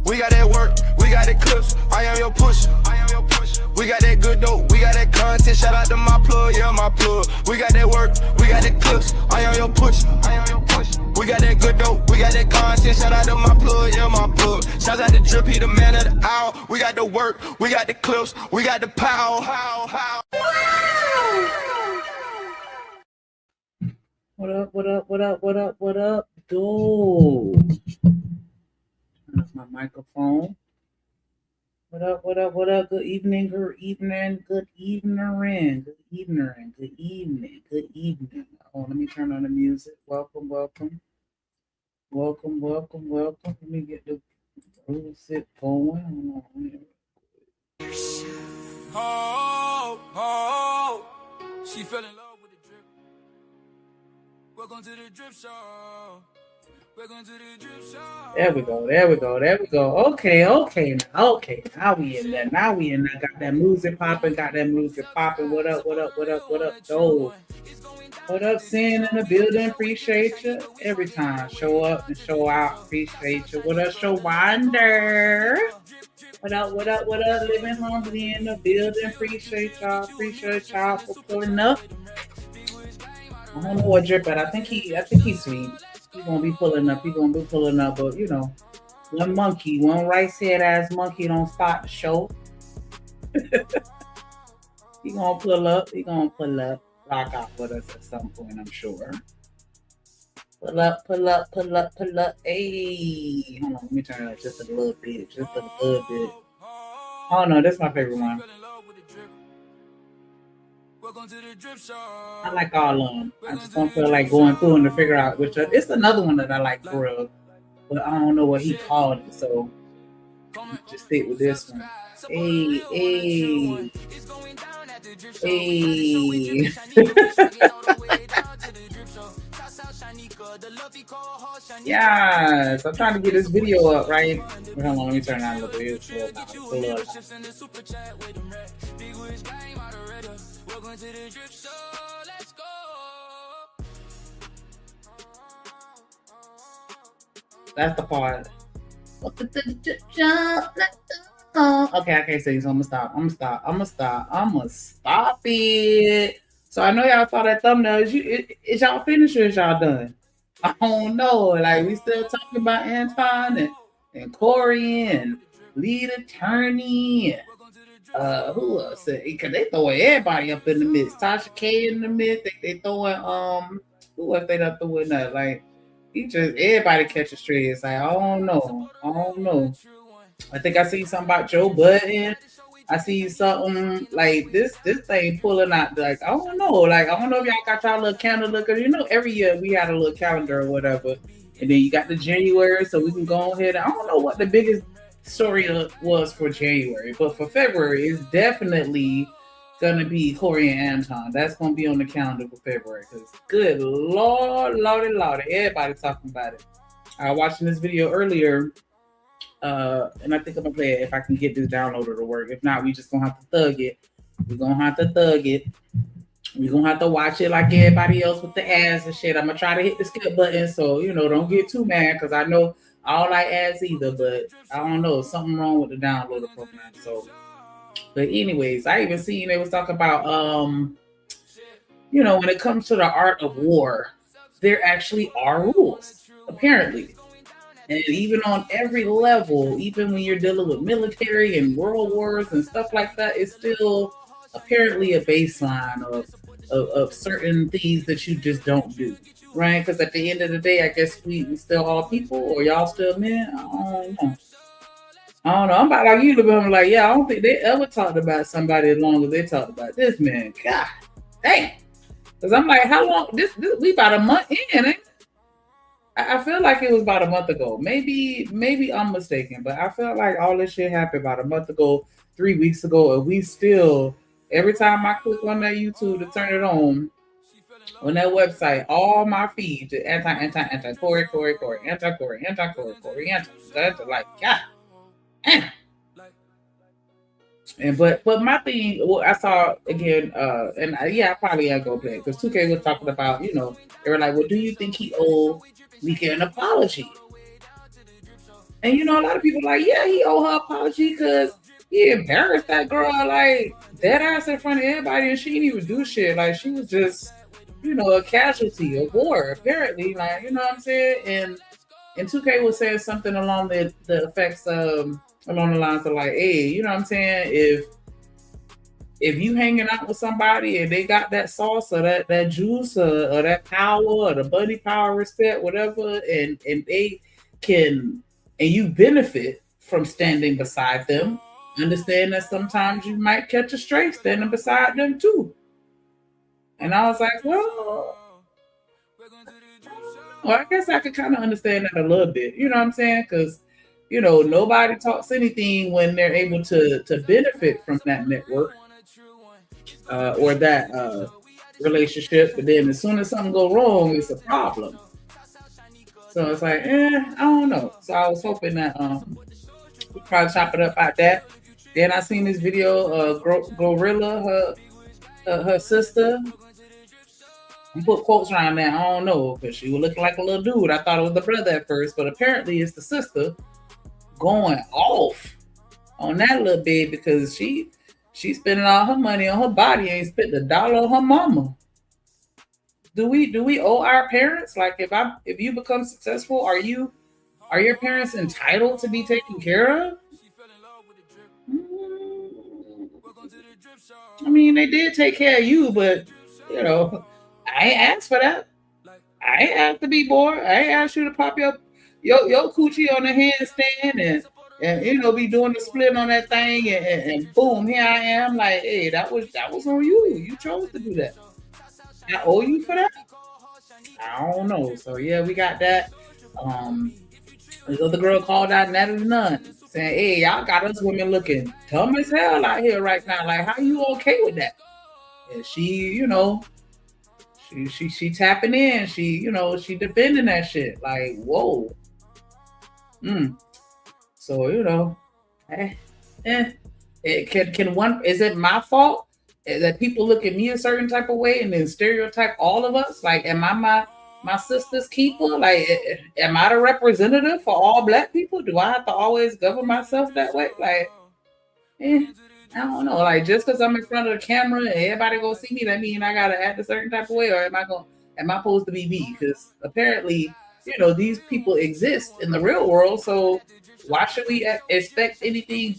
We got that work, we got the clips. I am your pusher. We got that good dope, we got that content. Shout out to my plug, yeah, my plug. We got that work, we got the clips. I am your pusher. We got that good dope, we got that content. Shout out to my plug, yeah, my plug. Shout out to Drip, he the man of the hour. We got the work, we got the clips, we got the power. What up, what up, what up, what up, what up, dude? Turn off my microphone. What up, what up, what up? Good evening, good evening, good evening, good evening, good evening, good evening. Oh, let me turn on the music. Welcome, welcome. Welcome, welcome, welcome. Let me get the music going. Oh, she fell in love with the drip. Welcome to the drip show. Welcome to the drip show. There we go, there we go, there we go. Okay, now we in there. Now we in there. Got that music popping, What up, what up, what up, what up, though? What up, Sin in the building? Appreciate you. Every time. Show up and show out. Appreciate you. What up, Shawanda? What up, what up, what up? Living humbly in the building. Appreciate y'all for pulling up. I don't know what Drip, but I think he's sweet. He's gonna be pulling up, but you know, one rice head ass monkey don't start the show. He gonna pull up, rock out with us at some point, I'm sure. Pull up. Hey, hold on, let me turn it up just a little bit. Oh no, that's my favorite one. I like all of them. I just don't feel like going through them to figure out which one. It's another one that I like for real, but I don't know what he called it, so just stick with this one. Hey. Yes, I'm trying to get this video up, right? Hold on, let me turn on a little bit. Welcome to the drip show, let's go. That's the part. Welcome to the drip show, let's go. Okay, I can't sing, so I'm gonna stop it. So I know y'all saw that thumbnail. Is y'all finished or is y'all done? I don't know. Like, we still talking about Anton and Corey and lead attorney. Who else? Because they throwing everybody up in the midst. Tasha K in the midst. They throwing who else they not throwing that? Like, everybody catching strays. Like, I don't know. I think I see something about Joe Budden. I see something like this thing pulling out. Like, I don't know. Like, I don't know if y'all got y'all little calendar, because you know every year we had a little calendar or whatever. And then you got the January, so we can go ahead. I don't know what the biggest story was for January, but for February, it's definitely gonna be Corey and Anton. That's gonna be on the calendar for February. Because good Lordy, everybody talking about it. I was watching this video earlier. And I think I'm gonna play it if I can get this downloader to work. If not, we just gonna have to thug it. We're gonna have to watch it like everybody else with the ads and shit. I'm gonna try to hit the skip button, so you know, don't get too mad, because I know I don't like ads either, but I don't know, something wrong with the downloader program. So, but anyways, I even seen they was talking about you know, when it comes to the art of war, there actually are rules, apparently. And even on every level, even when you're dealing with military and world wars and stuff like that, it's still apparently a baseline of certain things that you just don't do, right? Because at the end of the day, I guess we still all people, or y'all still men. I don't know. I'm about like you to be like, yeah, I don't think they ever talked about somebody as long as they talked about this man. God dang. Because I'm like, how long? This we about a month in, ain't it? I feel like it was about a month ago. Maybe I'm mistaken, but I felt like all this shit happened about a month ago, 3 weeks ago, and we still, every time I click on that YouTube to turn it on that website, all my feeds, anti, Corey, like, God. And but my thing, I saw again, and I probably ain't gonna play it because 2K was talking about, you know, they were like, well, do you think he owed Mika an apology? And you know, a lot of people like, yeah, he owe her apology because he embarrassed that girl like dead ass in front of everybody, and she didn't even do shit. Like she was just, you know, a casualty of war, apparently. Like, you know what I'm saying? And 2K was saying something along the effects along the lines of like, hey, you know what I'm saying? If you hanging out with somebody and they got that sauce or that juice or that power or the buddy power, respect, whatever, and they can, and you benefit from standing beside them, understand that sometimes you might catch a stray standing beside them too. And I was like, well, I guess I could kind of understand that a little bit. You know what I'm saying? Because you know nobody talks anything when they're able to benefit from that network or that relationship. But then as soon as something go wrong, it's a problem. So it's like, I don't know. So I was hoping that we probably chop it up about that. Then I seen this video, Glorilla, her sister. I put quotes around that. I don't know because she was looking like a little dude. I thought it was the brother at first, but apparently it's the sister going off on that little bit because she spending all her money on her body, ain't spent a dollar on her mama. Do we owe our parents? Like if you become successful, are your parents entitled to be taken care of? I mean, they did take care of you, but you know, I ain't asked for that. I ain't asked to be born. I ain't asked you to pop your coochie on the handstand and you know be doing the split on that thing and boom, here I am. Like, hey, that was on you. You chose to do that. I owe you for that. I don't know. So yeah, we got that. This other girl called out Natalie Nunn saying, "Hey, y'all got us women looking dumb as hell out here right now. Like, how you okay with that?" And she, you know, she tapping in. She, you know, she defending that shit. Like, whoa. So you know, can one? Is it my fault that people look at me a certain type of way and then stereotype all of us? Like, am I my sister's keeper? Like, am I the representative for all black people? Do I have to always govern myself that way? Like, I don't know. Like, just because I'm in front of the camera and everybody gonna see me, that mean I gotta act a certain type of way, or am I supposed to be me? Because apparently, you know, these people exist in the real world. So why should we expect anything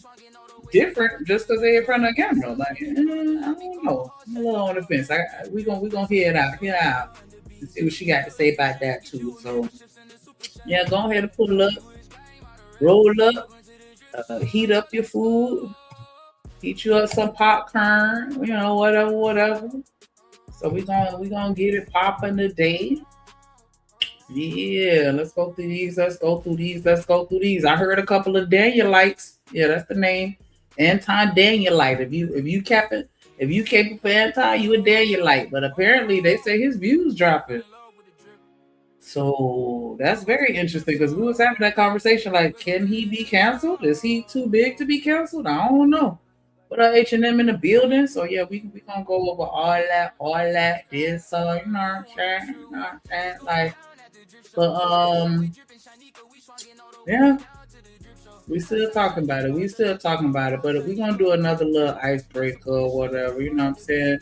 different just because they're in front of the camera? Like, I don't know. I'm a little on the fence. We gonna hear it out, and see what she got to say about that too. So yeah, go ahead and pull up, roll up, heat up your food, heat you up some popcorn, you know, whatever. So we gonna get it popping today. Yeah, let's go through these. I heard a couple of Danielytes. Yeah, that's the name. Anti-Danielite. If you caping for anti, you a Danielite. But apparently they say his views dropping. So that's very interesting because we was having that conversation. Like, can he be canceled? Is he too big to be canceled? I don't know. But H&M in the building. So yeah, we gonna go over all that. This, you know what I'm saying? Like, but yeah, we still talking about it. But if we're gonna do another little icebreaker or whatever, you know what I'm saying?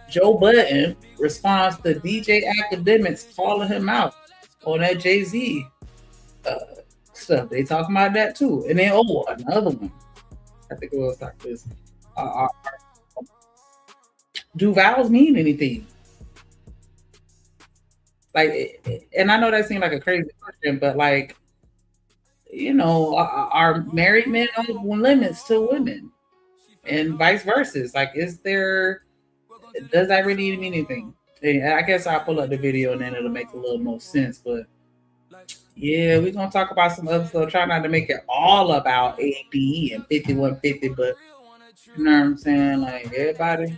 Joe Budden responds to DJ Academics calling him out on that Jay-Z stuff. They talking about that too. And then another one. I think it was like this. Do vowels mean anything? Like, and I know that seems like a crazy question, but like, you know, are married men on limits to women, and vice versa? Like, does that really mean anything? And I guess I'll pull up the video and then it'll make a little more sense. But yeah, we're gonna talk about some other stuff. Try not to make it all about AD and 5150, but you know what I'm saying? Like, everybody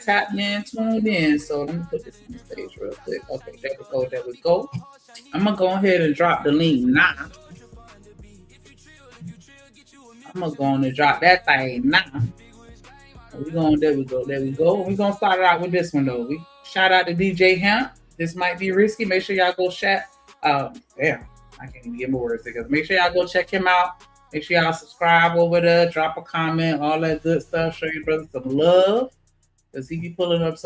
tapped in, tuned in. So let me put this on the stage real quick. Okay, there we go. I'm gonna go ahead and drop the link now. I'm gonna go on and drop that thing now. There we go. We're gonna start it out with this one though. We shout out to DJ Hemp. This might be risky. Make sure y'all go Damn, I can't even get my words together. Make sure y'all go check him out. Make sure y'all subscribe over there, drop a comment, all that good stuff. Show your brother some love. Because he be pulling up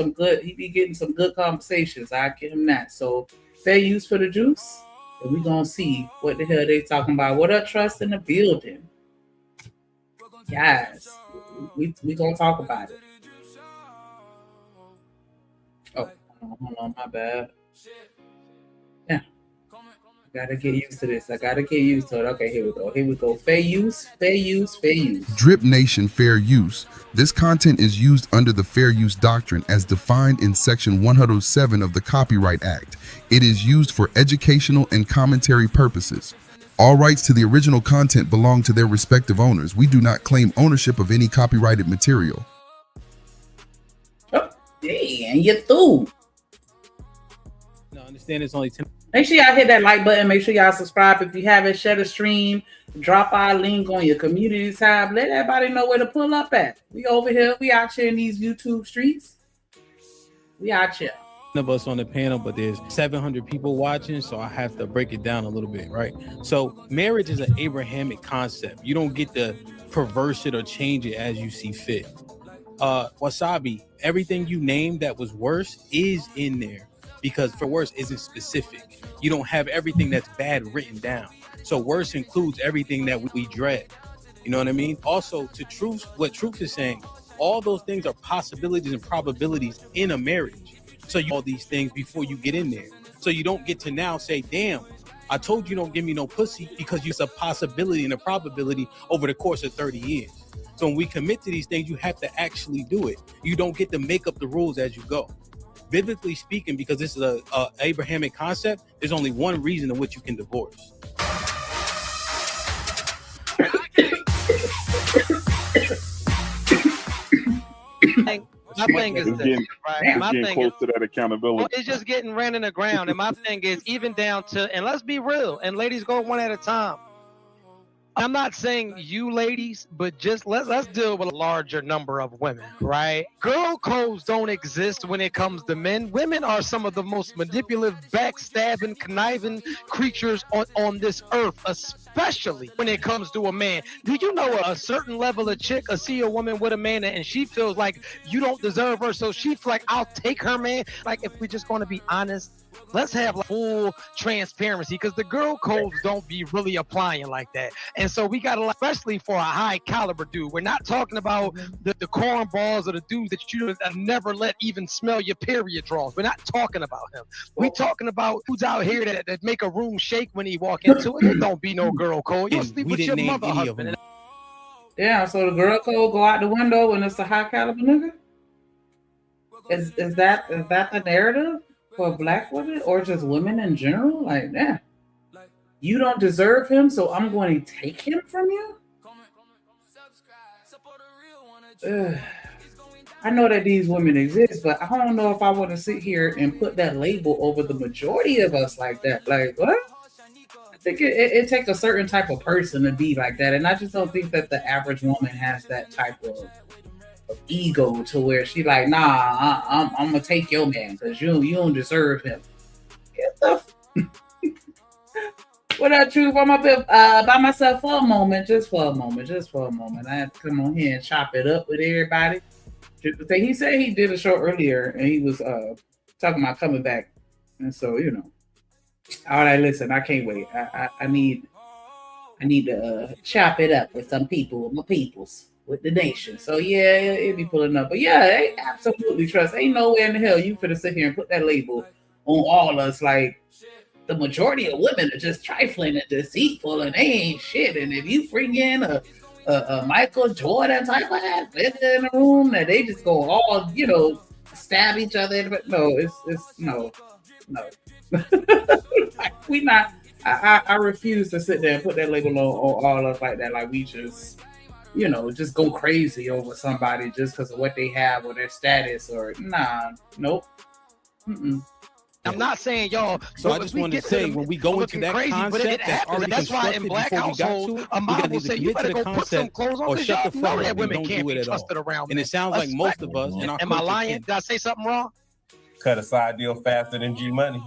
he be getting some good conversations. I give him that. So fair use for the juice. And we gonna see what the hell they talking about. What up, Trust in the building? Guys, we gonna talk about it. Oh, hold on, my bad. Yeah. I gotta get used to this. I gotta get used to it. Okay, here we go. Fair use. Drip Nation Fair Use. This content is used under the Fair Use Doctrine as defined in Section 107 of the Copyright Act. It is used for educational and commentary purposes. All rights to the original content belong to their respective owners. We do not claim ownership of any copyrighted material. Oh, hey, and you through. No, understand it's only 10. Make sure y'all hit that like button. Make sure y'all subscribe. If you haven't, share the stream. Drop our link on your community tab. Let everybody know where to pull up at. We over here. We out here in these YouTube streets. We out here. None of us on the panel, but there's 700 people watching, so I have to break it down a little bit, right? So marriage is an Abrahamic concept. You don't get to perverse it or change it as you see fit. Wasabi, everything you named that was worse is in there. Because for worse isn't specific. You don't have everything that's bad written down. So worse includes everything that we dread. You know what I mean? Also, to truth, what truth is saying, all those things are possibilities and probabilities in a marriage. So you all these things before you get in there. So you don't get to now say, damn, I told you don't give me no pussy because it's a possibility and a probability over the course of 30 years. So when we commit to these things, you have to actually do it. You don't get to make up the rules as you go. Biblically speaking, because this is a Abrahamic concept, there's only one reason in which you can divorce. My thing is this, right? My thing is close to that accountability. Well, it's just getting ran in the ground, and my thing is even down to, and let's be real, and ladies, go one at a time. I'm not saying you ladies, but just let's deal with a larger number of women, right? Girl codes don't exist when it comes to men. Women are some of the most manipulative, backstabbing, conniving creatures on this earth, especially when it comes to a man. Do you know a certain level of chick see a woman with a man and she feels like you don't deserve her, so she feels like I'll take her man? Like, if we're just going to be honest, let's have like full transparency, because the girl codes don't be really applying like that. And so we got to, especially for a high caliber dude, we're not talking about the cornballs or the dudes that you never let even smell your period draws. We're not talking about him. We're talking about who's out here that make a room shake when he walk into it. There don't be no girl code. You'll sleep with your mother husband. Yeah, so the girl code go out the window when it's a high caliber nigga? Is that the narrative for black women or just women in general? Like, yeah, you don't deserve him, so I'm going to take him from you? I know that these women exist, but I don't know if I want to sit here and put that label over the majority of us like that. Like, what? I think it takes a certain type of person to be like that, and I just don't think that the average woman has that type of ego to where she like, nah, I'm gonna take your man because you don't deserve him. Get the what up, Truth? I'm up by myself for a moment, just for a moment. I had to come on here and chop it up with everybody. He said he did a show earlier and he was talking about coming back, and so all right, listen, I can't wait. I need to chop it up with some people, my peoples. With the nation. So yeah, it'd be pulling up. But yeah, they absolutely trust. Ain't nowhere in the hell you finna sit here and put that label on all us. Like, the majority of women are just trifling and deceitful and they ain't shit. And if you bring in a Michael Jordan type of ass in the room, that they just go all, stab each other. But no, it's no. Like, we not. I refuse to sit there and put that label on all us like that. Like, we just just go crazy over somebody just because of what they have or their status or nope. Mm-mm. I'm not saying y'all. So I just want to say, when we go into that crazy, concept, that's why in black households, a mom will say, you better go put some clothes on, because y'all know that women can't be trusted around. And it sounds like most of us. Am I lying? Did I say something wrong? Cut a side deal faster than G Money.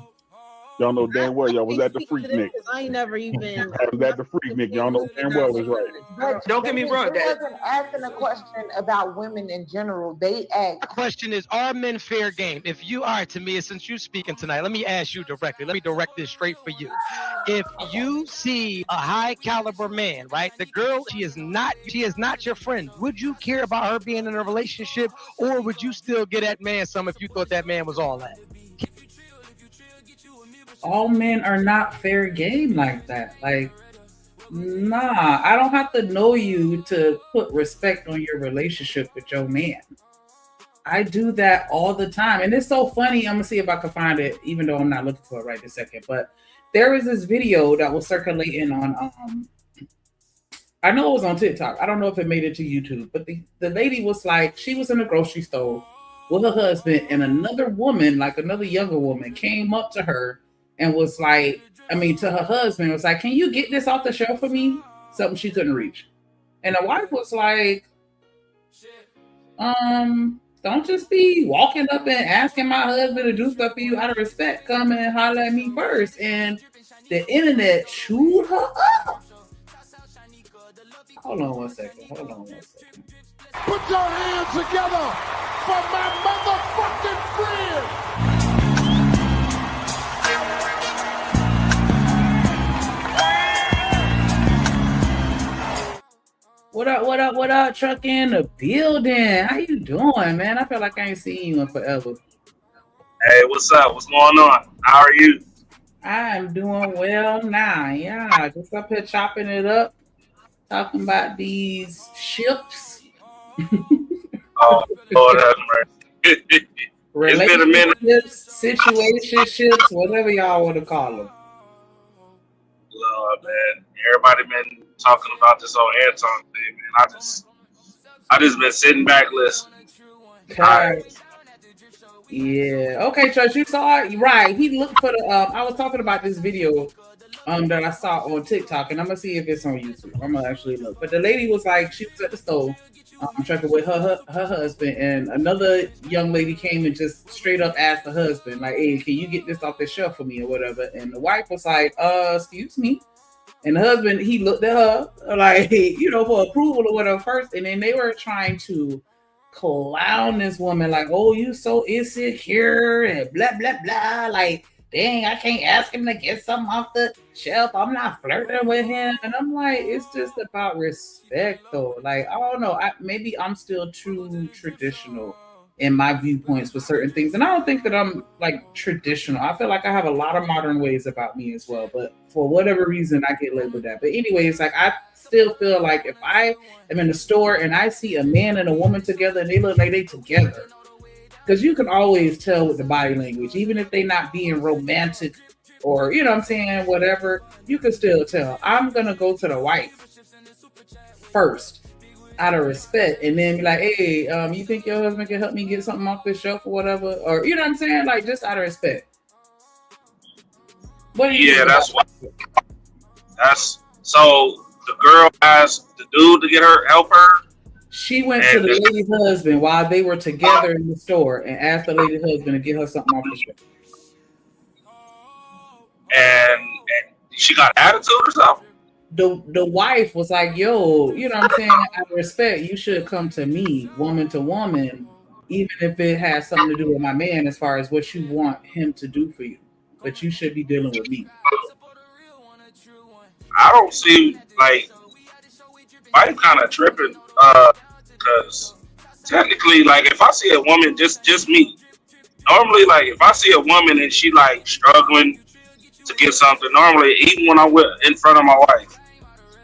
Y'all know damn well y'all was at the freak Nick. I ain't never even. I was at the freak Nick. Y'all know damn well was right. But don't get me wrong. They wasn't asking a question about women in general. They asked. The question is, are men fair game? If you are, to me, since you're speaking tonight, let me ask you directly. Let me direct this straight for you. If you see a high caliber man, right? The girl, she is not your friend. Would you care about her being in a relationship, or would you still get that man some if you thought that man was all that? All men are not fair game like that. Like, nah, I don't have to know you to put respect on your relationship with your man. I do that all the time. And it's so funny. I'm going to see if I can find it, even though I'm not looking for it right this second. But there is this video that was circulating on, I know it was on TikTok. I don't know if it made it to YouTube. But the lady was like, she was in a grocery store with her husband, and another woman, like another younger woman, came up to her and was like, to her husband, was like, can you get this off the shelf for me? Something she couldn't reach. And the wife was like, don't just be walking up and asking my husband to do stuff for you out of respect. Come and holler at me first. And the internet chewed her up. Hold on one second. Put your hands together for my motherfucking friend. What up, truck in the building? How you doing, man? I feel like I ain't seen you in forever. Hey, what's up? What's going on? How are you? I'm doing well now. Yeah, just up here chopping it up, talking about these ships. Oh, Lord have mercy. It's been a minute. Situationships, whatever y'all want to call them. Lord, man. Everybody been talking about this whole Anton thing, man. I just been sitting back listening. Yeah. Okay, Trust, you saw it? Right. He looked for the I was talking about this video that I saw on TikTok, and I'm gonna see if it's on YouTube. I'm gonna actually look. But the lady was like, she was at the stove trucking with her husband, and another young lady came and just straight up asked the husband, like, hey, can you get this off the shelf for me or whatever? And the wife was like, excuse me. And the husband, he looked at her like, for approval or whatever first. And then they were trying to clown this woman like, oh, you so insecure and blah, blah, blah. Like, dang, I can't ask him to get something off the shelf. I'm not flirting with him. And I'm like, it's just about respect, though. Like, I don't know. Maybe I'm still too traditional in my viewpoints for certain things. And I don't think that I'm like traditional. I feel like I have a lot of modern ways about me as well. But for whatever reason, I get labeled that. But anyways, like I still feel like if I am in the store and I see a man and a woman together and they look like they together, because you can always tell with the body language, even if they're not being romantic or, you know what I'm saying, whatever, you can still tell. I'm going to go to the wife first out of respect and then be like, hey, you think your husband can help me get something off the shelf or whatever? Or, you know what I'm saying? Like, just out of respect. What do you think that's why. So the girl asked the dude to help her. She went to the lady's husband while they were together in the store and asked the lady's husband to get her something off the shelf. And she got attitude or something? The wife was like, yo, you know what I'm saying? Out of respect, you should come to me, woman to woman, even if it has something to do with my man as far as what you want him to do for you. But you should be dealing with me. I don't see, like, I'm kind of tripping because technically, like, if I see a woman, just me, normally, like, if I see a woman and she, like, struggling to get something, normally, even when I'm in front of my wife,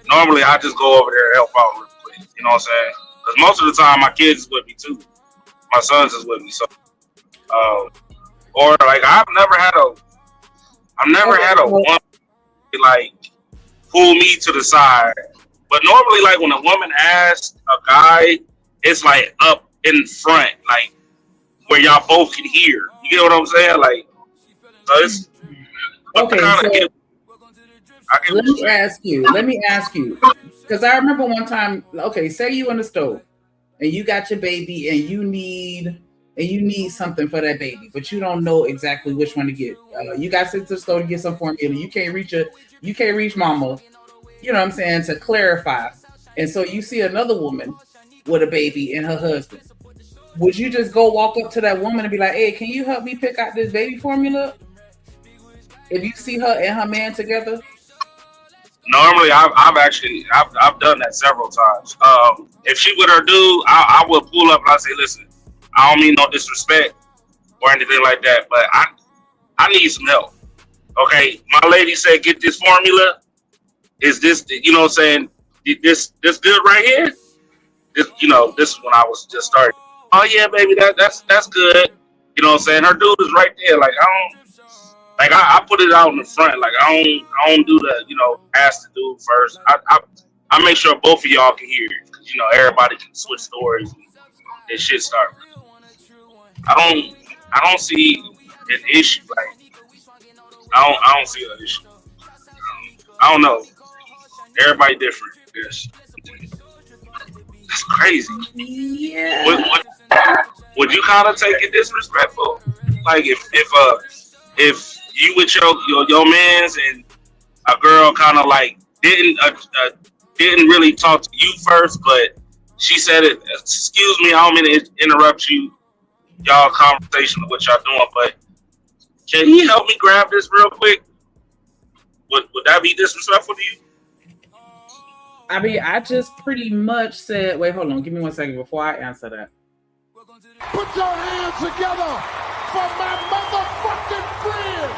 normally I just go over there and help out real quick. You know what I'm saying? Because most of the time, my kids is with me, too. My sons is with me. So, or, like, I've never had a woman, like, pull me to the side. But normally, like, when a woman asks a guy, it's, like, up in front, like, where y'all both can hear. You get what I'm saying? Like, so it's... Okay, so let me ask you, because I remember one time, okay, say you in the stove, and you got your baby, and you need and you need something for that baby, but you don't know exactly which one to get. You got to the store to get some formula. You can't reach mama, you know what I'm saying, to clarify. And so you see another woman with a baby and her husband. Would you just go walk up to that woman and be like, hey, can you help me pick out this baby formula? If you see her and her man together? Normally, I've done that several times. If she with her dude, I will pull up and I say, listen, I don't mean no disrespect or anything like that, but I need some help. Okay, my lady said, get this formula. Is this, you know what I'm saying, this good right here? This, you know, this is when I was just starting. Oh yeah, baby, that's good. You know what I'm saying? Her dude is right there. Like I put it out in the front. Like I don't do the, you know, ask the dude first. I make sure both of y'all can hear it, because you know everybody can switch stories and shit start. I don't see an issue. Like I don't see an issue. I don't know. Everybody different. Yes. That's crazy. Yeah. Would you kind of take it disrespectful? Like if you with your mans and a girl kind of like didn't really talk to you first, but she said it. Excuse me, I don't mean to interrupt y'all conversation of what y'all doing, but can you help me grab this real quick? Would that be disrespectful to you? I mean, I just pretty much said, wait, hold on, give me 1 second before I answer that. Put your hands together for my motherfucking friend.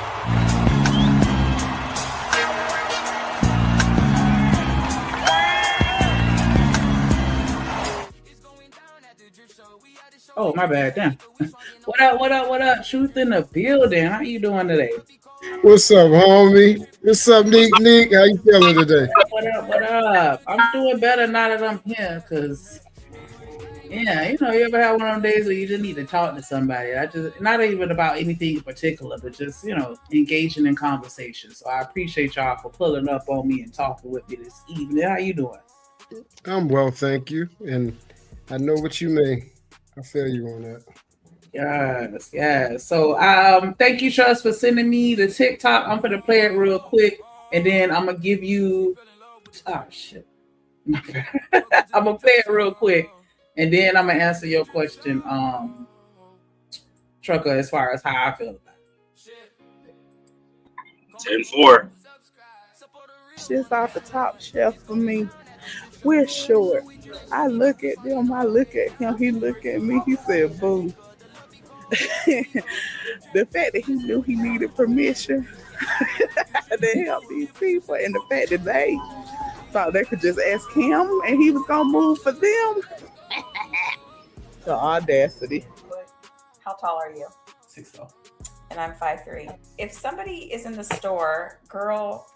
Oh, my bad, damn. What up? Truth in the building. How you doing today? What's up, homie? What's up, Nick? How you feeling today? What up? I'm doing better now that I'm here, because, yeah, you know, you ever have one of those days where you just need to talk to somebody? Not even about anything in particular, but just, you know, engaging in conversation. So I appreciate y'all for pulling up on me and talking with me this evening. How you doing? I'm well, thank you. And I know what you mean. I feel you on that. Yes. So thank you, Trust, for sending me the TikTok. I'm gonna play it real quick, and then I'm gonna give you shit. I'm gonna play it real quick, and then I'm gonna answer your question, Trucker, as far as how I feel about it. 10-4. Shit's off the top shelf for me. We're short. I look at them, I look at him, he look at me, he said, boo. The fact that he knew he needed permission to help these people, and the fact that they thought they could just ask him and he was gonna move for them. The audacity. How tall are you? 6'4". And I'm 5'3". If somebody is in the store, girl,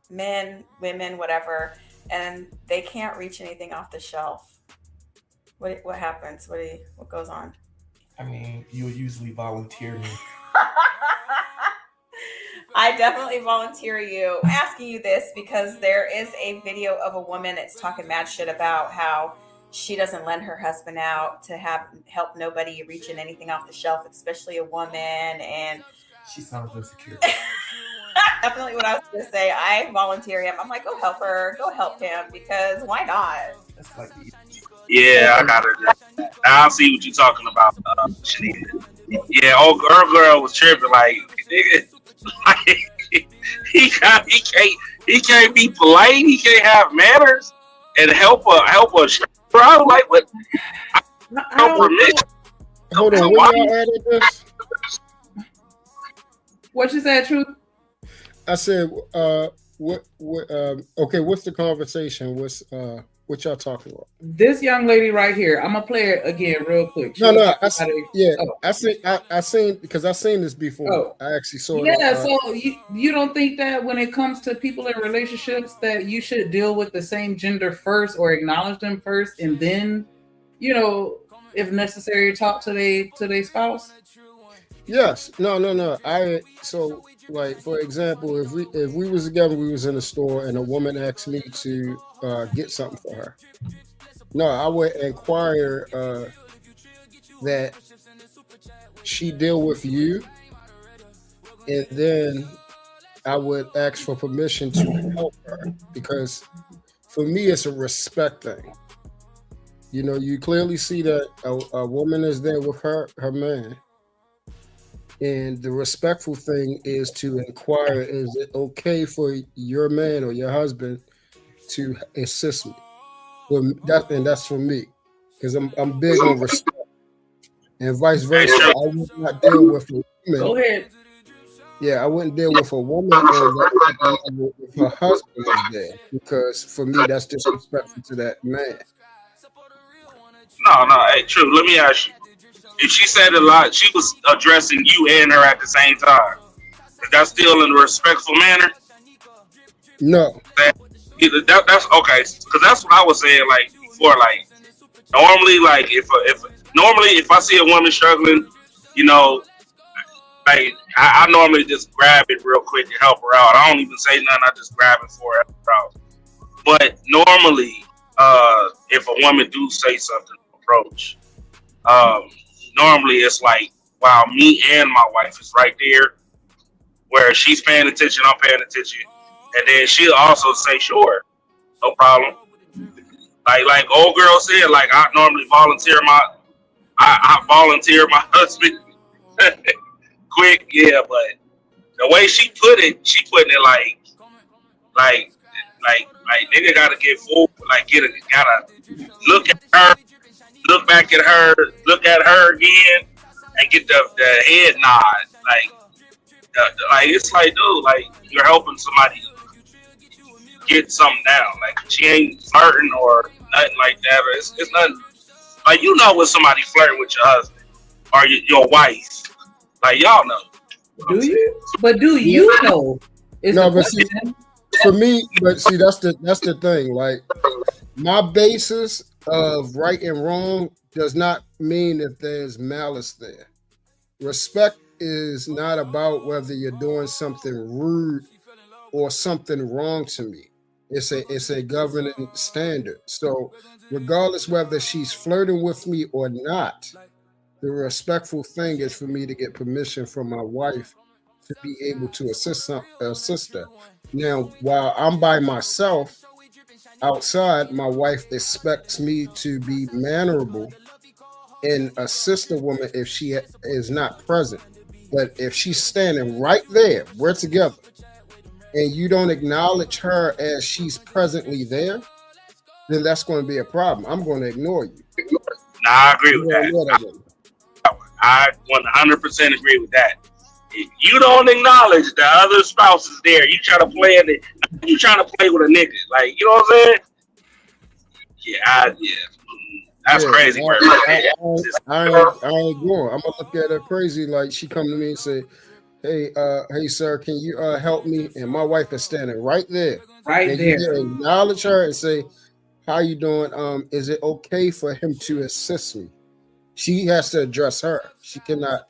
men, women, whatever, and they can't reach anything off the shelf, what happens? What goes on? I mean, you would usually volunteer me. I definitely volunteer you. I'm asking you this because there is a video of a woman that's talking mad shit about how she doesn't lend her husband out to help nobody reaching anything off the shelf, especially a woman. And she sounds insecure. Definitely what I was going to say. I volunteer him. I'm like, go help her. Go help him, because why not? That's like yeah, I got it. I see what you're talking about. Yeah, old girl was tripping. Like, nigga, like, he can't be polite. He can't have manners and help her. Bro, like what? Help permission. Hold on, where y'all at this? What you said, Truth? I said, okay, what's the conversation? What y'all talking about? This young lady right here. I'm gonna play it again real quick. No, I seen because I seen this before. Oh. I actually saw it. Yeah, so you don't think that when it comes to people in relationships that you should deal with the same gender first, or acknowledge them first, and then, you know, if necessary, talk to their spouse? Yes. No. So, like, for example, if we was together, we was in a store, and a woman asked me to get something for her. No, I would inquire that she deal with you, and then I would ask for permission to help her, because for me it's a respect thing. You know, you clearly see that a woman is there with her man, and the respectful thing is to inquire: is it okay for your man or your husband to assist me? Well, that's for me, because I'm big on respect, and vice versa. I would not deal with a woman. Go ahead. Yeah, I wouldn't deal with a woman on that level if her husband was there, because for me that's disrespectful to that man. No, hey, true. Let me ask you. If she said a lot, she was addressing you and her at the same time. Is that still in a respectful manner? No. That's okay, because that's what I was saying. Like before, like normally, like if I see a woman struggling, you know, like I normally just grab it real quick and help her out. I don't even say nothing. I just grab it for her, help her out. But normally, if a woman do say something, approach, normally it's like, wow, me and my wife is right there, where she's paying attention, I'm paying attention, and then she'll also say, sure, no problem. Like old girl said, like I normally volunteer I volunteer my husband quick, yeah, but the way she putting it like nigga gotta get full, like gotta look at her, look back at her, look at her again, and get the head nod, like it's like, dude, like you're helping somebody get something down. Like she ain't flirting or nothing like that. Or it's nothing. Like you know when somebody flirting with your husband or your wife, like y'all know. Do you? But do you know? No, but see, for me, but see, that's the thing. Like my basis of right and wrong does not mean if there's malice there. Respect is not about whether you're doing something rude or something wrong to me. It's a governing standard. So regardless whether she's flirting with me or not, the respectful thing is for me to get permission from my wife to be able to assist her. Now, while I'm by myself outside, my wife expects me to be mannerable and assist a woman if she is not present. But if she's standing right there, we're together, and you don't acknowledge her as she's presently there, then that's going to be a problem. I'm going to ignore you. Nah, I agree with that. I 100% agree with that. If you don't acknowledge the other spouse is there, you try to play it. You trying to play with a nigga, like, you know what I'm saying? Yeah. That's crazy. I ain't going. I'm gonna look at her crazy. Like she come to me and say, "Hey, sir, can you help me?" And my wife is standing right there. Right and there. You acknowledge her and say, "How you doing? Is it okay for him to assist me?" She has to address her. She cannot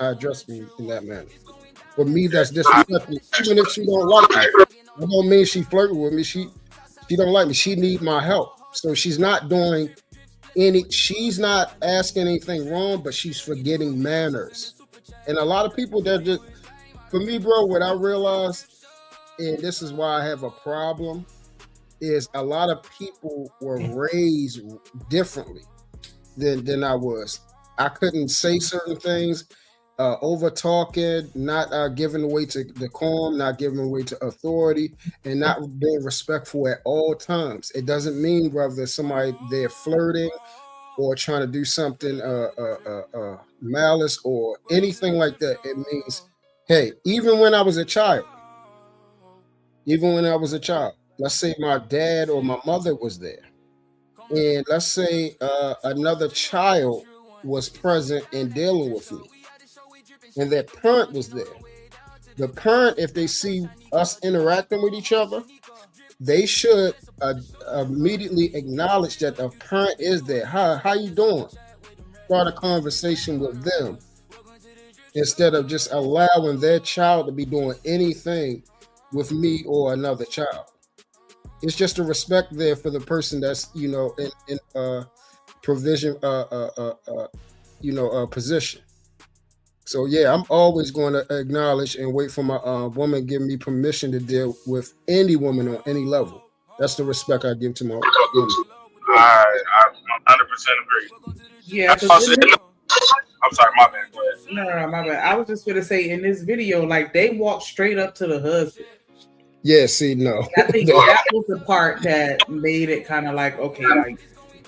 address me in that manner. For me, that's disrespectful. Even if she don't like me, that don't mean she flirting with me. She don't like me. She need my help. So she's not doing she's not asking anything wrong, but she's forgetting manners. And a lot of people that just, for me, bro, what I realized, and this is why I have a problem, is a lot of people were raised differently than I was. I couldn't say certain things, over talking, not giving away to decorum, not giving away to authority, and not being respectful at all times. It doesn't mean whether somebody they're flirting or trying to do something malice or anything like that. It means, hey, even when I was a child, let's say my dad or my mother was there, and let's say another child was present and dealing with me, and their parent was there. The parent, if they see us interacting with each other, they should immediately acknowledge that the parent is there. How you doing? Start a conversation with them instead of just allowing their child to be doing anything with me or another child. It's just a respect there for the person that's, in provision, position. So yeah, I'm always going to acknowledge and wait for my woman giving me permission to deal with any woman on any level. That's the respect I give to my woman. I 100% agree. Yeah, I'm sorry, my bad. Go ahead. No, my bad. I was just gonna say in this video, like they walked straight up to the husband. Yeah, see, no. I think that was the part that made it kind of like, okay, like,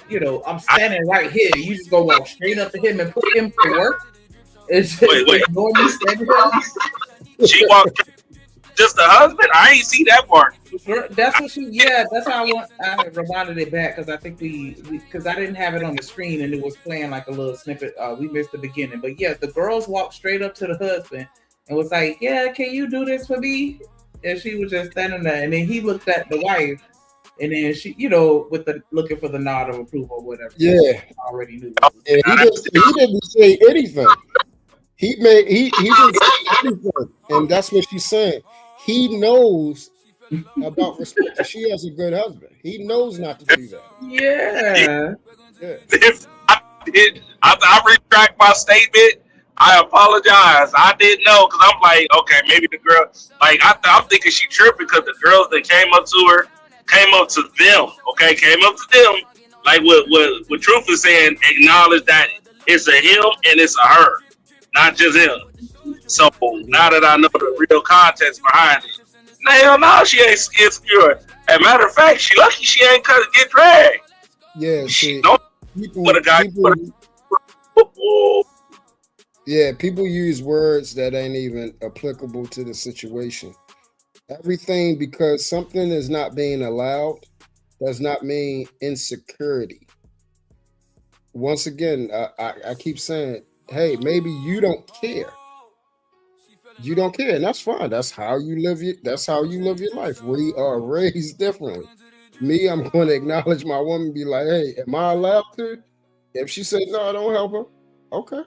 you know, I'm standing right here. You just go walk straight up to him and put him to work. It's just wait. normally standing there. She walked just the husband? I ain't see that part. That's what she. Yeah, that's how I reminded it back because I think because I didn't have it on the screen and it was playing like a little snippet. We missed the beginning, but yeah, the girls walked straight up to the husband and was like, "Yeah, can you do this for me?" And she was just standing there, and then he looked at the wife, and then she, you know, with the looking for the nod of approval or whatever. Yeah, I already knew. Yeah, he didn't say anything. He didn't say anything, and that's what she's saying. He knows about respect. She has a good husband. He knows not to do that. Yeah. If I retract my statement. I apologize. I didn't know because I'm like, okay, maybe the girl, like I'm thinking she tripping because the girls that came up to her, came up to them, like what Truth is saying, acknowledge that it's a him and it's a her, not just him. So now that I know the real context behind it, hell no, she ain't insecure. As a matter of fact, she lucky she ain't get dragged. Yeah, she don't put a guy. Yeah, people use words that ain't even applicable to the situation. Everything because something is not being allowed does not mean insecurity. Once again, I keep saying, hey, maybe you don't care. You don't care, and that's fine. That's how you live your life. We are raised differently. Me, I'm going to acknowledge my woman, be like, hey, am I allowed to? If she said no, I don't help her. Okay.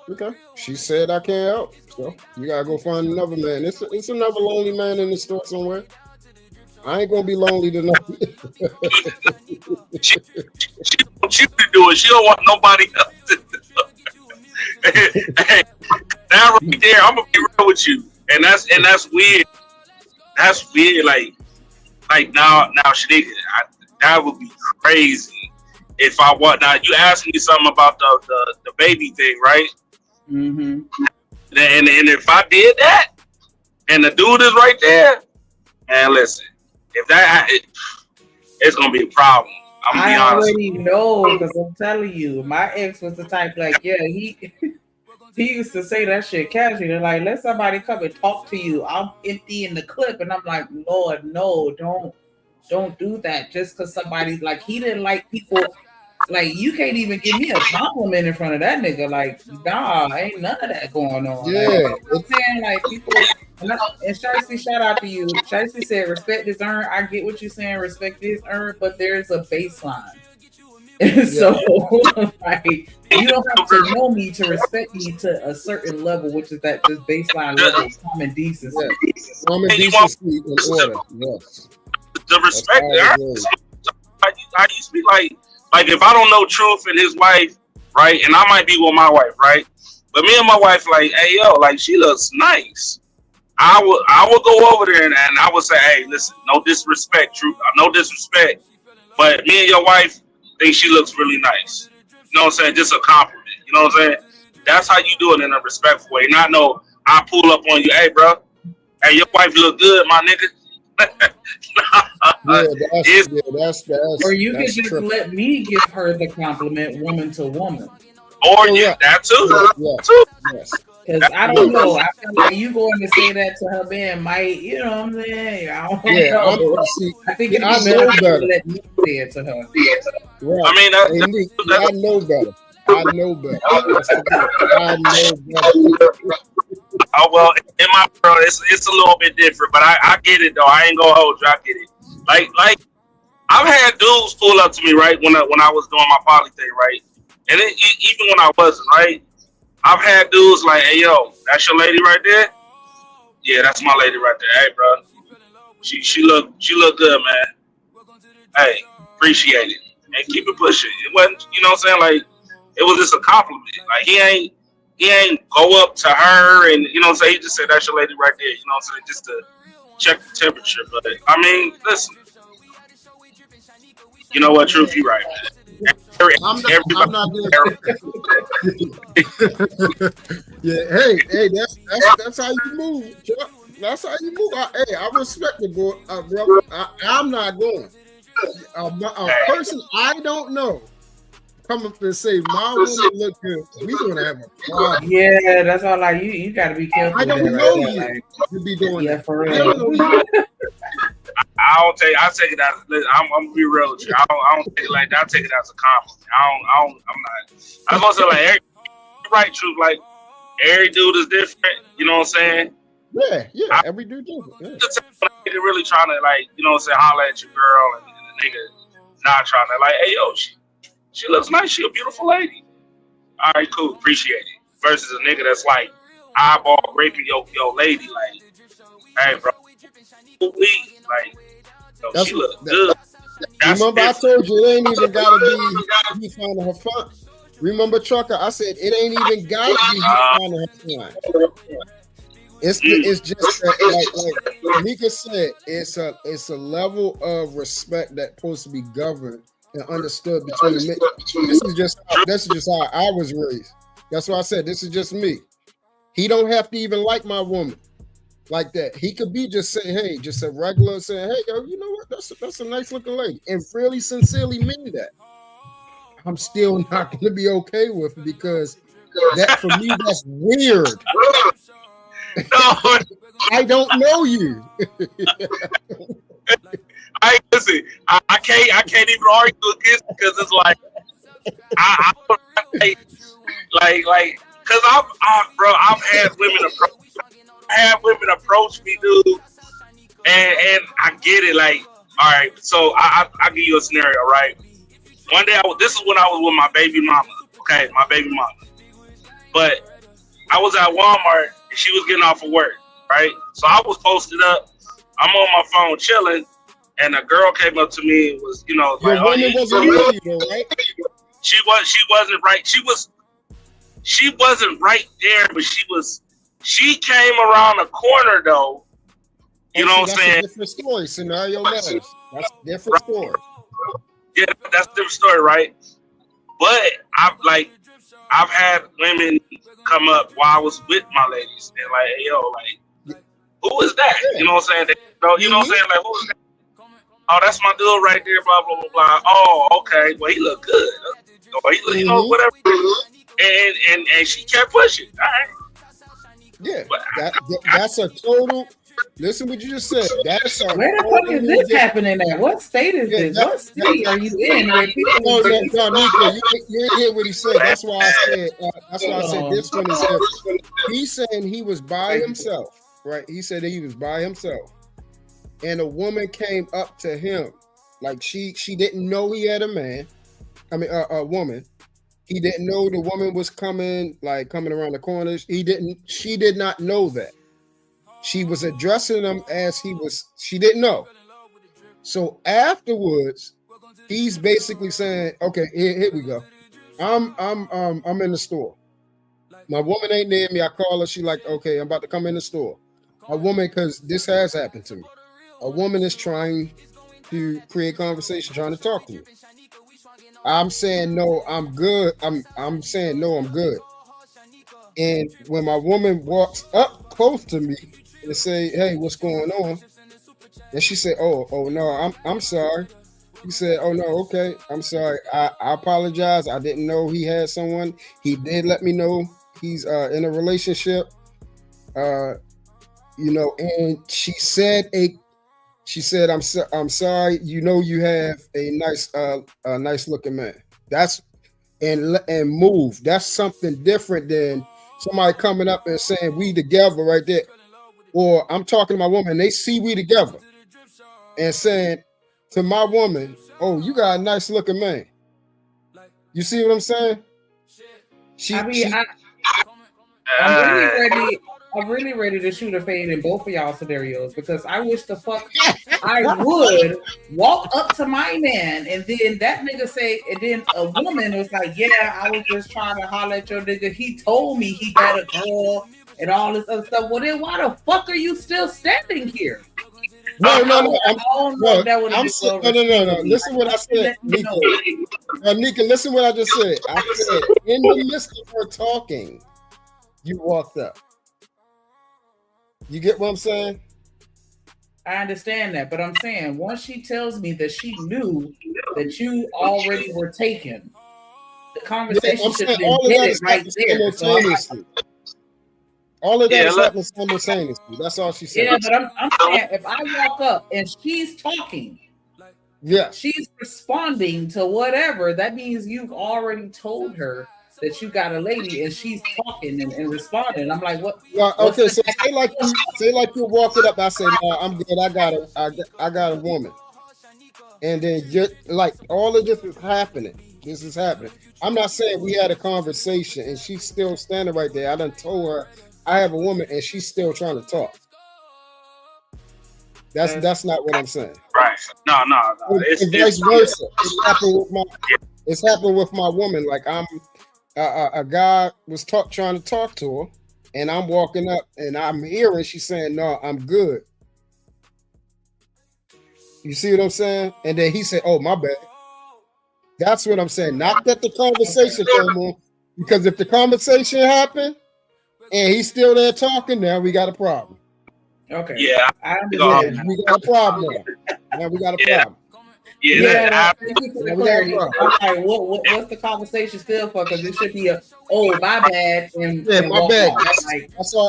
Okay. She said I can't help. So you gotta go find another man. It's another lonely man in the store somewhere. I ain't gonna be lonely tonight. she wants you to do it. She don't want nobody else to do it. Hey, now right there, I'm gonna be real with you. And that's weird. That's weird. Like now Shanika, that would be crazy if I want. Now you asked me something about the baby thing, right? Mm-hmm. And if I did that, and the dude is right there, man, listen, if that, it's gonna be a problem. I'm gonna be honest. I already know because I'm telling you, my ex was the type like, yeah, he used to say that shit casually. They're like, let somebody come and talk to you. I'm emptying the clip, and I'm like, Lord, no, don't do that. Just because somebody's like, he didn't like people. Like, you can't even give me a compliment in front of that nigga. Like, nah, ain't none of that going on. Yeah. Like, I'm saying, like, people, and Shicey, shout out to you. Shicey said, respect is earned. I get what you're saying, respect is earned, but there's a baseline. So, like, you don't have to know me to respect me to a certain level, which is that just baseline level of common decency. Yes. Common decency in order. Yes. The respect, how you speak like if I don't know Truth and his wife, right, and I might be with my wife, right, but me and my wife, like, hey yo, like she looks nice. I will go over there and I would say, hey, listen, no disrespect, Truth, no disrespect, but me and your wife think she looks really nice. You know what I'm saying? Just a compliment. You know what I'm saying? That's how you do it in a respectful way. Not no, I pull up on you, hey bro, hey your wife look good, my nigga. That's or you can just let me give her the compliment woman to woman. Or that too. Yes. Because I don't know. I feel like you going to say that to her man might, you know what I'm saying? I don't know. I think it's better to let me say it to her. Right. I mean, I know better. I know better. I know better. Oh well, in my world, it's a little bit different, but I get it though. I ain't gonna hold you. I get it. Like I've had dudes pull up to me right when I was doing my poly thing, right, and even when I wasn't, right, I've had dudes like, hey yo, that's your lady right there. Yeah, that's my lady right there. Hey bro, she look good, man. Hey, appreciate it and keep it pushing. It wasn't, you know what I'm saying, like. it was just a compliment. Like he ain't go up to her and you know what I'm saying. He just said that's your lady right there. You know what I'm saying, just to check the temperature. But I mean, listen, you know what? Truth, you right, man. I'm not Yeah, hey, that's how you move, Chuck. That's how you move. I respect the boy, brother. I'm not going. A person I don't know come up and say my woman look good. We gonna have a problem. Yeah, that's all. Like you got to be careful. I don't know you. You be doing that for real. I take it as I'm gonna be real with you. I don't take it like that. I take it as a compliment. I'm not. I'm gonna say like every right truth. Like every dude is different. You know what I'm saying? Yeah. Every dude different. Yeah. Nigga really trying to like you know what I'm saying holler at your girl and the nigga not trying to like hey yo she looks nice. She a beautiful lady. All right, cool. Appreciate it. Versus a nigga that's like eyeball raping your lady. Like, hey, bro. Like, yo, she look good. Remember, I told you it ain't even gotta be he finding her fun. Remember, Trucker? I said it ain't even gotta be he finding her fun. It's just like Mika said. It's a level of respect that's supposed to be governed and understood between the men. This is just how I was raised. That's why I said this is just me. He don't have to even like my woman like that. He could be just saying, hey, just a regular saying, hey, yo, you know what? That's a nice looking lady, and really sincerely mean that. I'm still not going to be okay with it because that for me that's weird. No. I don't know you. Listen. I can't even argue against because it's like I like because I've had women approach me, dude, and I get it. Like, all right, so I'll give you a scenario, right? One day, this is when I was with my baby mama. Okay, my baby mama, but I was at Walmart and she was getting off of work, right? So I was posted up. I'm on my phone chilling. And a girl came up to me and was, you know, your like, woman wasn't with you, right? She wasn't right. She wasn't right there, but she came around the corner though. You know what I'm saying? That's a different story. Scenario matters. That's a different story. Yeah, that's a different story, right? But I've had women come up while I was with my ladies and like, hey, yo, like, who is that? You know what I'm saying? You know what I'm saying? Like, who is that? Oh, that's my dude right there, blah, blah, blah, blah. Oh, okay. Well, he look good. Or he look, you know, whatever. And she kept pushing. All right. Yeah, that's a total. Listen what you just said. That's a where the fuck is this happening at? What state is this? What city are you in? Where people Nika, you didn't hear what he said. That's why I said. This one is different. He's saying he was by himself, right? He said he was by himself. And a woman came up to him, like she didn't know he had a man. I mean, a woman. He didn't know the woman was coming around the corners. She did not know that. She was addressing him as he was. She didn't know. So afterwards, he's basically saying, "Okay, here we go. I'm in the store. My woman ain't near me. I call her. She like, okay, I'm about to come in the store. A woman, because this has happened to me. A woman is trying to create conversation, trying to talk to me. I'm saying no, I'm good. I'm saying no, I'm good. And when my woman walks up close to me and say, "Hey, what's going on?" and she said, "Oh no, I'm sorry." He said, "Oh no, okay, I'm sorry. I apologize. I didn't know he had someone. He did let me know he's in a relationship. You know." And she said, I'm sorry. You know, you have a nice looking man. That's and move. That's something different than somebody coming up and saying we together right there. Or I'm talking to my woman, they see we together and saying to my woman, "Oh, you got a nice looking man." You see what I'm saying? I'm really ready. I'm really ready to shoot a fade in both of y'all scenarios because I wish the fuck I would walk up to my man and then that nigga say, and then a woman was like, yeah, I was just trying to holler at your nigga. He told me he got a girl and all this other stuff. Well, then why the fuck are you still standing here? No. No. Listen what I said, Nika. Nika, listen what I just said. I said, in the midst of her talking, you walked up. You get what I'm saying? I understand that, but I'm saying once she tells me that she knew that you already were taken, the conversation should have been hit right there. Simultaneously. All of that is happening simultaneously. That's all she said. Yeah, but I'm saying if I walk up and she's talking, she's responding to whatever, that means you've already told her that you got a lady and she's talking and responding. I'm like, what? Well, okay, so say like you walk it up. I say, no, I'm good. I got a woman, and then just like all of this is happening. This is happening. I'm not saying we had a conversation and she's still standing right there. I done told her I have a woman and she's still trying to talk. That's not what I'm saying. Right? No. It's vice versa. It's happened with my woman. Like I'm. A guy was trying to talk to her, and I'm walking up, and I'm hearing she's saying, "No, I'm good." You see what I'm saying? And then he said, "Oh, my bad." That's what I'm saying. Not that the conversation came on, because if the conversation happened and he's still there talking, now we got a problem. Okay. Yeah, I understand. We got a problem now. We got a problem. Yeah, thank you for the clarity. Okay, what's the conversation still for? Because it should be my bad. And my bad.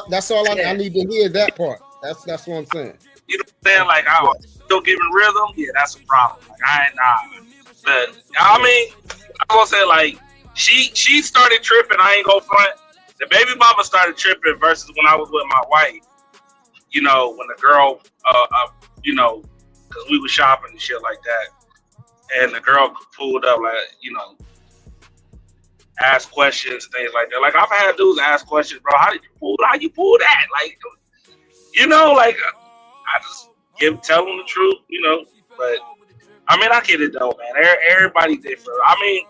That's all I need to hear that part. That's what I'm saying. You know what I'm saying? Like, I was still giving rhythm. Yeah, that's a problem. Like, I ain't But I mean, I was gonna say like she started tripping. I ain't go front. The baby mama started tripping versus when I was with my wife. You know, when the girl, you know, because we were shopping and shit like that. And the girl pulled up, like, you know, ask questions, things like that. Like, I've had dudes ask questions, bro. How you pull that? Like, you know, like, I just tell them the truth, you know. But I mean, I get it though, man. Everybody different. I mean,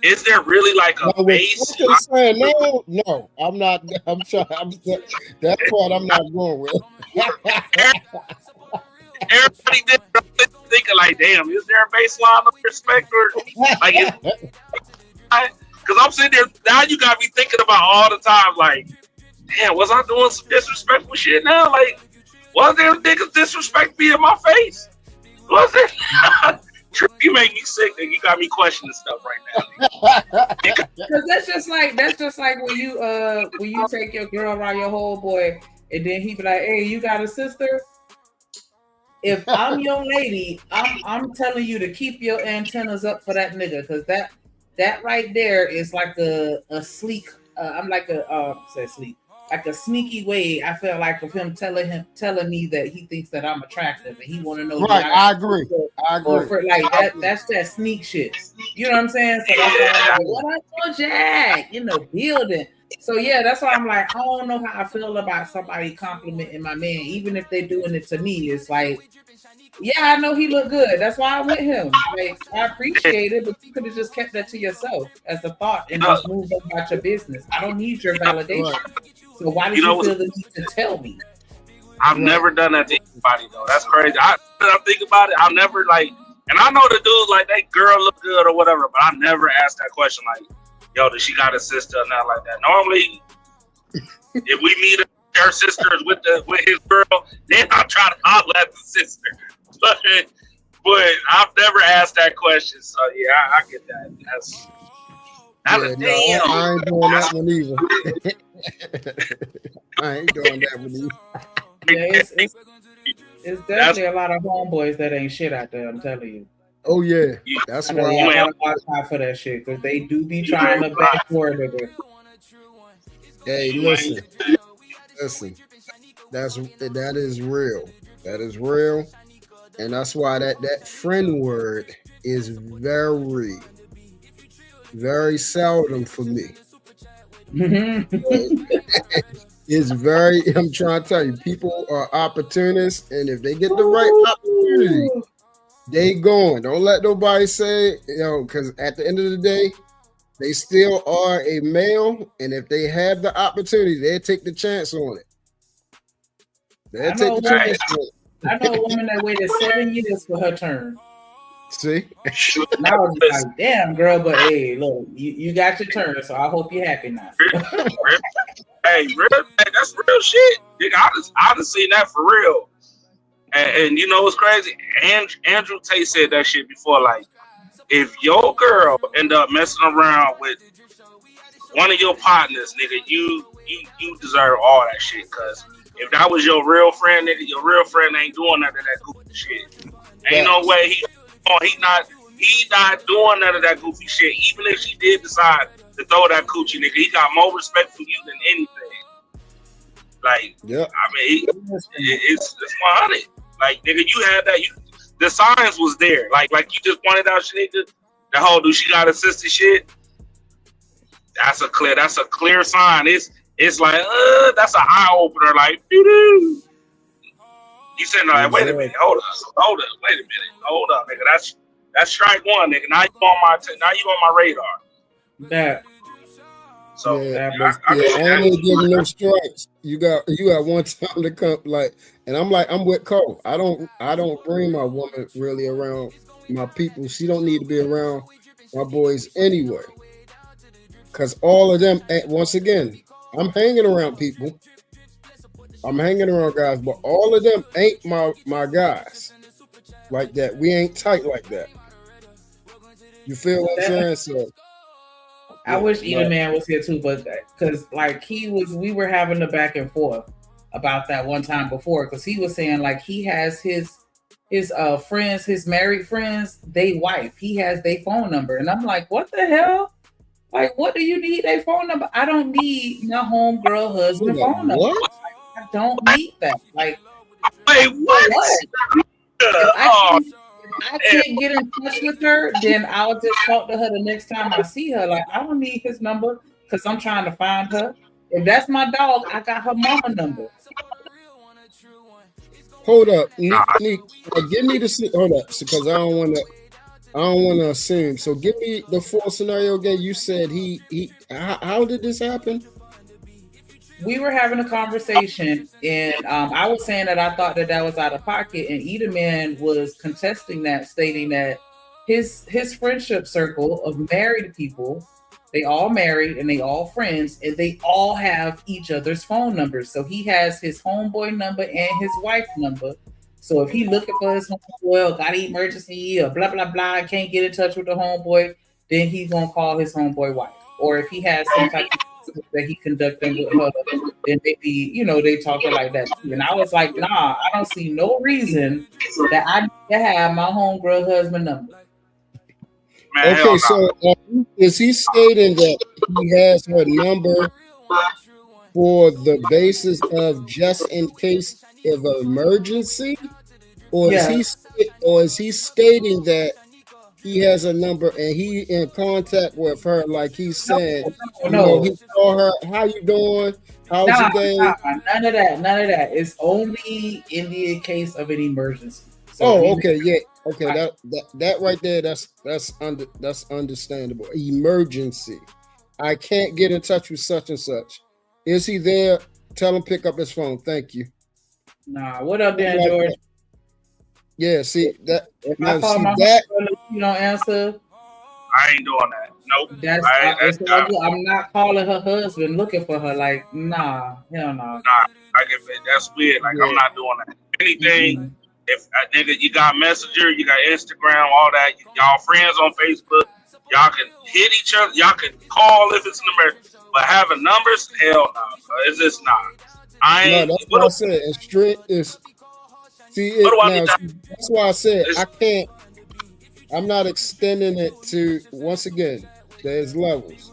is there really like a base? No, I'm not. I'm trying. That part I'm not going with. Everybody did thinking like, damn, is there a baseline of respect or like? Because I'm sitting there now, you got me thinking about all the time, like, damn, was I doing some disrespectful shit now? Like, was there niggas disrespect me in my face? Was it? You make me sick, and you got me questioning stuff right now. Because that's just like when you take your girl around your whole boy, and then he be like, hey, you got a sister? If I'm your lady, I'm telling you to keep your antennas up for that nigga, because that right there is like a sleek. I'm like like a sneaky way. I feel like of him telling me that he thinks that I'm attractive and he want to know. Right, I agree. That's that sneak shit. You know what I'm saying? So that's why I'm like, what up, Jack? In the building. So yeah, that's why I'm like, I don't know how I feel about somebody complimenting my man, even if they're doing it to me. It's like, yeah, I know he looked good. That's why I'm with him. Like, I appreciate it, but you could have just kept that to yourself as a thought and just moved on about your business. I don't need your validation. So why did you feel the need to tell me? I've never done that to anybody though. That's crazy. I think about it. I've never and I know the dudes like that girl look good or whatever, but I never asked that question like, yo, does she got a sister or not like that? Normally, if we meet her sisters with his girl, then I'll try to holler at the sister. But I've never asked that question. So yeah, I get that. That's damn. I ain't doing that one either. I ain't doing that one either. Yeah, it's definitely a lot of homeboys that ain't shit out there. I'm telling you. Oh yeah, that's why I gotta watch out for that shit, because they do be trying to backdoor nigga. Hey, listen. That is real. That is real, and that's why that friend word is very, very seldom for me. It's very, I'm trying to tell you, people are opportunists, and if they get the right opportunity, they going. Don't let nobody say, because at the end of the day, they still are a male, and if they have the opportunity, they'll take the chance on it. I know a woman that waited 7 years for her turn. See? And I was like, damn, girl, but hey, look, you got your turn, so I hope you're happy now. Hey, that's real shit. I done seen that for real. And you know what's crazy? Andrew Tate said that shit before. Like, if your girl end up messing around with one of your partners, nigga, you deserve all that shit. Cause if that was your real friend, nigga, your real friend ain't doing none of that goofy shit. Ain't no way he not doing none of that goofy shit. Even if she did decide to throw that coochie, nigga, he got more respect for you than anything. Like, yeah, I mean, it's 100. Like, nigga, you had that. The signs was there. Like you just pointed out, nigga. The whole do she got a sister shit? That's a clear sign. It's like that's an eye opener. Like, doo-doo. You saying like, wait a minute, hold up, wait a minute, hold up, nigga. That's strike one, nigga. Now you on my radar. That. So I ain't giving no strikes. You got one time to come, like, and I'm with Cole. I don't bring my woman really around my people. She don't need to be around my boys anyway. Cause all of them, once again, I'm hanging around people. I'm hanging around guys, but all of them ain't my guys like that. We ain't tight like that. You feel what I'm saying? So I wish Either Man was here too, but because like we were having a back and forth about that one time before, because he was saying like he has his friends, his married friends, they wife. He has their phone number, and I'm like, what the hell? Like, what do you need their phone number? I don't need my homegirl husband phone number. Like, I don't need that. Like, wait, what? If I can't get in touch with her, then I'll just talk to her the next time I see her. Like, I don't need his number because I'm trying to find her. If that's my dog, I got her mama number. Hold up, Nick, give me the hold up, because I don't want to assume. So give me the full scenario again. You said how did this happen? We were having a conversation, and I was saying that I thought that was out of pocket, and Edelman was contesting that, stating that his friendship circle of married people, they all married and they all friends, and they all have each other's phone numbers. So he has his homeboy number and his wife number. So if he looking for his homeboy, got an emergency or blah blah blah, can't get in touch with the homeboy, then he's gonna call his homeboy wife. Or if he has some type of that he conducting with her, then maybe, they talking like that too. And I was like, nah, I don't see no reason that I need to have my homegirl husband number. Man, okay, so is he stating that he has her number for the basis of just in case of an emergency, or is he stating that he has a number and he in contact with her, like he said, he called her, how you doing? How's your day? None of that. It's only in the case of an emergency. So okay, yeah. Okay, that right there, that's understandable. Emergency. I can't get in touch with such and such. Is he there? Tell him pick up his phone. Thank you. Nah, what up, Dan George? Yeah, see that. If I call my husband, you don't answer. I ain't doing that. Nope. I'm not calling her husband looking for her. Like, nah, hell no. Nah, that's weird. Like, I'm not doing that. Anything. If nigga, you got Messenger, you got Instagram, all that. Y'all friends on Facebook. Y'all can hit each other. Y'all can call if it's an emergency. But having numbers, hell no. It's just not. That's what I said. It's strict. That's why I said I can't. I'm not extending it to. Once again, there's levels.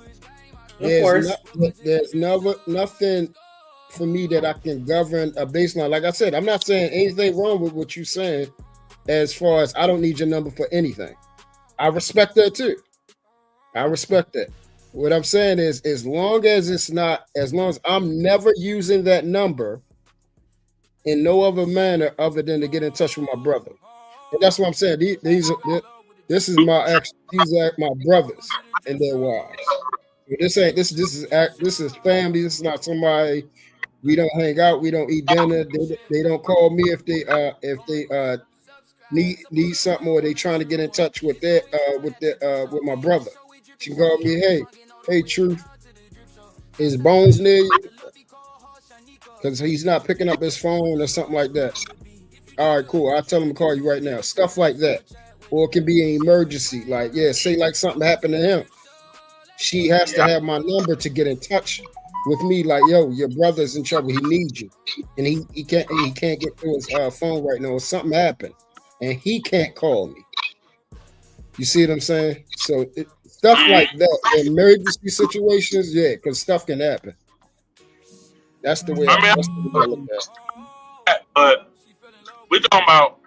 There's nothing for me that I can govern a baseline. Like I said, I'm not saying anything wrong with what you're saying. As far as I don't need your number for anything, I respect that too. I respect that. What I'm saying is, as long as I'm never using that number in no other manner other than to get in touch with my brother. And that's what I'm saying. These are my brothers and their wives. This is family. This is not somebody. We don't hang out. We don't eat dinner. They don't call me if they need something, or they trying to get in touch with with my brother. She called me, hey, Truth, is Bones near you? Because he's not picking up his phone or something like that. All right, cool. I'll tell him to call you right now. Stuff like that. Or it can be an emergency. Like, say like something happened to him. She has to have my number to get in touch with me. Like, yo, your brother's in trouble. He needs you. And he can't get to his phone right now. Or something happened. And he can't call me. You see what I'm saying? So stuff like that. Emergency situations, because stuff can happen. That's the way I look at it. But we're talking about,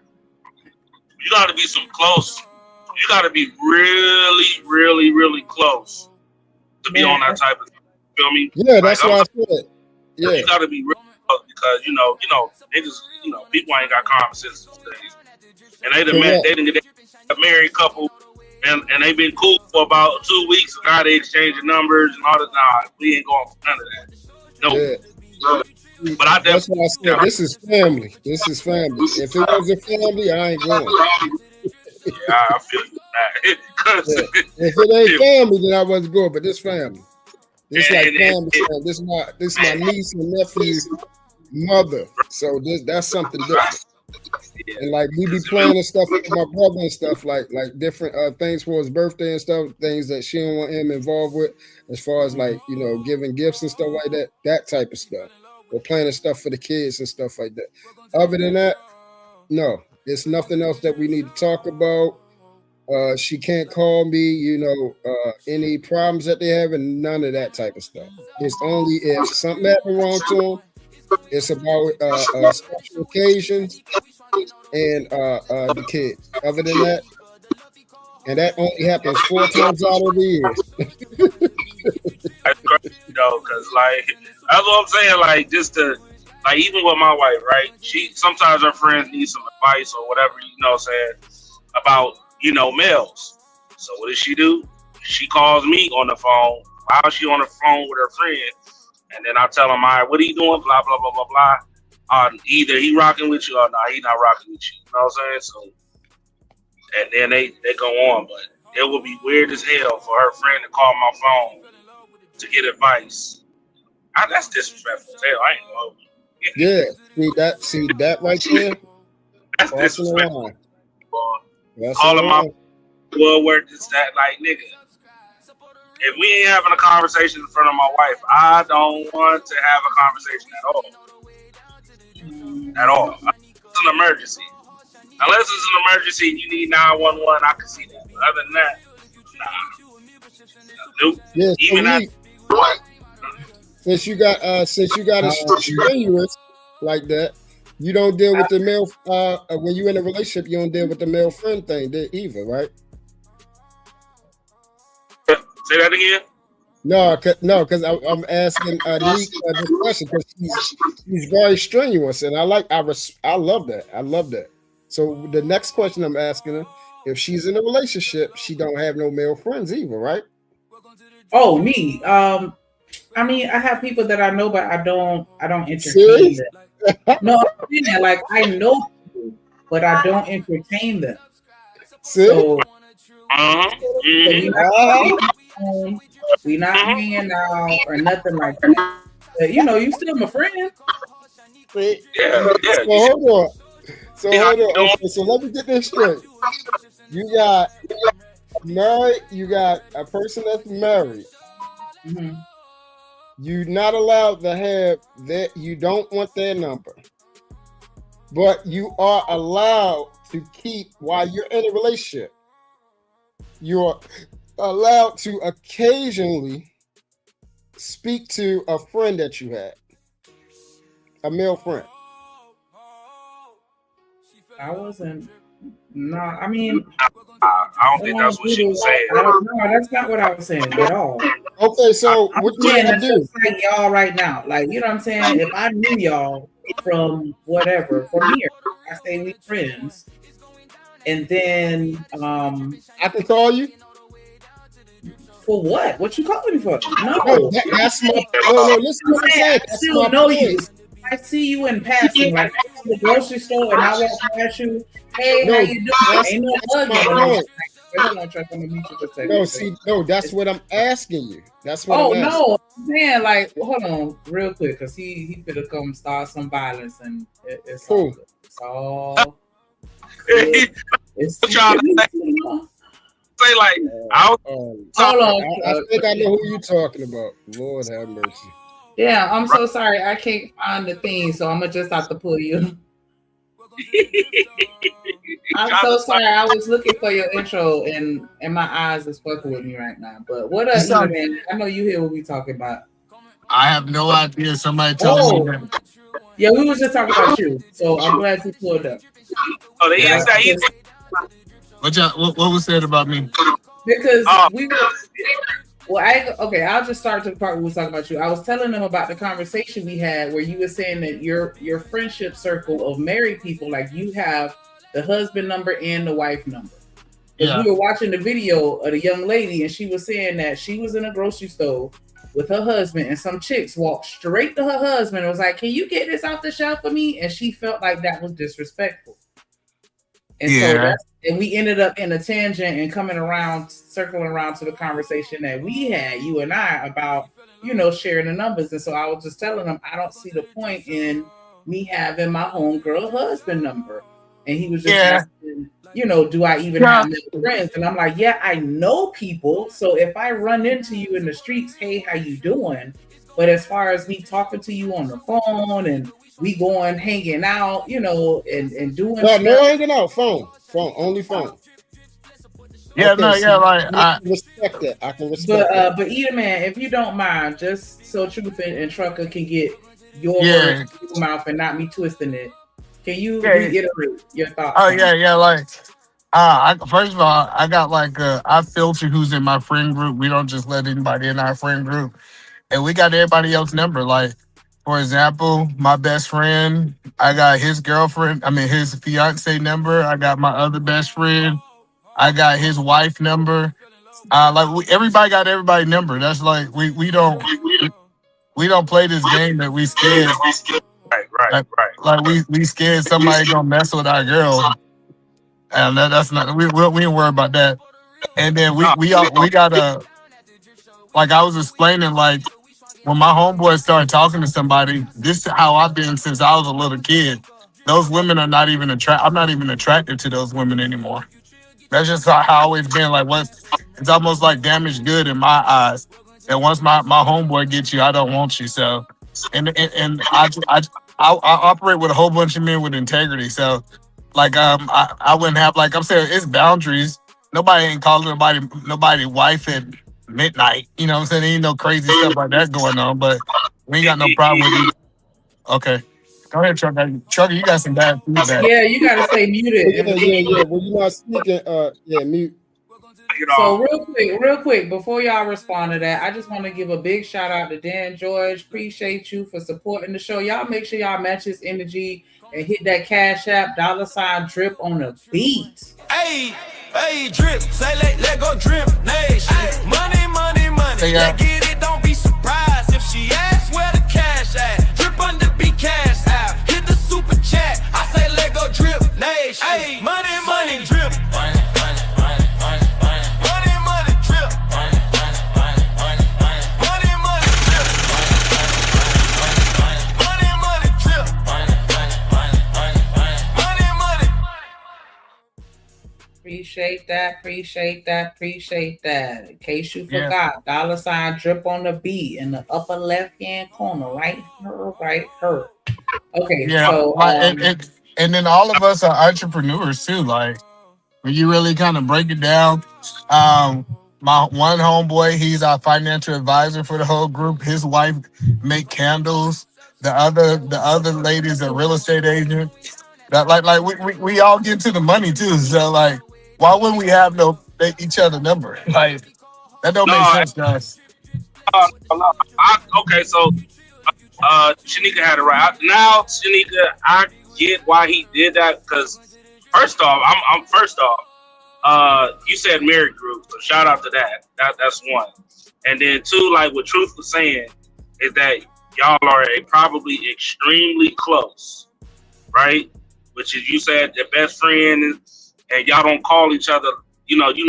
you got to be some close. You got to be really, really, really close to be on that type of. You feel me? Yeah, that's what I said. Yeah, you got to be really close because niggas, people ain't got common sense these days, and they didn't get a married couple, and they've been cool for about 2 weeks. And now they exchanging numbers and all that. Nah, we ain't going for none of that. No. Yeah. But that's what I said. This is family. This is family. If it wasn't family, I ain't going. Yeah, I feel you. If it ain't family, then I wasn't going. But this family, this like family. This is my niece and nephew's mother. So that's something different. And like we be planning stuff with my brother and stuff like different things for his birthday and stuff, things that she don't want him involved with, as far as like giving gifts and stuff like that type of stuff. We're planning stuff for the kids and stuff like that. Other than that, no, there's nothing else that we need to talk about. She can't call me, any problems that they have, and none of that type of stuff. It's only if something happened wrong to them. It's about special occasions and the kids. Other than that, and that only happens 4 times out of the year. That's crazy, because that's what I'm saying. Like, just to, like, even with my wife, right? Sometimes her friends need some advice or whatever, about males. So what does she do? She calls me on the phone while she on the phone with her friend. And then I tell him, all right, what are you doing? Blah, blah, blah, blah, blah. Either he rocking with you or no, he not rocking with you. You know what I'm saying? So, and then they go on. But it would be weird as hell for her friend to call my phone to get advice. That's disrespectful as hell. I ain't know. Yeah, see that right there? That's disrespectful. All of my well work is that, like, nigga. If we ain't having a conversation in front of my wife, I don't want to have a conversation at all. It's an emergency. Unless it's an emergency and you need 911, I can see that. But other than that, nah. Nope. Yeah, even that. Since you got a strenuous like that, you don't deal with the male when you're in a relationship. You don't deal with the male friend thing either, right? Say that again. No, because I'm asking Neek this question because she's very strenuous, and I love that. I love that. So the next question I'm asking her, if she's in a relationship, she don't have no male friends either, right? Oh, me. I mean, I have people that I know, but I don't entertain them. No, like I know people, but I don't entertain them. See? So we not hanging out or nothing like that. But, you still my friend. Yeah. So hold on. Okay, so let me get this straight. You got married. You got a person that's married. Mm-hmm. You're not allowed to have that. You don't want their number, but you are allowed to keep while you're in a relationship. You're allowed to occasionally speak to a friend that you had, a male friend. I wasn't. No, I mean, I don't think that's what she was saying. No, that's not what I was saying at all. Okay, so what you Yeah, gonna that's do? just like y'all right now. Like, you know what I'm saying? If I knew y'all from whatever, from here, I say we friends, and then I can call you. For what? What you calling me for? No, that's my. No, listen to what I'm saying. I still know you. I see you in passing, like at the grocery store, and I walk past you. Hey, No, how you doing? Ain't no that's my hugging. point. Hold on, Chuck, I'm gonna meet you for a second. No, see, no, that's what I'm asking you. That's what Oh I'm asking. no, man! Like, hold on, real quick, cause he could have come start some violence, and it's all good. It's all. It's trying to say like, hold on. I think I know who you're talking about. Lord have mercy. Yeah, I'm so sorry. I can't find the thing, so I'm gonna just have to pull you. I'm so sorry. I was looking for your intro, and my eyes is fucking with me right now. But what up, man? I know you hear what we talking about. I have no idea. Somebody told me that. Yeah, we was just talking about you, so I'm glad you pulled up. Oh, the inside. What was said about me? Because we were. Well, I'll just start to the part where we was talking about you. I was telling them about the conversation we had where you were saying that your friendship circle of married people, like you have the husband number and the wife number. Yeah. We were watching the video of the young lady, and she was saying that she was in a grocery store with her husband, and some chicks walked straight to her husband and was like, "Can you get this off the shelf for me?" And she felt like that was disrespectful. And so and we ended up in a tangent and circling around to the conversation that we had, you and I, about, sharing the numbers. And so I was just telling him, I don't see the point in me having my homegirl husband number. And he was just asking, do I even have male friends? And I'm like, yeah, I know people. So if I run into you in the streets, hey, how you doing? But as far as me talking to you on the phone and we going hanging out, and doing no hanging out, phone, only phone. Yeah, okay, I can respect that. I can respect that. But Eda, man, if you don't mind, just so Truth and Trucker can get your words in your mouth and not me twisting it, can you reiterate your thoughts? Oh first of all, I got I filter who's in my friend group. We don't just let anybody in our friend group, and we got everybody else's number. Like, for example, my best friend, I got his his fiance number. I got my other best friend. I got his wife number. Everybody got everybody's number. That's like we don't play this game that we scared. Right. Like we scared somebody gonna mess with our girl, and that's not we ain't worry about that. And then we got a I was explaining when my homeboy started talking to somebody, this is how I've been since I was a little kid. Those women are not even I'm not even attracted to those women anymore. That's just how I always been. It's almost like damaged good in my eyes. And once my homeboy gets you, I don't want you. So, and I operate with a whole bunch of men with integrity. So, I wouldn't have I'm saying it's boundaries. Nobody ain't calling nobody wife at midnight. You know what I'm saying? There ain't no crazy stuff like that going on. But we ain't got no problem with it. Okay. Go ahead, Trucker. Trucker, you got some bad feedback. Yeah, you got to stay muted. Yeah. Well, you're not speaking. Mute. So real quick, before y'all respond to that, I just want to give a big shout out to Dan George. Appreciate you for supporting the show. Y'all make sure y'all match his energy and hit that Cash App $drip on the beat. Hey, drip. Say let go drip nation. Money. Let get it. Don't be surprised if she asks where the cash at. Drip on the beat, cash out. Hit the super chat. I say let go drip nation. Hey, money, drip. Appreciate that. In case you forgot, $drip on the beat in the upper left hand corner, right her. Okay, so and then all of us are entrepreneurs too. Like when you really kind of break it down, my one homeboy, he's our financial advisor for the whole group. His wife make candles. The other lady's a real estate agent. That we all get to the money too. So why wouldn't we have each other number? That don't make sense, guys. No. Okay, so Shanika had it right. Now, Shanika, I get why he did that because first off, you said married group, so shout out to that. That's one. And then two, like what Truth was saying, is that y'all are probably extremely close, right? Which is you said your best friend, and y'all don't call each other. You know, you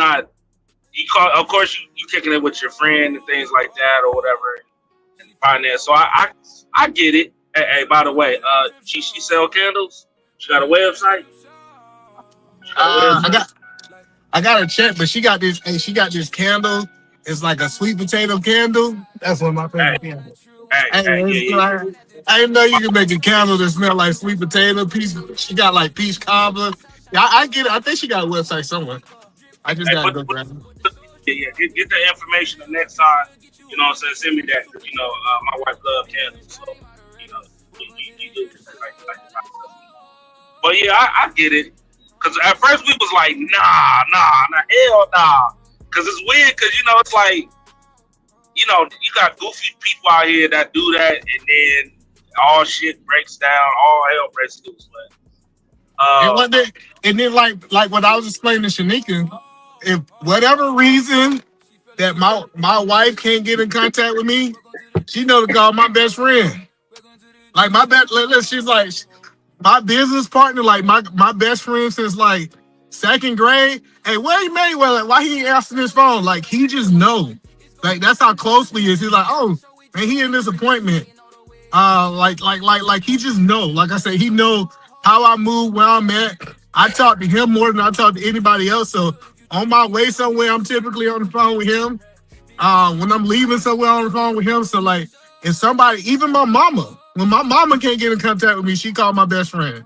call. Of course, you kicking it with your friend and things like that or whatever, and finance. So I get it. Hey, by the way, she sell candles. She got a website. I got her check, but she got this. Hey, she got this candle. It's like a sweet potato candle. That's one of my favorite candles. I didn't know you can make a candle that smell like sweet potato. She got like peach cobbler. Yeah, I get it. I think she got a website somewhere. I just gotta go grab it. Yeah, get the information the next time. You know what I'm saying? Send me that because you know my wife loves candles, so you know you do like. But yeah, I get it. Cause at first we was like, nah, hell nah. Cause it's weird, cause you know it's like, you know, you got goofy people out here that do that, and then all shit breaks down, all hell breaks loose. And then like what I was explaining to Shanika, if whatever reason that my wife can't get in contact with me, she know to call my best friend. Like she's like my business partner, like my best friend since like second grade. Hey, Willie Mayweather, why he ain't answering his phone? Like he just know. Like that's how close we is. He's like, oh, man, he in this appointment. Like he just know. Like I said, he know how I move, where I'm at. I talk to him more than I talk to anybody else. So on my way somewhere, I'm typically on the phone with him. When I'm leaving somewhere, on the phone with him. So like, if somebody, even my mama, when my mama can't get in contact with me, she called my best friend.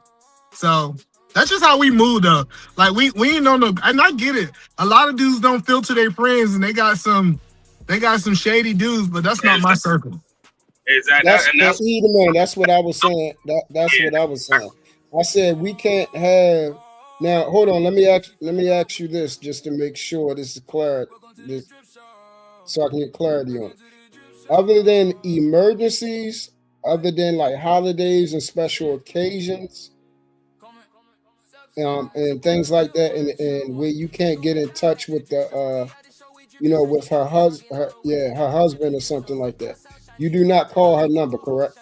So that's just how we move, though. Like we ain't on the, and I get it. A lot of dudes don't filter their friends, and they got some shady dudes, but that's not my circle. Exactly. That's man. That's what I was saying. That's what I was saying. I said we can't have. Now hold on. Let me ask you this just to make sure this is clear. So I can get clarity on it. Other than emergencies, other than like holidays and special occasions, and things like that, and where you can't get in touch with the, with her husband or something like that. You do not call her number, correct?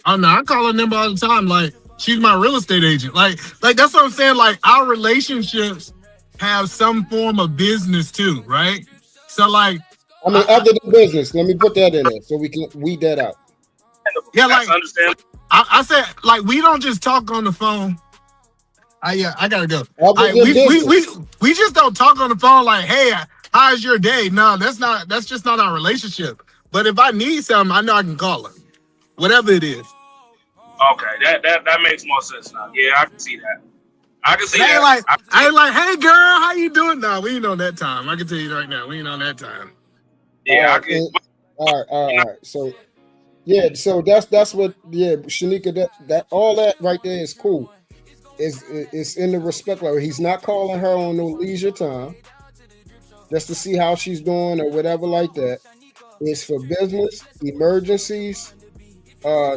Oh no, I call her number all the time. Like she's my real estate agent. Like that's what I'm saying. Like our relationships have some form of business too, right? So like, I mean, other than business, let me put that in there so we can weed that out. Yeah, like understand. I said, like we don't just talk on the phone. I gotta go. We just don't talk on the phone like, hey, how's your day? No, that's just not our relationship. But if I need something, I know I can call her, whatever it is. Okay, that makes more sense now. Yeah, I can see that. I can see that. I ain't like, hey girl, how you doing? No, we ain't on that time. I can tell you right now, we ain't on that time. Yeah, all right. So yeah, so that's what Shanika, that all that right there is cool. It's in the respect level. He's not calling her on no leisure time just to see how she's doing or whatever like that. It's for business, emergencies,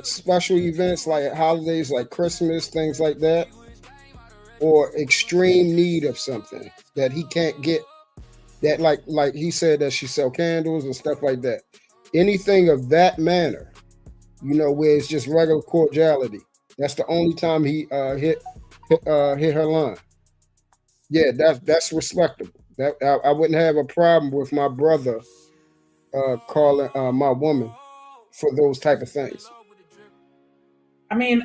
special events like holidays, like Christmas, things like that, or extreme need of something that he can't get. That like he said that she sell candles and stuff like that. Anything of that manner, where it's just regular cordiality. That's the only time he hit her line. Yeah, that's respectable. That I wouldn't have a problem with my brother calling my woman for those type of things. I mean,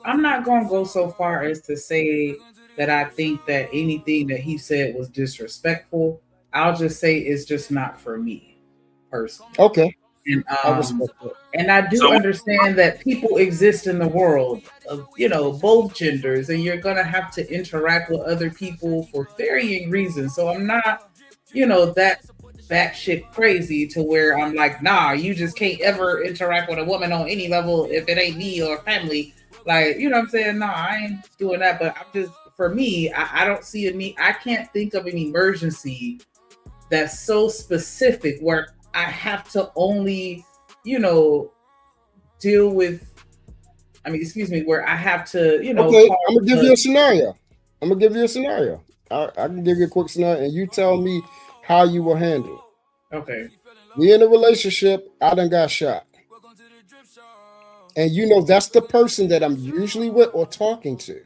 I'm not going to go so far as to say that I think that anything that he said was disrespectful. I'll just say it's just not for me, personally. Okay. And I do understand that people exist in the world of, both genders, and you're going to have to interact with other people for varying reasons. So I'm not, that batshit crazy to where I'm like, nah, you just can't ever interact with a woman on any level if it ain't me or family. Like, you know what I'm saying? Nah, I ain't doing that. But I'm just, for me, I don't see I can't think of an emergency that's so specific where I have to only, you know, deal with. I mean, excuse me, where I have to, you know. Okay, I'm gonna give you a scenario. I can give you a quick scenario, and you tell me how you will handle it. Okay. We in a relationship. I done got shot, and you know that's the person that I'm usually with or talking to.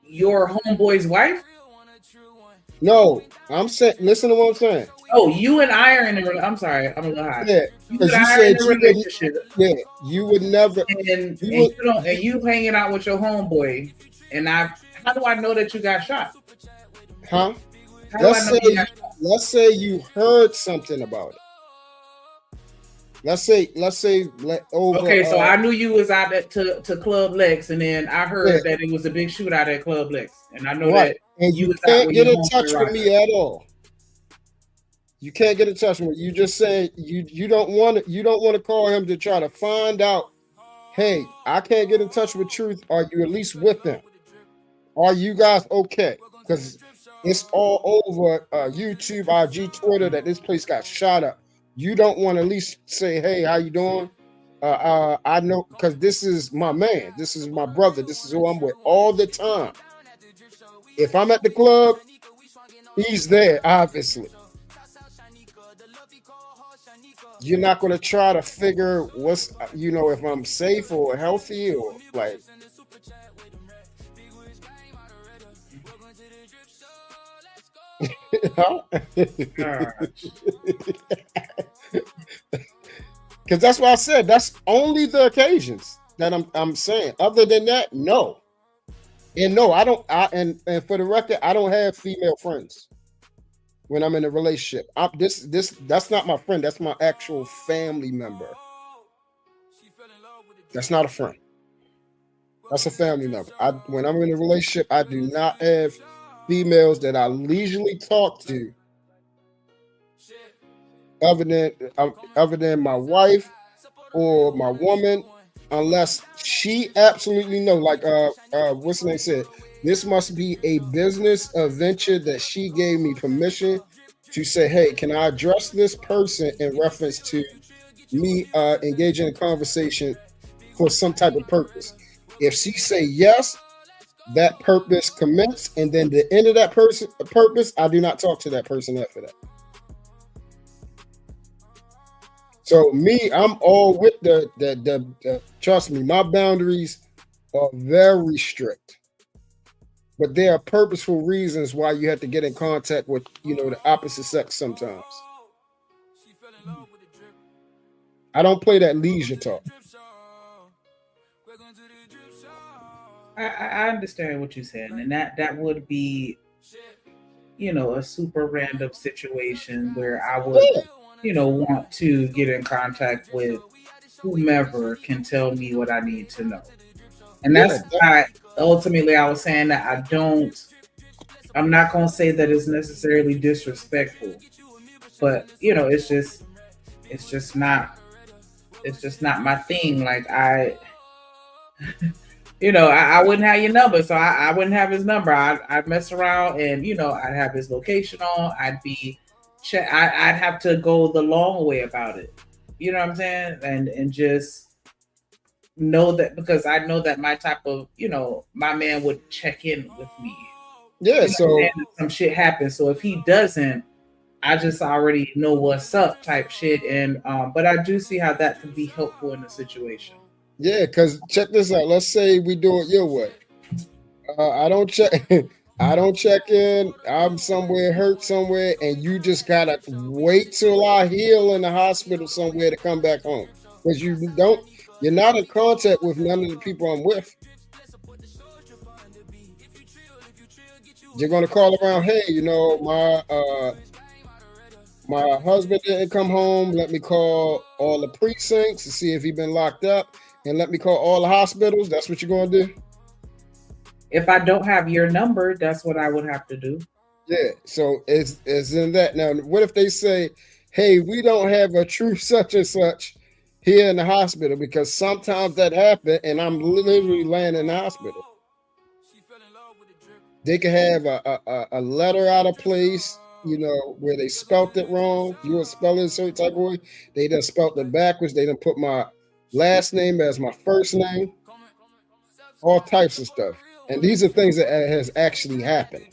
Your homeboy's wife? No, I'm saying. Listen to what I'm saying. Oh, you and I are in a. I'm sorry, I'm a little high. Yeah, because you said you relationship. You would never. And you hanging out with your homeboy, and how do I know that you got shot? Huh? Let's say you heard something about it. Let's say over. Okay, so I knew you was out to Club Lex, and then I heard that it was a big shootout at Club Lex, and I know that and you can't get in touch with me at all. You can't get in touch with me. You just say you don't want to call him to try to find out. Hey, I can't get in touch with Truth. Are you at least with him? Are you guys okay? Because it's all over YouTube, IG, Twitter that this place got shot up. You don't want to at least say, hey, how you doing? I know, because this is my man. This is my brother. This is who I'm with all the time. If I'm at the club, he's there, obviously. You're not going to try to figure what's, if I'm safe or healthy or like. Because that's what I said. That's only the occasions that I'm saying. Other than that, no. And no, I don't. And for the record, I don't have female friends when I'm in a relationship. That's not my friend. That's my actual family member. That's not a friend. That's a family member. When I'm in a relationship, I do not have females that I leisurely talk to other than my wife or my woman, unless she absolutely know, like what's the name said, this must be a business venture that she gave me permission to say, hey, can I address this person in reference to me engaging in a conversation for some type of purpose. If she say yes, that purpose commence, and then the end of that purpose, I do not talk to that person after that. So me, I'm all with the trust me, my boundaries are very strict. But there are purposeful reasons why you have to get in contact with, the opposite sex sometimes. I don't play that leisure talk. I understand what you're saying, and that would be, a super random situation where I would, want to get in contact with whomever can tell me what I need to know. And that's why ultimately I was saying that I'm not going to say that it's necessarily disrespectful, but it's just not my thing. Like I wouldn't have your number, so I wouldn't have his number. I'd mess around and, I'd have his location on. I'd have to go the long way about it. You know what I'm saying? And just know that, because I know that my type of, my man would check in with me. Yeah, so some shit happens. So if he doesn't, I just already know what's up type shit. And but I do see how that could be helpful in the situation. Yeah, because check this out. Let's say we do it your way. I don't check in. I'm somewhere hurt somewhere, and you just gotta wait till I heal in the hospital somewhere to come back home. Because you're not in contact with none of the people I'm with. You're gonna call around, hey, my husband didn't come home. Let me call all the precincts to see if he's been locked up. And let me call all the hospitals. That's what you're going to do? If I don't have your number, that's what I would have to do. Yeah, so it's in that. Now, what if they say, hey, we don't have a true such and such here in the hospital? Because sometimes that happens, and I'm literally laying in the hospital. They can have a letter out of place, you know, where they spelt it wrong. You were spelling a certain type of way. They done spelt it backwards. They done put my last name as my first name. All types of stuff. And these are things that has actually happened.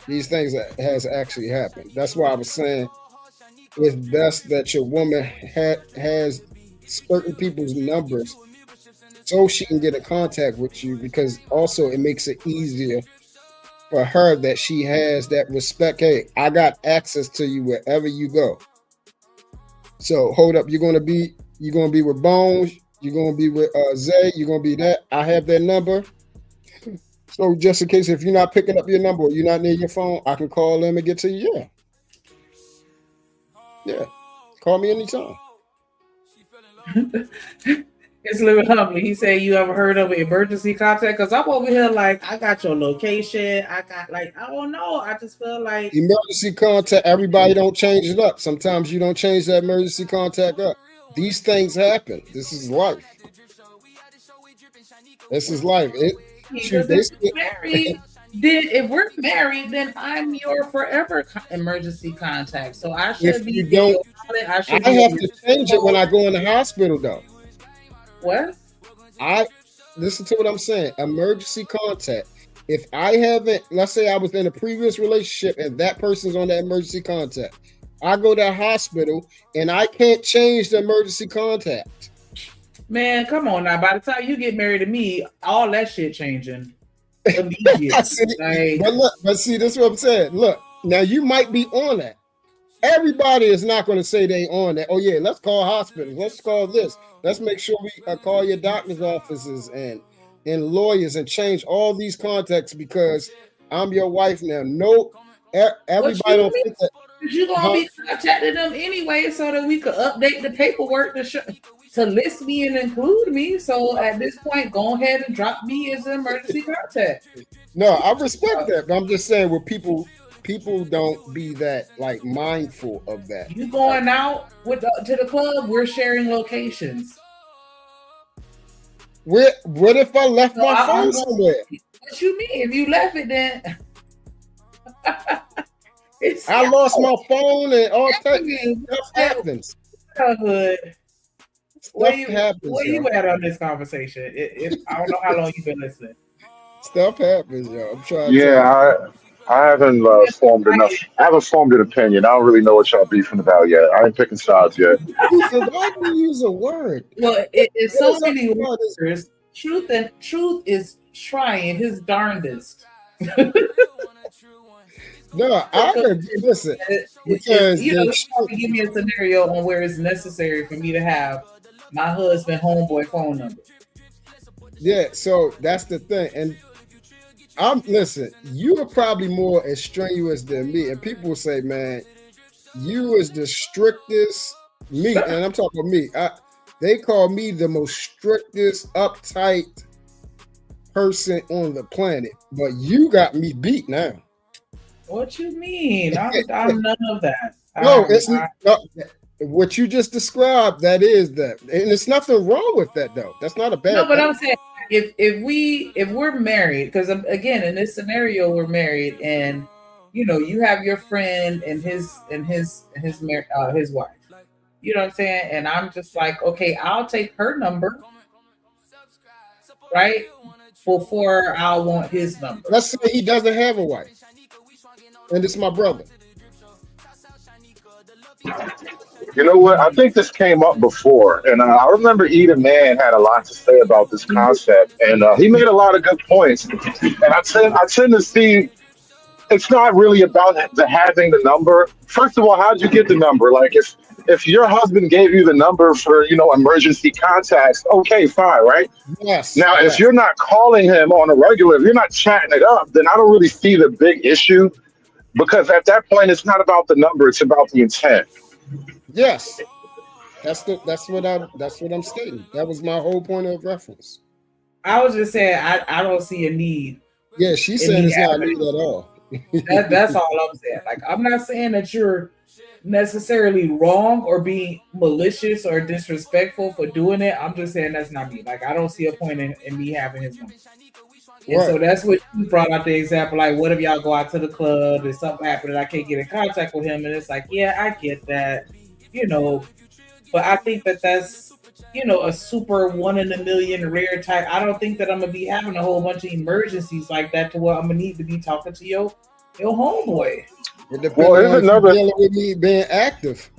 These things that has actually happened. That's why I was saying it's best that your woman has certain people's numbers so she can get in contact with you, because also it makes it easier for her that she has that respect. Hey, I got access to you wherever you go. So hold up, you're gonna be with Bones, you're gonna be with Zay, you're gonna be that. I have that number. So just in case if you're not picking up your number or you're not near your phone, I can call them and get to you. Yeah. Yeah. Call me anytime. It's Living Humbly. He said, you ever heard of an emergency contact? Because I'm over here like, I got your location. I got like, I don't know. I just feel like emergency contact, everybody don't change it up. Sometimes you don't change that emergency contact up. These things happen. This is life. This is life. If we're married, then I'm your forever emergency contact. So I should be. I have to change it when I go in the hospital, though. What? I listen to what I'm saying. Emergency contact. If I haven't, let's say I was in a previous relationship and that person's on that emergency contact, I go to the hospital and I can't change the emergency contact. Man, come on now. By the time you get married to me, all that shit changing. Immediately. But see, this is what I'm saying. Look, now you might be on that. Everybody is not going to say they on that. Oh yeah, let's call hospitals. Let's call this. Let's make sure we call your doctor's offices and lawyers and change all these contacts because I'm your wife now. No, everybody don't think that. You're gonna be contacting them anyway, so that we could update the paperwork to list me and include me. So at this point, go ahead and drop me as an emergency contact. No, I respect that, but I'm just saying with people don't be that like mindful of that. You going out to the club? We're sharing locations. What if I left my phone somewhere? What you mean? If you left it, then I lost my phone and all types of stuff happens. Where you at on this conversation? I don't know how long you've been listening. Stuff happens, yo. I'm trying. I haven't formed enough. I haven't formed an opinion. I don't really know what y'all beefing about yet. I ain't picking sides yet. Why do you use a word? Well, it's so many words. Truth is trying his darndest. No, I could listen because give me a scenario on where it's necessary for me to have my husband homeboy phone number. Yeah, so that's the thing, and listen. You are probably more strenuous than me, and people will say, "Man, you is the strictest." Me, and I'm talking about me. They call me the most strictest, uptight person on the planet, but you got me beat now. What you mean? I'm none of that. No, it's not. What you just described, that is that, and there's nothing wrong with that though. That's not a bad. No, but I'm saying if we're married, because again in this scenario we're married, and you have your friend and his wife. You know what I'm saying? And I'm just like, okay, I'll take her number, right? Before I want his number. Let's say he doesn't have a wife, and it's my brother. You know what? I think this came up before, and I remember Eden Man had a lot to say about this concept, and he made a lot of good points. And I tend to see it's not really about having the number. First of all, how'd you get the number? Like if your husband gave you the number for emergency contacts, okay, fine, right? Yes. Now, if you're not calling him on a regular, if you're not chatting it up, then I don't really see the big issue, because at that point, it's not about the number; it's about the intent. Yes, that's what I'm stating. That was my whole point of reference. I was just saying I don't see a need. Yeah, she's saying it's not a need at all. That's all I'm saying. Like, I'm not saying that you're necessarily wrong or being malicious or disrespectful for doing it. I'm just saying that's not me. Like, I don't see a point in me having his number. And so that's what you brought out the example. Like, what if y'all go out to the club and something happened and I can't get in contact with him? And it's like, yeah, I get that, but I think that that's, a super 1 in a million rare type. I don't think that I'm gonna be having a whole bunch of emergencies like that to where I'm gonna need to be talking to your homeboy. Well, here's another dealing with me being active.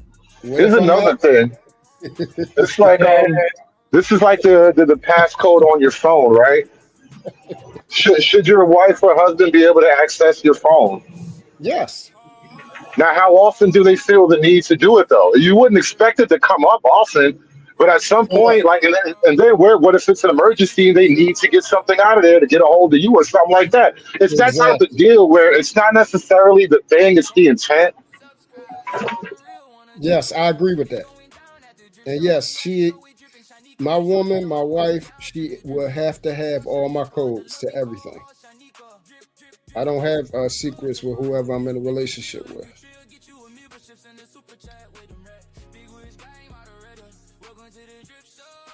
Here's another thing. It's like this is like the passcode on your phone, right? Should your wife or husband be able to access your phone? Yes. Now, how often do they feel the need to do it, though? You wouldn't expect it to come up often, but at some point, like, and then what if it's an emergency and they need to get something out of there to get a hold of you or something like that? It's that type of deal where it's not necessarily the thing, it's the intent. Yes, I agree with that. And yes, my woman, my wife, she will have to have all my codes to everything. I don't have secrets with whoever I'm in a relationship with.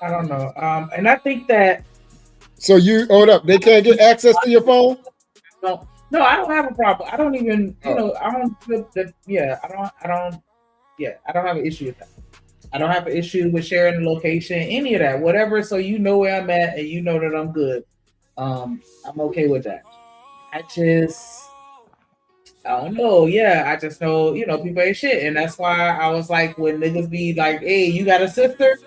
I don't know. And I think that. So you hold up. They can't get access to your phone? No, I don't have a problem. I don't even, I don't feel that. Yeah, I don't have an issue with that. I don't have an issue with sharing the location, any of that, whatever. So you know where I'm at and you know that I'm good. I'm okay with that. I don't know. Yeah, I just know, people ain't shit. And that's why I was like, when niggas be like, hey, you got a sister?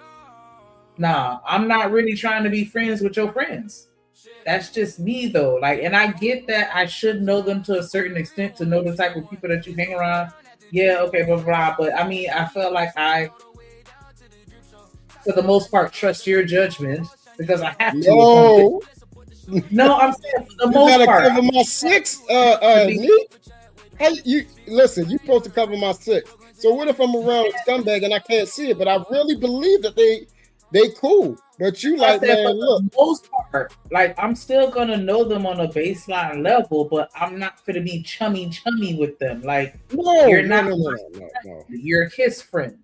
Nah, I'm not really trying to be friends with your friends. That's just me though. Like, and I get that I should know them to a certain extent to know the type of people that you hang around. Yeah, okay, blah, blah. But I mean, I feel like I, for the most part, trust your judgment because I have to. No, I'm saying for the most part. You gotta cover my six, me? Hey, you listen, you're supposed to cover my six. So what if I'm around a scumbag and I can't see it, but I really believe that they cool. But you like, man, look. For the most part, like I'm still gonna know them on a baseline level, but I'm not gonna be chummy with them. Like you're not. No. You're his friend.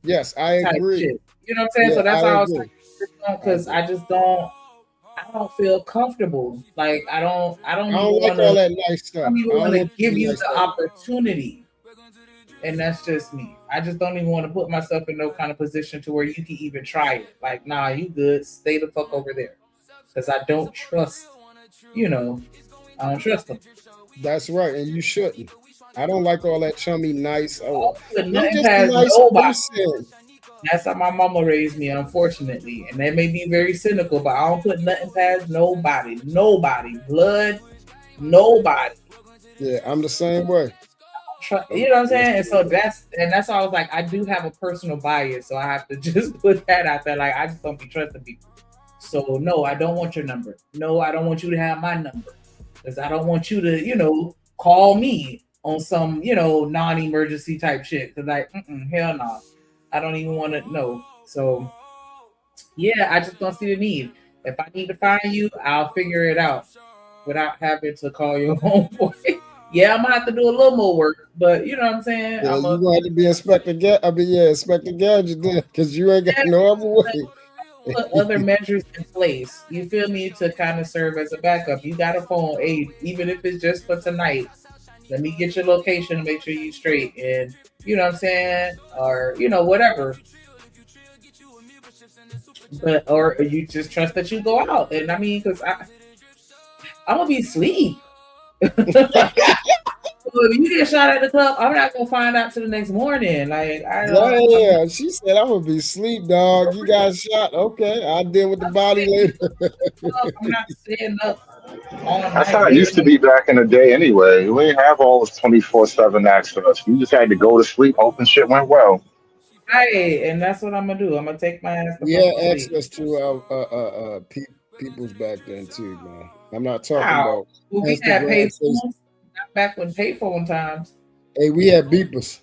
Yes, I agree. Shit. You know what I'm saying? Yeah, so that's how I was like, because I don't feel comfortable. Like I don't like all that nice stuff. I don't even want to give you the opportunity. And that's just me. I just don't even want to put myself in no kind of position to where you can even try it. Like, nah, you good. Stay the fuck over there. Because I don't trust, I don't trust them. That's right. And you shouldn't. I don't like all that chummy, nice. Oh, I'm just a nice person. That's how my mama raised me, unfortunately. And that may be very cynical, but I don't put nothing past nobody. Nobody. Blood. Nobody. Yeah, I'm the same way. You know what I'm saying? And so that's why I was like, I do have a personal bias, so I have to just put that out there. Like, I just don't be trusting people. So no, I don't want your number. No, I don't want you to have my number. Because I don't want you to, call me on some, non-emergency type shit. Because like, hell no. I don't even want to know. So yeah, I just don't see the need. If I need to find you, I'll figure it out without having to call your homeboy. Yeah, I'm gonna have to do a little more work, but you know what I'm saying. Yeah, you're gonna have to be Inspector Gadget then, because you ain't got no other way. Put other measures in place. You feel me? To kind of serve as a backup. You got a phone, hey, even if it's just for tonight. Let me get your location and make sure you straight, and you know what I'm saying, or whatever. But or you just trust that you go out, and I mean, because I'm gonna be asleep. If you get shot at the club, I'm not gonna find out till the next morning. Like, yeah, she said I'm gonna be asleep, dog. You got shot. Okay, I'll deal with the body later. I'm not staying up. That's how it used to be back in the day anyway. We didn't have all this 24/7 access. You just had to go to sleep, hope and shit went well. Hey, and that's what I'm gonna do. I'm gonna take my ass. We had access to people's back then too, man. I'm not talking about. Well, we had payphones. Not back when payphone times. Hey, we had beepers.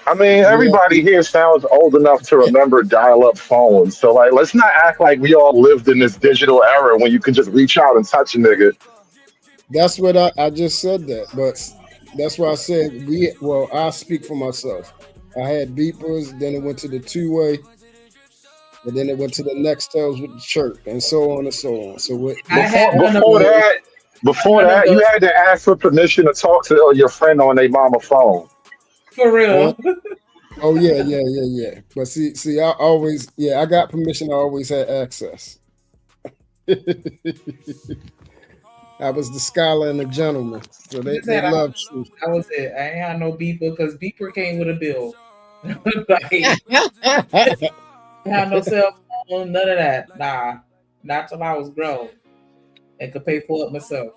I mean, everybody here sounds old enough to remember dial-up phones. So, like, let's not act like we all lived in this digital era when you can just reach out and touch a nigga. That's what I just said that, but that's why I said I speak for myself. I had beepers, then it went to the two-way, and then it went to the Nextels with the chirp, and so on and so on. So before that, you had to ask for permission to talk to your friend on their mama phone. For real. Oh yeah. But see, I always, I got permission. I always had access. I was the scholar and the gentleman, so they love truth. That was it. I ain't had no beeper because beeper came with a bill. Like, I had no cell phone, none of that. Nah, not till I was grown and could pay for it myself.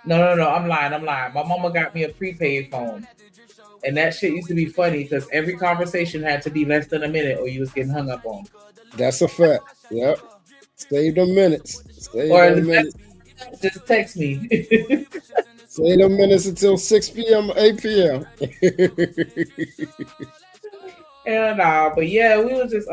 No, I'm lying. My mama got me a prepaid phone, and that shit used to be funny because every conversation had to be less than a minute, or you was getting hung up on. That's a fact. Yep. Save them minutes. Just text me. Save them minutes until 6 p.m., 8 p.m. And but yeah, we was just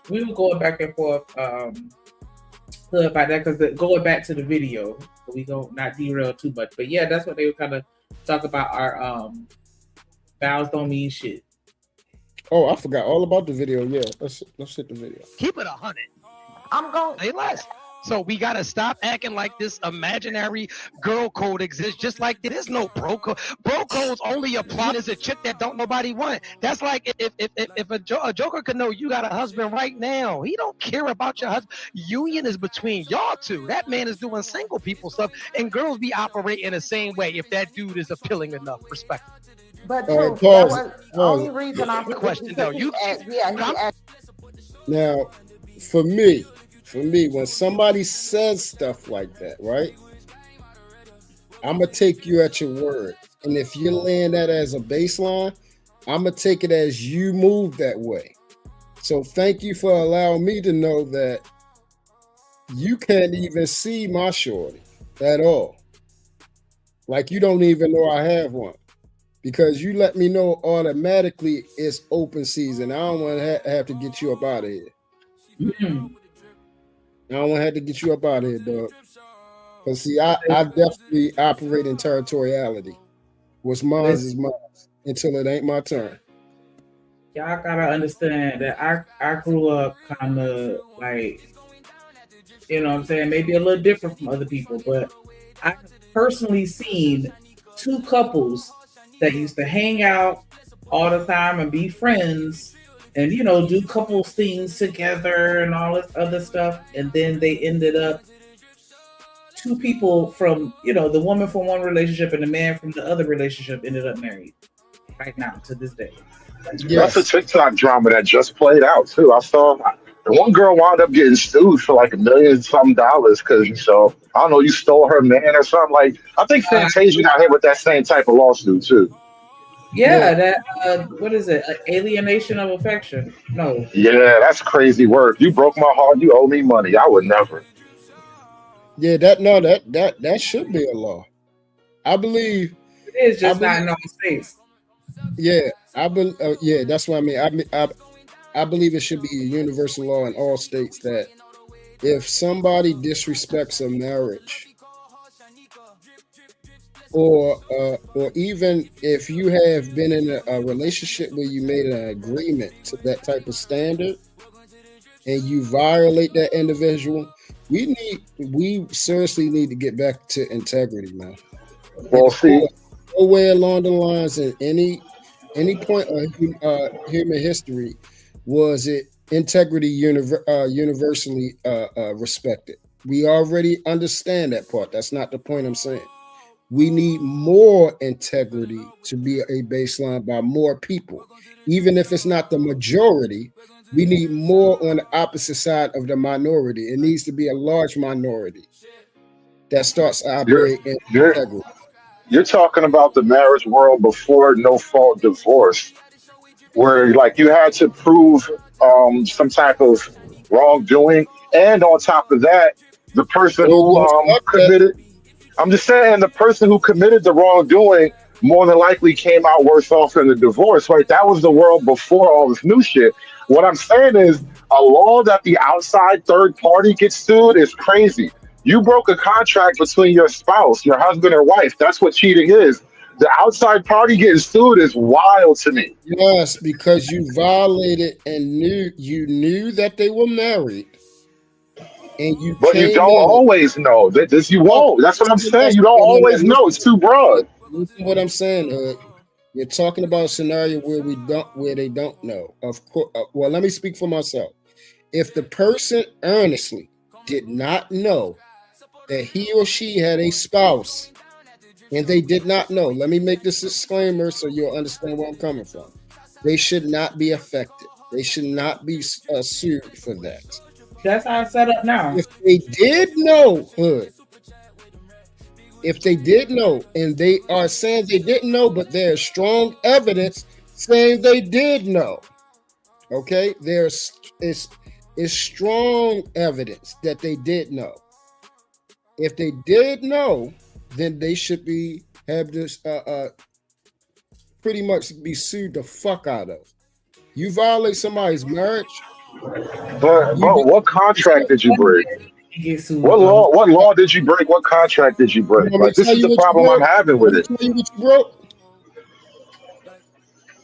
we were going back and forth about that because going back to the video, we go not derail too much. But yeah, that's what they were kind of talk about. Our vows don't mean shit. Oh, I forgot all about the video. Yeah, let's hit the video. Keep it 100. I'm going. Say less. So we gotta stop acting like this imaginary girl code exists. Just like there is no bro code. Bro codes only apply as a chick that don't nobody want. That's like if a joker could know you got a husband right now. He don't care about your husband. Union is between y'all two. That man is doing single people stuff, and girls be operating the same way if that dude is appealing enough. Respect. But pause. the only reason I'm question though. Now, for me, when somebody says stuff like that, right? I'm gonna take you at your word, and if you're laying that as a baseline, I'm gonna take it as you move that way. So thank you for allowing me to know that you can't even see my shorty at all. Like you don't even know I have one. Because you let me know automatically it's open season. I don't want to have to get you up out of here. Mm-hmm. I don't want to have to get you up out of here, dog. Because see, I definitely operate in territoriality. What's mine is mine until it ain't my turn. Y'all gotta understand that I grew up kind of like, you know what I'm saying, maybe a little different from other people, but I personally seen two couples that used to hang out all the time and be friends and, you know, do couples things together and all this other stuff. And then they ended up two people from, you know, the woman from one relationship and the man from the other relationship ended up married right now to this day. Yes. That's a TikTok drama that just played out too. I saw one girl wound up getting sued for like $1 million something because I don't know, you stole her man or something. Like I think Fantasia got hit with that same type of lawsuit too. Yeah, that what is it? Alienation of affection? No. Yeah, that's crazy work. You broke my heart. You owe me money. I would never. Yeah, that should be a law. I believe it is just not in all states. Yeah, yeah, that's what I mean. I believe it should be a universal law in all states that if somebody disrespects a marriage, or even if you have been in a relationship where you made an agreement to that type of standard, and you violate that individual, we seriously need to get back to integrity, man. Well, see, nowhere along the lines in any point of human history was it integrity universally respected. We already understand that part. That's not the point I'm saying. We need more integrity to be a baseline by more people. Even if it's not the majority, we need more on the opposite side of the minority. It needs to be a large minority that starts operating integrity. You're talking about the marriage world before no-fault divorce, where like you had to prove some type of wrongdoing, and on top of that, the person who committed. I'm just saying, the person who committed the wrongdoing more than likely came out worse off in the divorce, right? That was the world before all this new shit. What I'm saying is, a law that the outside third party gets sued is crazy. You broke a contract between your spouse, your husband or wife. That's what cheating is. The outside party getting sued is wild to me. Yes, because you violated and knew that they were married, and you But you came don't in. always know. This you won't. That's what I'm saying. You don't No, always know. It's too broad. Listen what I'm saying, Hood. You're talking about a scenario where they don't know. Of course. Well, let me speak for myself. If the person earnestly did not know that he or she had a spouse, and they did not know, let me make this disclaimer so you'll understand where I'm coming from. They should not be affected. They should not be sued for that. That's how it's set up now. If they did know, Hood, if they did know, and they are saying they didn't know, but there's strong evidence saying they did know. Okay, there's strong evidence that they did know. If they did know, then they should have this pretty much be sued the fuck out of. You violate somebody's marriage. But what contract did you break? What law did you break? What contract did you break? Like, this is the problem I'm having with it. Tell you what you broke?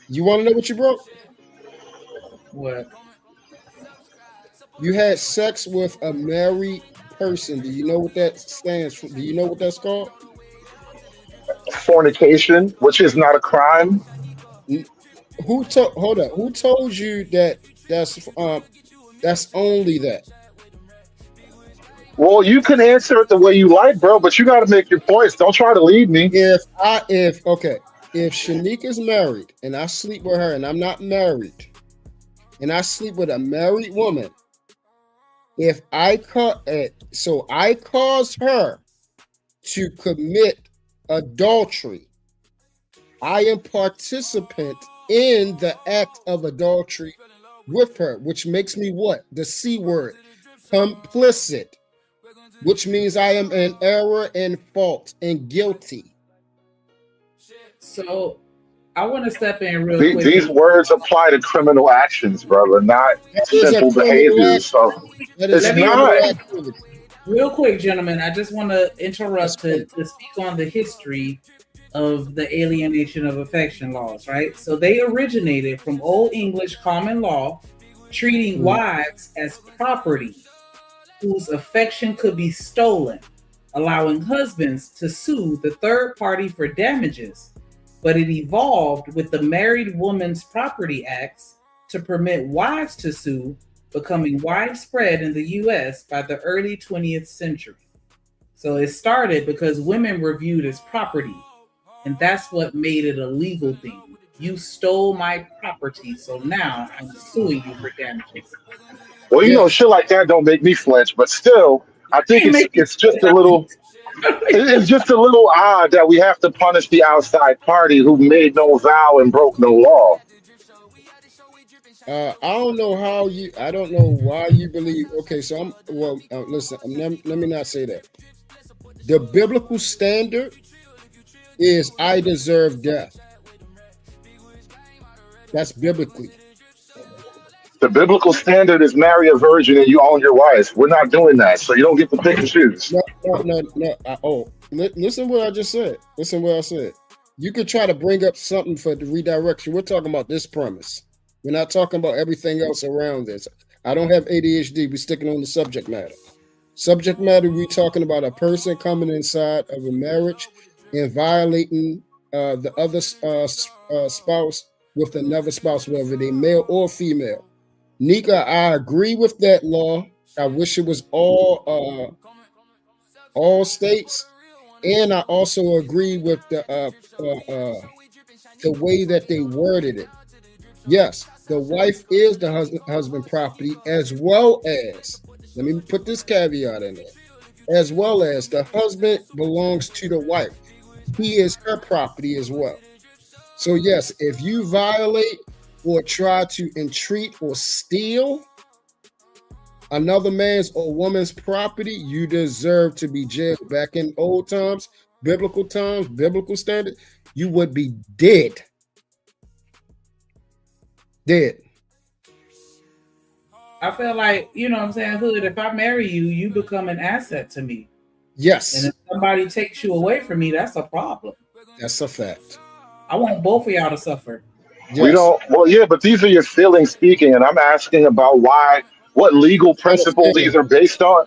You want to know what you broke? What? You had sex with a married person. Do you know what that stands for? Do you know what that's called? Fornication, which is not a crime. Hold up. Who told you that that's only that? Well, you can answer it the way you like, bro, but you got to make your points. Don't try to lead me. If Shanika's married and I sleep with her and I'm not married and I sleep with a married woman, if I cause her to commit adultery, I am participant in the act of adultery with her, which makes me what? The C word, complicit, which means I am in error and fault and guilty. So I want to step in real quick. These words apply to criminal actions, brother, not simple behaviors. So it's not. Real quick, gentlemen, I just want to interrupt to speak on the history of the alienation of affection laws, right? So they originated from Old English common law, treating wives as property whose affection could be stolen, allowing husbands to sue the third party for damages. But it evolved with the Married Woman's Property Acts to permit wives to sue, becoming widespread in the US by the early 20th century. So it started because women were viewed as property, and that's what made it a legal thing. You stole my property, so now I'm suing you for damages. Well, you know, shit like that don't make me flinch, but still, I think it's just a little. It's just a little odd that we have to punish the outside party who made no vow and broke no law. I don't know I don't know why you believe. Okay, so listen, let me not say that. The biblical standard is I deserve death. That's biblically. The biblical standard is marry a virgin and you own your wife. We're not doing that, so you don't get to pick and choose. No. Listen what I just said. Listen what I said. You could try to bring up something for the redirection. We're talking about this premise. We're not talking about everything else around this. I don't have ADHD. We're sticking on the subject matter. Subject matter, we're talking about a person coming inside of a marriage and violating the other spouse with another spouse, whether they male or female. Nika, I agree with that law. I wish it was all states, and I also agree with the way that they worded it. Yes, the wife is the husband property, as well as, let me put this caveat in there, as well as the husband belongs to the wife. He is her property as well. So yes, if you violate or try to entreat or steal another man's or woman's property, you deserve to be jailed. Back in old times, biblical standard, you would be dead. Dead. I feel like, you know what I'm saying, Hood, if I marry you, you become an asset to me. Yes. And if somebody takes you away from me, that's a problem. That's a fact. I want both of y'all to suffer. We don't. Well, yeah, but these are your feelings speaking, and I'm asking about what legal principle these are based on.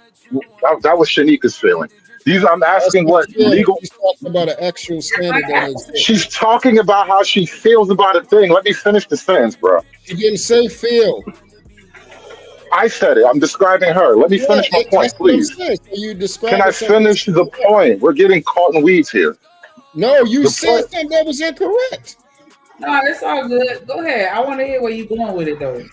That was Shanika's feeling. I'm That's asking not what feeling. legal. She's talking about an actual standard that exists. She's talking about how she feels about a thing. Let me finish the sentence, bro. She didn't say feel. I said it. I'm describing her. Let me finish my point, please. So you Can I finish the point? We're getting caught in weeds here. No, you said something that was incorrect. No, it's all good. Go ahead. I want to hear where you're going with it, though.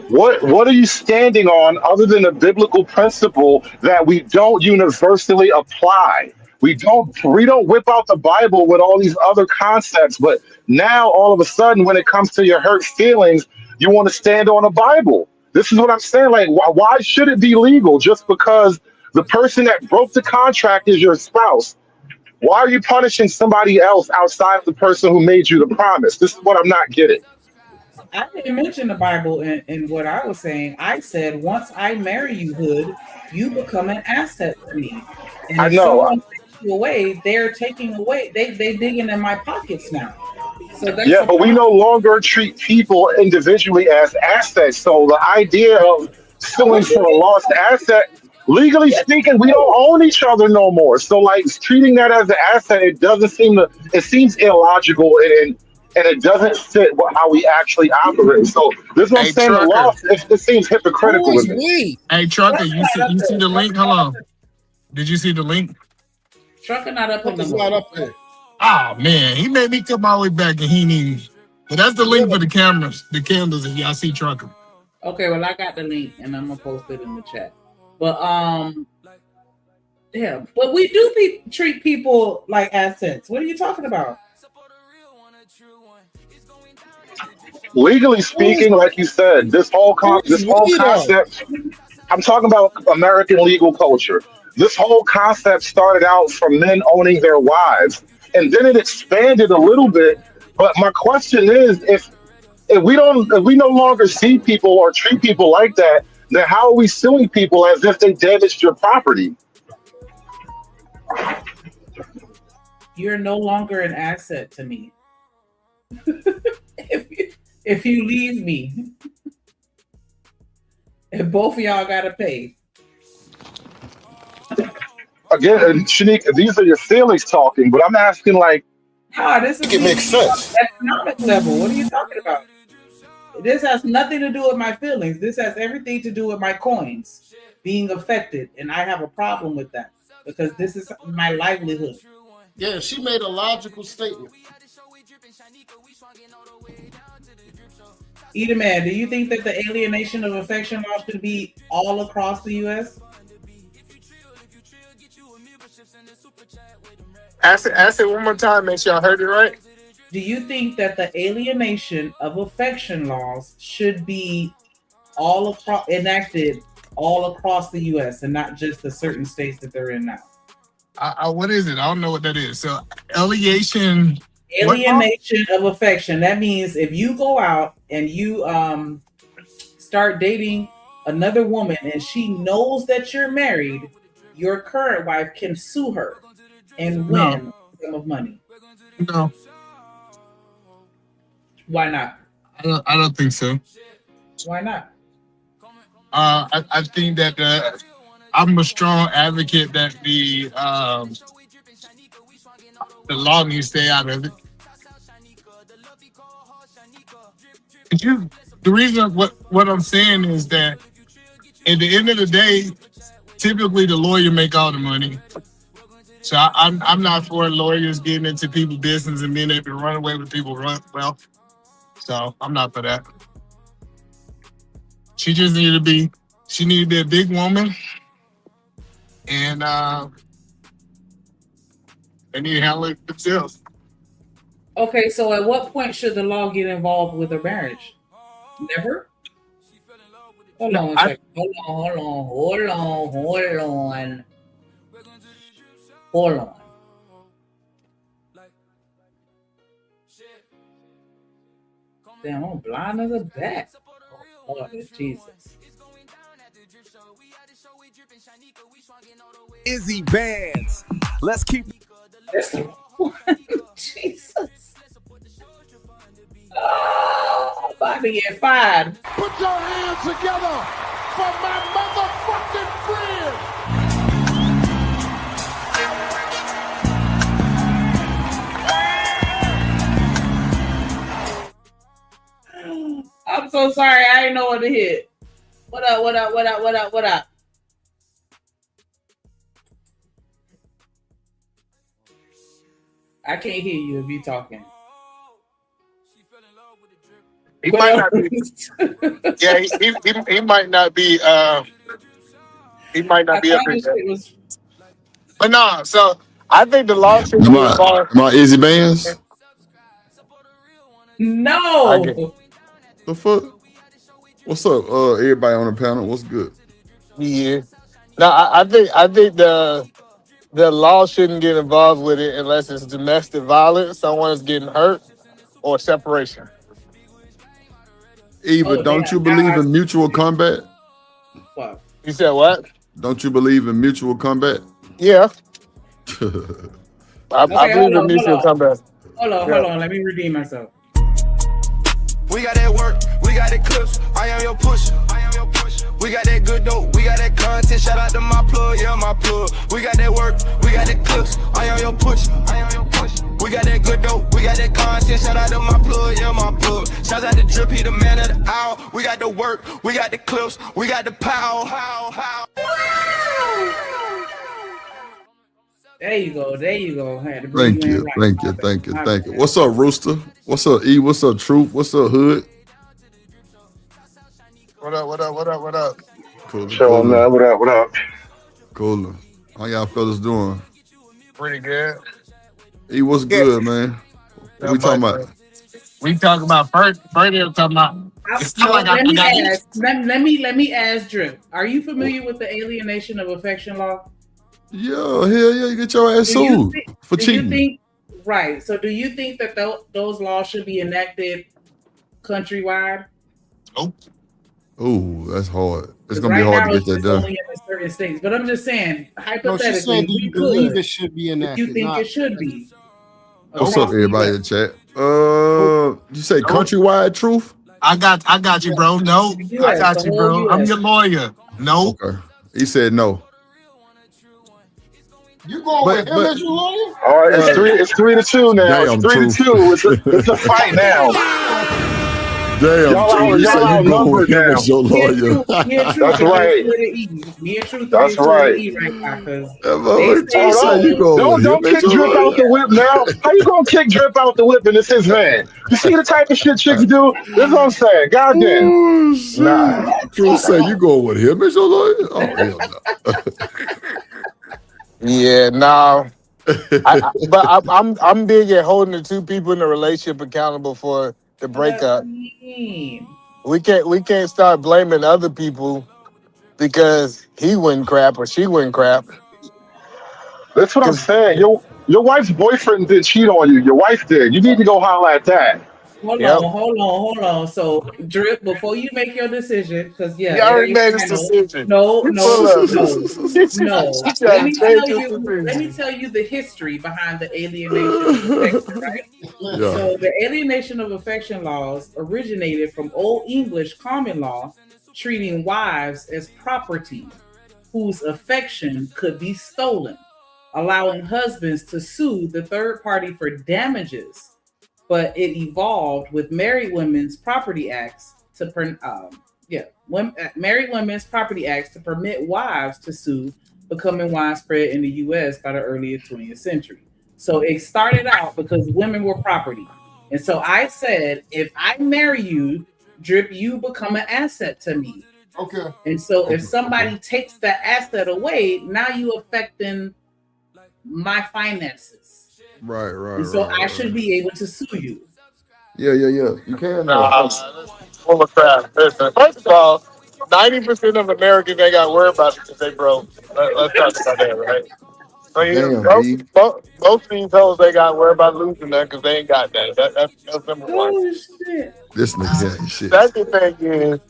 What are you standing on other than a biblical principle that we don't universally apply? We don't whip out the Bible with all these other concepts, but now all of a sudden when it comes to your hurt feelings, you want to stand on a Bible. This is what I'm saying. Like, why should it be legal just because the person that broke the contract is your spouse? Why are you punishing somebody else outside of the person who made you the promise? This is what I'm not getting. I didn't mention the Bible in what I was saying. I said, once I marry you, Hood, you become an asset to me. And I if know. someone takes you away, they're taking away. They digging in my pockets now. So that's Yeah, but we no longer treat people individually as assets. So the idea of suing for a lost asset, legally speaking, we don't own each other no more. So like treating that as an asset, it seems illogical and it doesn't fit how we actually operate. So this is what I'm saying. The law, it seems hypocritical to me. Hey, Trucker, you see the link? Hold on. Did you see the link? Trucker not up in the not up there. Oh man, he made me come all the way back and he needed. But that's the link for the cameras, the candles. If y'all see Trucker. Okay, well I got the link and I'm gonna post it in the chat. But yeah, but we do treat people like assets. What are you talking about? Legally speaking, like you said, this whole concept. I'm talking about American legal culture. This whole concept started out from men owning their wives, and then it expanded a little bit. But my question is, if we no longer see people or treat people like that, then how are we suing people as if they damaged your property? You're no longer an asset to me. if you leave me, and both of y'all gotta pay. Again, and Shanika, these are your feelings talking, but I'm asking like, This is it makes sense. Economic level. What are you talking about? This has nothing to do with my feelings. This has everything to do with my coins being affected, and I have a problem with that because this is my livelihood. Yeah, she made a logical statement. Man, do you think that the alienation of affection law should be all across the U.S.? Ask it one more time, make sure I heard it right. Do you think that the alienation of affection laws should be enacted all across the U.S. and not just the certain states that they're in now? What is it? I don't know what that is. So alienation of affection. That means if you go out and you start dating another woman and she knows that you're married, your current wife can sue her and win a sum of money. No. Why not? I don't think so. Why not? I think that I'm a strong advocate that the law needs to stay out of it. The reason what I'm saying is that at the end of the day, typically the lawyer make all the money. So I'm not for lawyers getting into people's business and being able to run away with people's wealth. So I'm not for that. She needed to be a big woman, and they need to handle it themselves. Okay, so at what point should the law get involved with a marriage? Never? Hold on a second. Hold on. Damn, I'm blind as a bat. Oh, Jesus. Izzy Vans. Let's keep That's the one. Jesus. Oh, about to get fired. Put your hands together for my motherfucking friend. I'm so sorry. I didn't know what to hit. What up? What up? What up? What up? What up? I can't hear you if you talking. He might not be. Yeah, he might not be. He might not be up here. But no, so I think the law should be involved. My Izzy Bands. No. The fuck? What's up, everybody on the panel? What's good? Yeah. No, I think the law shouldn't get involved with it unless it's domestic violence, someone is getting hurt, or separation. Eva, don't you believe in mutual combat? What? You said what? Don't you believe in mutual combat? Yeah. I believe in mutual combat. Hold on. Let me redeem myself. We got that work, we got that clips. I am your pusher. We got that good dope, we got that content. Shout out to my plug, yeah, my plug. We got that work, we got that clips. I am your pusher. We got that good dope, we got that content. Shout out to my plug, yeah, my plug. Shout out to Drip, he the man of the hour. We got the work, we got the clips, we got the power. There you go. Thank you. What's up, Rooster? What's up, E? What's up, Truth? What's up, Hood? What up? Cool. Show man, what up? Cool. How y'all fellas doing? Pretty good. E, what's good, man? What we talking about? We talking about first talking about. Let me ask Drip. Are you familiar with the alienation of affection law? Yeah, hell yeah, you get your ass sued for cheating. Right. So do you think that those laws should be enacted countrywide? Oh, that's hard. It's gonna be hard to get that done. Only in certain states, but I'm just saying, hypothetically, she said, do you believe it should be enacted? You think it should be? What's up, everybody in the chat? You say countrywide, Truth? I got you, bro. No, I got you, bro. I'm your lawyer. No. Okay. He said no. You going with him as your lawyer? All right, it's 3-2 now. Damn, it's 3-2. It's a fight now. Damn, y'all you say you go with him as your lawyer. That's right. That's right. Don't kick Drip out the whip now. How you gonna kick Drip out the whip and it's his man? You see the type of shit chicks do? That's what I'm saying. Goddamn. Nah. You say you going with him as your lawyer? Oh, hell no. Yeah, no. But I'm big at holding the two people in the relationship accountable for the breakup. We can't start blaming other people because he went crap or she went crap. That's what I'm saying. Your wife's boyfriend did cheat on you. Your wife did. You need to go holler at that. Hold on. So, Drip, before you make your decision, because you already made this decision. No. Let me tell you the history behind the alienation of affection, right? Yeah. So the alienation of affection laws originated from Old English common law, treating wives as property whose affection could be stolen, allowing husbands to sue the third party for damages. But it evolved with Married Women's Property Acts to Married Women's Property Acts to permit wives to sue, becoming widespread in the U.S. by the early 20th century. So it started out because women were property, and so I said, if I marry you, Drip, you become an asset to me. Okay. And so if somebody takes that asset away, now you affecting my finances. Right. And so I should be able to sue you. Yeah. You can. Full of crap. Listen, first of all, 90% of Americans ain't got to worry about it because they broke. Let's talk about that, right? So most of these hoes they got to worry about losing that because they ain't got that. That's number one. Oh, shit. This nigga shit. Second thing is,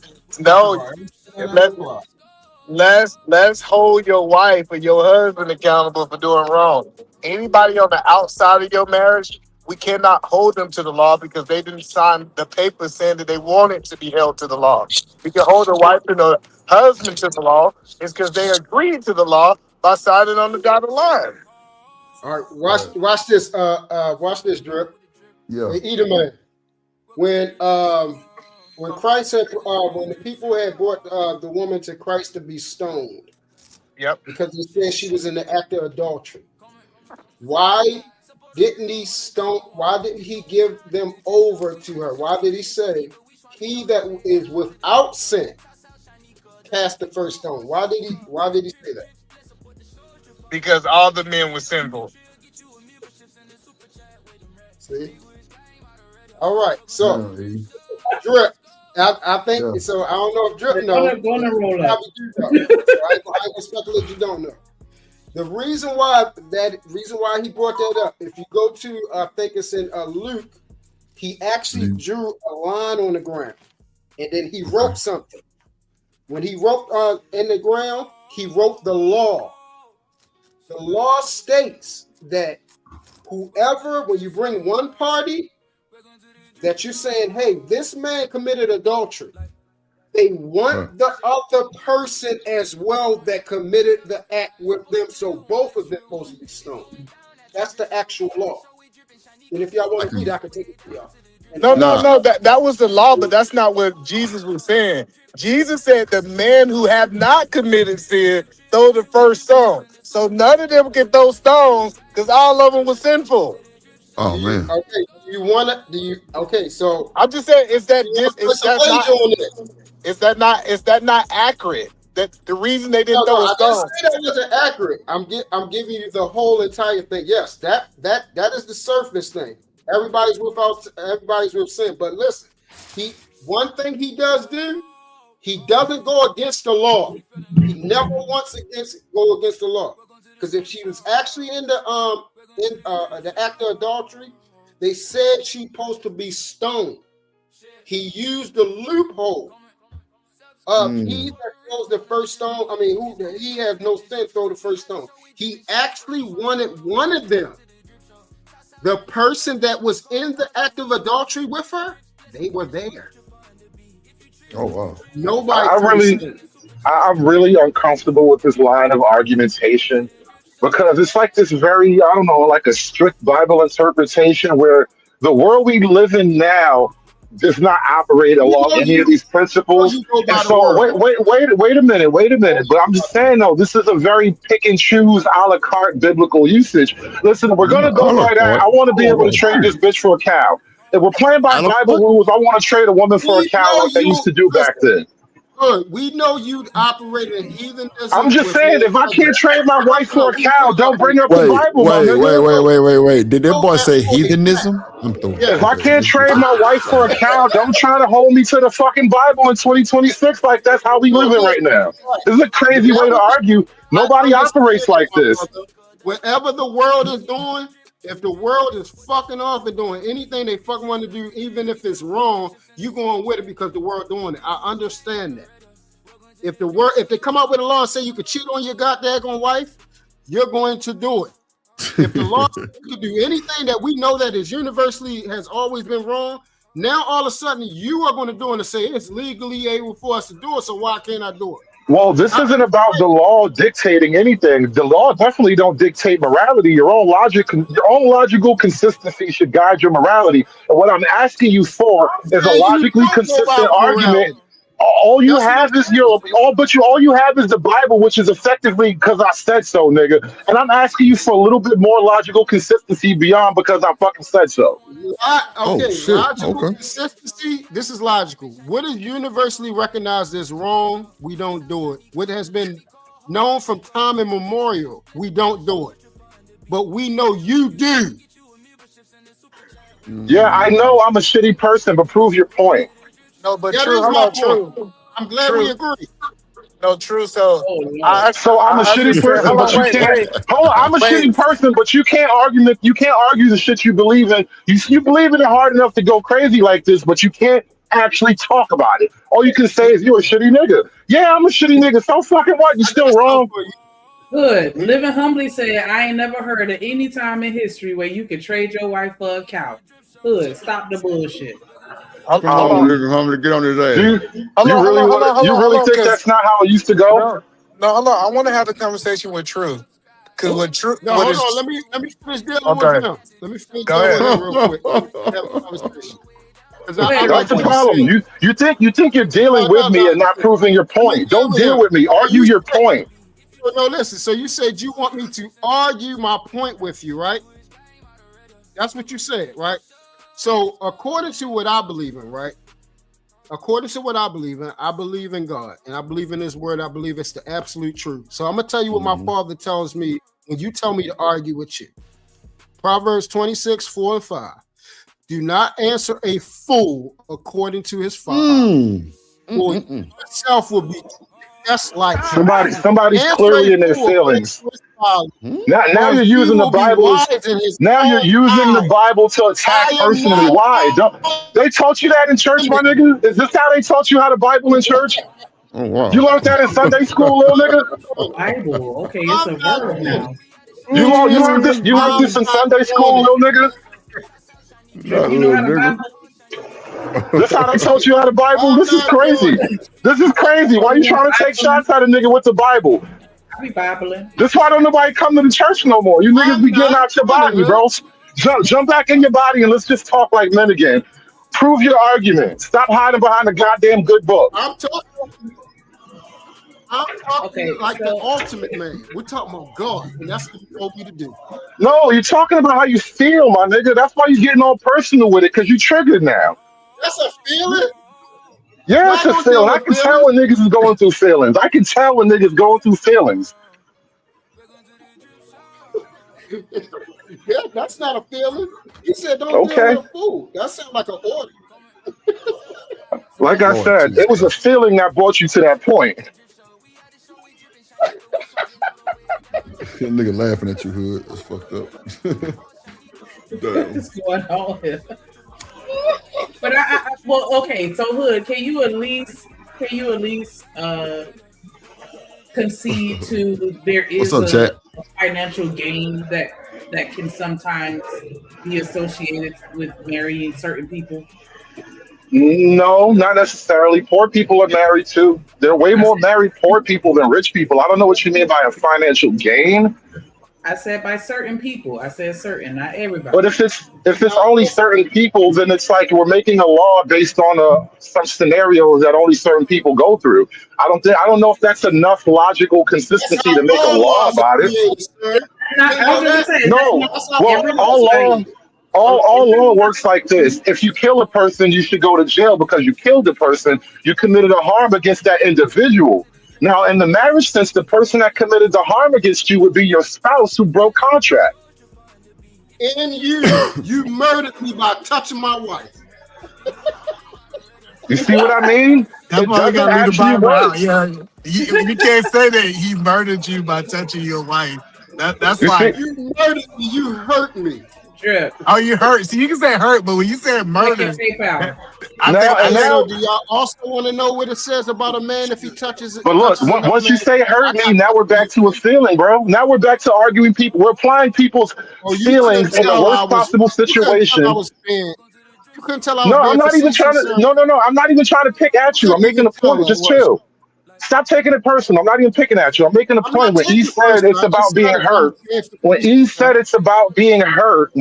let's hold your wife or your husband accountable for doing wrong. anybody on the outside of your marriage, we cannot hold them to the law because they didn't sign the paper saying that they wanted to be held to the law. We can hold a wife and a husband to the law is because they agreed to the law by signing on the dotted line. All right, watch this. Watch this, Drip. Yeah. Hey, Edomman. When Christ had, when the people had brought the woman to Christ to be stoned, yep, because they said she was in the act of adultery. Why didn't he stone? Why didn't he give them over to her? Why did he say, "He that is without sin cast the first stone"? Why did he say that? Because all the men were sinful. See. All right, so Drip, I think so. I don't know if Drip knows. Gonna roll up. So I ain't gonna speculate. You don't know. The reason why he brought that up, if you go to I think it's in Luke, he actually drew a line on the ground, and then he wrote something. When he wrote in the ground, he wrote the law. The law states that whoever, when you bring one party, that you're saying, hey, this man committed adultery. They want the other person as well that committed the act with them, so both of them supposed to be stoned. That's the actual law. And if y'all want to read, I can take it to y'all. No. That was the law, but that's not what Jesus was saying. Jesus said the man who have not committed sin throw the first stone. So none of them can throw stones because all of them were sinful. Oh man. Okay. Okay. So I'm just saying, is that not accurate? That the reason they didn't throw a stone. I didn't say that wasn't accurate. I'm giving you the whole entire thing. Yes, that is the surface thing. Everybody's with sin. But listen, one thing he does do, he doesn't go against the law. He never wants go against the law. Because if she was actually in the act of adultery, they said she's supposed to be stoned. He used the loophole of he that throws the first stone. I mean, he has no sin, throw the first stone. He actually wanted one of them. The person that was in the act of adultery with her, they were there. Oh wow! Nobody. I'm really uncomfortable with this line of argumentation because it's like this very, I don't know, like a strict Bible interpretation where the world we live in now does not operate along any of these principles. And so wait a minute. But I'm just saying though, this is a very pick and choose a la carte biblical usage. Listen, we're gonna go right at. I want to be able to trade this bitch for a cow. If we're playing by Bible rules, I want to trade a woman for a cow like they used to do back then. Good. We know you operate in heathenism. I'm just saying, if I can't trade my wife for a cow, don't bring up the Bible. Wait. Did that boy say heathenism? If I can't trade my wife for a cow, don't try to hold me to the fucking Bible in 2026 like that's how we living right now. This is a crazy way to argue. Nobody operates like this. Whatever the world is doing, if the world is fucking off and doing anything they fucking want to do, even if it's wrong, you going with it because the world doing it. I understand that. If they come up with a law and say you could cheat on your goddamn wife, you're going to do it. If the law could do anything that we know that is universally has always been wrong, now all of a sudden you are going to do it and say it's legally able for us to do it. So why can't I do it? Well, this isn't about the law dictating anything. The law definitely don't dictate morality. Your own logical consistency should guide your morality. And what I'm asking you for is a logically consistent argument. All you have is the Bible, which is effectively because I said so, nigga. And I'm asking you for a little bit more logical consistency beyond because I fucking said so. Logical consistency. This is logical. What is universally recognized as wrong, we don't do it. What has been known from time immemorial, we don't do it. But we know you do. Yeah, I know I'm a shitty person, but prove your point. No, but true. I'm glad we agree. No, true. So, I'm a shitty person, but you can't. Hold on, I'm a shitty person, but you can't argue the shit you believe in. You believe in it hard enough to go crazy like this, but you can't actually talk about it. All you can say is you're a shitty nigga. Yeah, I'm a shitty nigga. So fucking what? You're still wrong. Good. Living Humbly said, I ain't never heard of any time in history where you could trade your wife for a couch. Good. Stop the bullshit. Come on, nigga, homie, get on his ass. You really think that's not how it used to go? No, hold on. I want to have the conversation with True. Because what True. No, hold on. Let me finish dealing with him. Let me finish dealing with him real quick. Have a conversation. That's the problem. You think you're dealing with me and not proving your point. Don't deal with me. Argue your point. No, listen. So you said you want me to argue my point with you, right? That's what you said, right? So according to what I believe in, right? According to what I believe in God, and I believe in His word. I believe it's the absolute truth. So I'm gonna tell you what my father tells me when you tell me to argue with you. Proverbs 26:4-5. Do not answer a fool according to his father. Or yourself will be just like somebody's clearly in their feelings. Now you're using the Bible. Now you're using the Bible to attack personally. Why? They taught you that in church, my nigga? Is this how they taught you how to Bible in church? Oh, wow. You learned that in Sunday school, little nigga? Bible. Okay, it's a verb now. You learned this in Sunday school, little nigga? You know how to Bible? This how they taught you how to Bible? This is crazy. This is crazy. Why you trying to take shots at a nigga with the Bible? I be Bibling. This why don't nobody come to the church no more. You niggas be getting out your body, bro. Jump back in your body and let's just talk like men again. Prove your argument. Stop hiding behind a goddamn good book. I'm talking like the ultimate man. We're talking about God, and that's what you told me to do. No, you're talking about how you feel, my nigga. That's why you're getting all personal with it, because you triggered now. That's a feeling? Yeah, it's a feeling. I can tell when niggas is going through feelings. I can tell when niggas going through feelings. Yeah, that's not a feeling. You said don't deal with a fool. That sounds like an order. Like I said, it was a feeling that brought you to that point. That nigga laughing at you, Hood. That's fucked up. What's going on here? But well, okay. So Hood, can you at least concede to there is a financial gain that can sometimes be associated with marrying certain people? No, not necessarily. Poor people are married too. There are way more married poor people than rich people. I don't know what you mean by a financial gain. I said by certain people. I said certain, not everybody. But if it's only certain people, then it's like we're making a law based on some scenarios that only certain people go through. I don't know if that's enough logical consistency to make a law about it. No, well, all law works like this. If you kill a person, you should go to jail because you killed the person. You committed a harm against that individual. Now, in the marriage sense, the person that committed the harm against you would be your spouse who broke contract. And you murdered me by touching my wife. You see what I mean? That's why I got to read the Bible out. Yeah, you can't say that he murdered you by touching your wife. That's like you murdered me. You hurt me. Sure. Oh, you hurt. So you can say hurt, but when you say murder, do y'all also want to know what it says about a man if he touches it? But look, once you say hurt me, now we're back to a feeling, bro. Now we're back to arguing people. We're applying people's feelings in the worst possible situation. You couldn't tell I was No, I'm not even trying to. No. I'm not even trying to pick at you. I'm making a point. Just chill. Stop taking it personal. I'm not even picking at you. I'm making a point. When he said it's about being hurt, when he said it's about being hurt,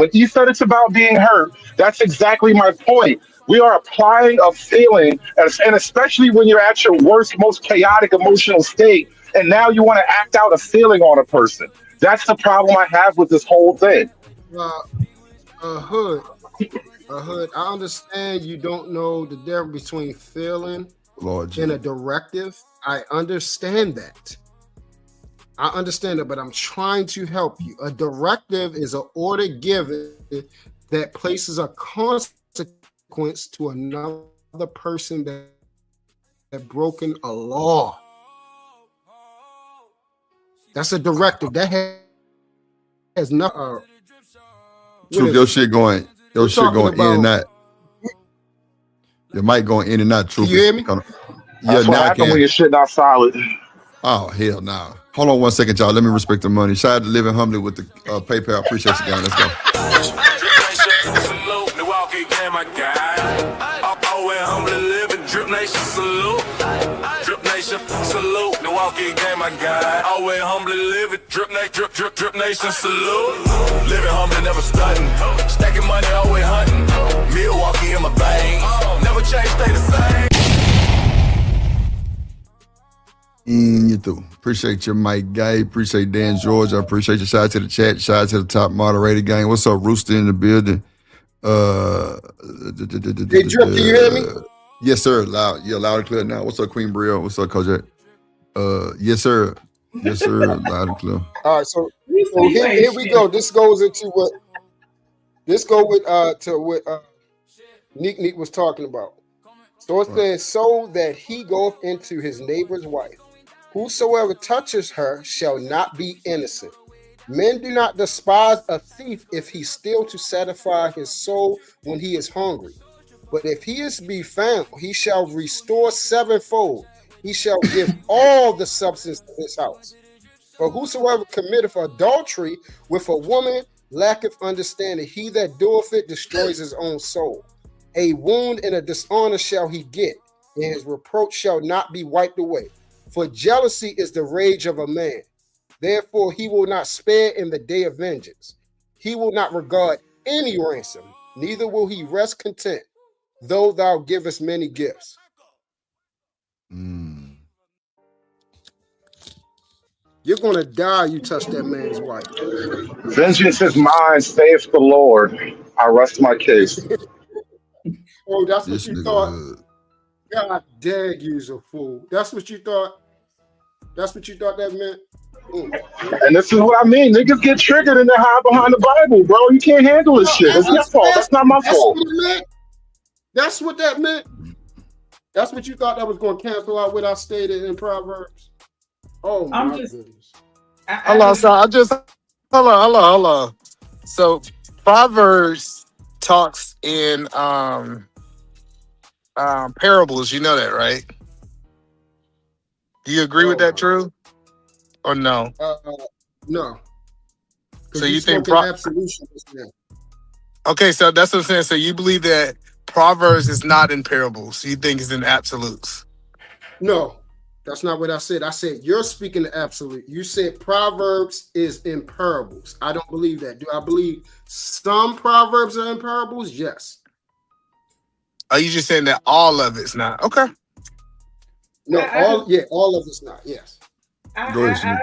that's exactly my point. We are applying a feeling, and especially when you're at your worst, most chaotic emotional state, and now you want to act out a feeling on a person. That's the problem I have with this whole thing. Hood, I understand you don't know the difference between feeling and a directive. I understand that. But I'm trying to help you. A directive is an order given that places a consequence to another person that broken a law. That's a directive. That has nothing. Truth, your shit going in and out. Your mic going in and out. Truth. You hear me? That's what happened when your shit not solid. Oh, hell nah. Hold on 1 second, y'all. Let me respect the money. Shout out to Living Humbly with the PayPal. Appreciate you guys. Let's go. Salute, Milwaukee game, my guy. Always humbly living, Drip Nation salute. Drip Nation salute, Milwaukee game, my guy. Always humbly living, Drip Nation salute. Living humbly, never stunting. Stacking money, always hunting. Milwaukee in my veins. Never change, stay the same. And you through. Appreciate your Mike Gay. Appreciate Dan George. I appreciate your shout out to the chat. Shout out to the top moderator gang. What's up, Rooster in the building? Hey, Drip, can you hear me? Yes, sir. Loud. Yeah, loud and clear now. What's up, Queen Brielle? What's up, Kojak? Yes, sir. Yes, sir. Loud and clear. All right, so here we go. This goes into what Neek was talking about. So it says, so that he goeth into his neighbor's wife. Whosoever touches her shall not be innocent. Men do not despise a thief if he steal to satisfy his soul when he is hungry. But if he is be found, he shall restore sevenfold. He shall give all the substance of his house. But whosoever committeth adultery with a woman lacketh understanding. He that doeth it destroys his own soul. A wound and a dishonor shall he get, and his reproach shall not be wiped away. For jealousy is the rage of a man. Therefore he will not spare in the day of vengeance. He will not regard any ransom, neither will he rest content, though thou givest many gifts. You're going to die, you touch that man's wife. Vengeance is mine, saith the Lord. I rest my case. Oh, that's what you thought? God dang, you's a fool. That's what you thought? That's what you thought that meant? And this is what I mean. Niggas get triggered and they hide behind the Bible, bro. You can't handle this shit. It's your fault. That's not my fault. That's what that meant. That's what you thought that was going to cancel out what I stated in Proverbs. Oh, my goodness. Hold on. So Proverbs talks in parables. You know that, right? Do you agree with that, True? Or no? No. So you think absolution is now. Okay, so that's what I'm saying. So you believe that Proverbs is not in parables. You think it's in absolutes. No, that's not what I said. I said you're speaking to absolute. You said Proverbs is in parables. I don't believe that. Do I believe some Proverbs are in parables? Yes. Are you just saying that all of it's not? Okay. No, all of it's not. Yes. I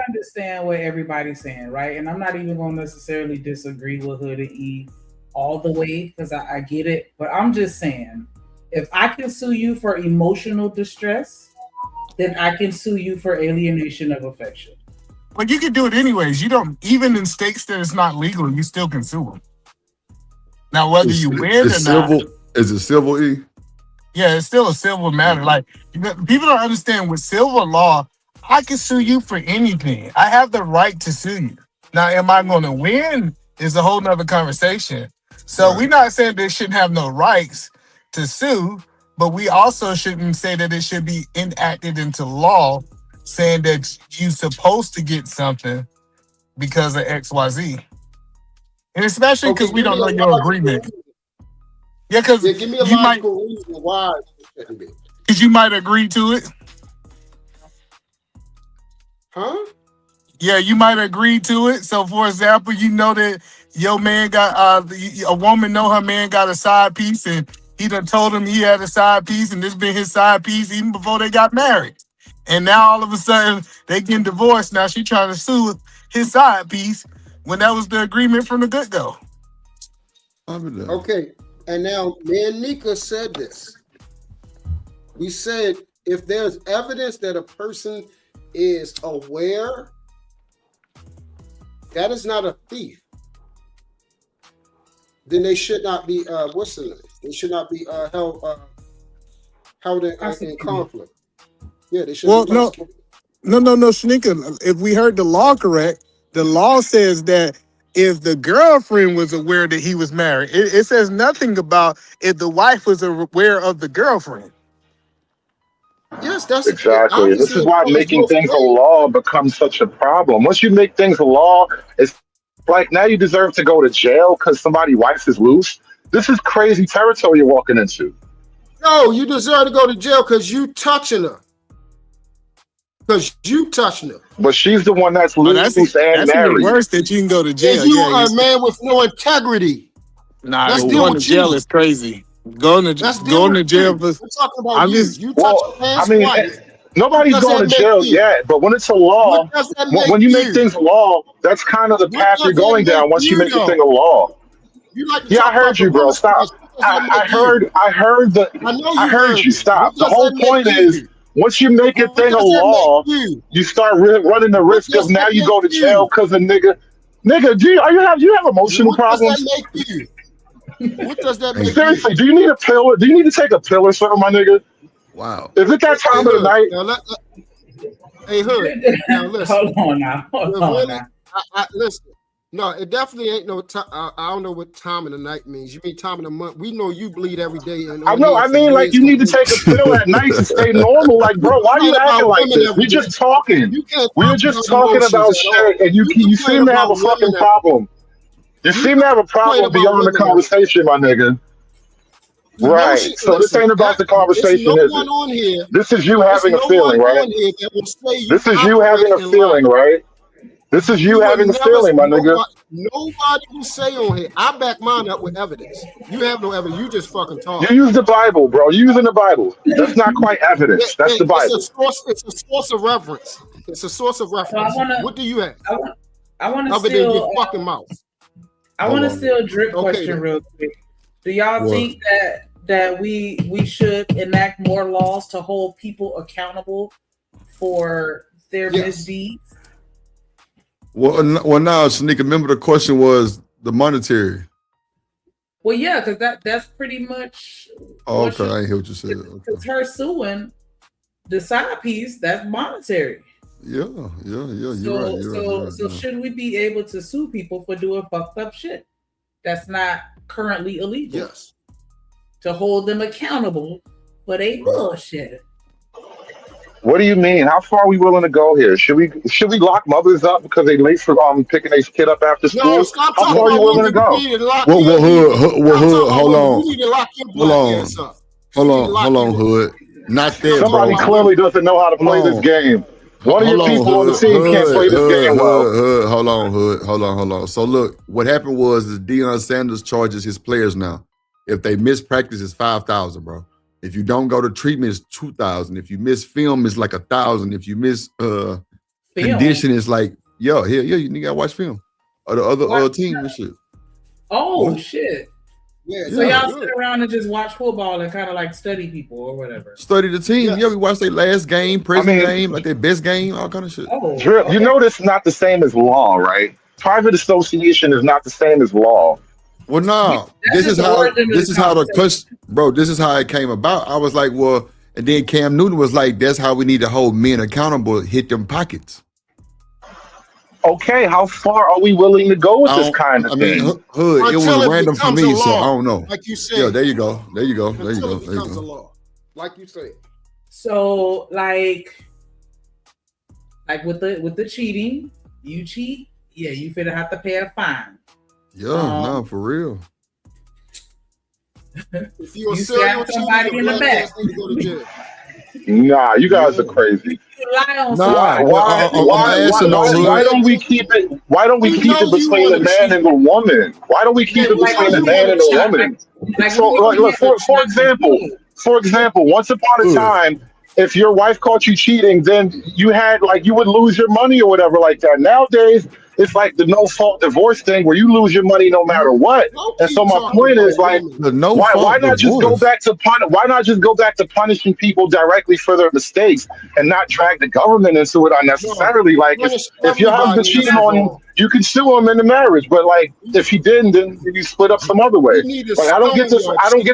understand what everybody's saying, right? And I'm not even going to necessarily disagree with Hood and E all the way because I get it. But I'm just saying, if I can sue you for emotional distress, then I can sue you for alienation of affection. But you can do it anyways. You don't, even in states that it's not legal, you still can sue them. Now, whether you win or not. Is it civil, E? Yeah, it's still a civil matter. Like, people don't understand with civil law, I can sue you for anything. I have the right to sue you. Now, am I going to win is a whole nother conversation. So we're not saying they shouldn't have no rights to sue, but we also shouldn't say that it should be enacted into law saying that you're supposed to get something because of XYZ. And especially because we don't know your agreement. Yeah, because give me a logical reason why it shouldn't be. Because you might agree to it. Huh? Yeah, you might agree to it. So, for example, you know that your man got a woman know her man got a side piece, and he done told him he had a side piece, and this been his side piece even before they got married. And now all of a sudden they getting divorced. Now she trying to sue his side piece when that was the agreement from the get go. Okay, and now me and Nika said this. We said if there's evidence that a person is aware, that is not a thief, then they should not be they should not be held in conflict. Yeah, they should. Well, no, Shanika. If we heard the law correct, the law says that if the girlfriend was aware that he was married, it says nothing about if the wife was aware of the girlfriend. Yes, that's Exactly. This is why obviously, This is why making things a law becomes such a problem. Once you make things a law, it's like now you deserve to go to jail because somebody's wife is loose. This is crazy territory you're walking into. No, you deserve to go to jail because you touching her. Because you touching her. But she's the one that's loose and that's married. even worse that you can go to jail. And you are a man with no integrity. Nah, Let's deal going to with jail you. is crazy. Going to jail for. We're talking about I'm you. just. You touch a man's wife. Nobody's What does going that to jail make you? yet, but when it's a law, What does that make when you make you? things law, that's kind of the path does you're that going down make once you you, make the though? thing a law. You like to Yeah, I talk heard about you, the bro. women's Stop. rights. What does that I make you? I heard you. Stop. What The does whole that make point is, you? once you make a What thing a does that law, make you? you start running the What risk of does now that you go to make jail you? because a nigga, do you have emotional What does problems? that make you? What does that make you? Seriously, do you need a pill? Do you need to take a pill or something, my nigga? Wow. Is it that time of the night? Now, hey, Hood. Now listen. Hold on now. Hold on now. Listen. No, it definitely ain't no time. I don't know what time of the night means. You mean time of the month? We know you bleed every day. And I know. I mean, like you need to take a pill at night to stay normal. Like, bro, why are you acting like this? We just talking. We were just talking about shit, and you seem to have a fucking problem. You seem to have a problem beyond the conversation, my nigga. Right. So this ain't about the conversation, is it? This is you having a feeling, right? This is you having a feeling, right? This is you having a feeling, my nigga. Nobody will say on here. I back mine up with evidence. You have no evidence. You just fucking talk. You use the Bible, bro. You're using the Bible. That's not quite evidence. That's the Bible. It's a source of reference. It's a source of reference. What do you have? I want to other than your fucking mouth. I want to steal Drip question then. real quick. Do y'all think that we should enact more laws to hold people accountable for their misdeeds? Well, now, Shanika, remember the question was the monetary. Well, yeah, because that's pretty much. Oh, okay, I ain't hear what you said. Because her suing the side piece, that's monetary. Yeah, you're right. So should we be able to sue people for doing fucked up shit that's not currently illegal? Yes. To hold them accountable for their bullshit. What do you mean? How far are we willing to go here? Should we lock mothers up because they late for picking their kid up after school? No, stop How talking far are you about willing to go? Hood, hold on, Hood. Not that. Somebody clearly doesn't know how to play this game. One of your people on the team can't play this game well. Hold on. So look, what happened was Deion Sanders charges his players now. If they miss practice, it's $5,000, bro. If you don't go to treatment, it's $2,000. If you miss film, it's like $1,000. If you miss condition, it's like you gotta watch film or the other team and shit. Oh shit! Yeah. So y'all sit around and just watch football and kind of like study people or whatever. Study the team. Yeah, we watch their last game, game, like their best game, all kind of shit. Oh, Drip, you know this is not the same as law, right? Private association is not the same as law. Well, no, this is how the question, bro. This is how it came about. I was like, well, and then Cam Newton was like, that's how we need to hold men accountable. Hit them pockets. Okay, how far are we willing to go with this kind of thing? Hood, it was random for me, so I don't know. Like you said. Yeah, there you go. Like you said. So like with the cheating, you cheat, yeah, you finna have to pay a fine. Yeah, no, for real. If you stab somebody in the back. Nah, you guys are crazy. Why don't we keep it? Why don't we keep it between the man and the woman? Why don't we keep it between the man and the woman? So, look, for example, once upon a time, if your wife caught you cheating, then you would lose your money or whatever like that. Nowadays, it's like the no fault divorce thing where you lose your money no matter what. And so my point is like, why not just go back to punishing people directly for their mistakes and not drag the government into it unnecessarily? Like if your husband cheated on you, you can sue him in the marriage, but like if he didn't, then you split up some other way. Like I don't get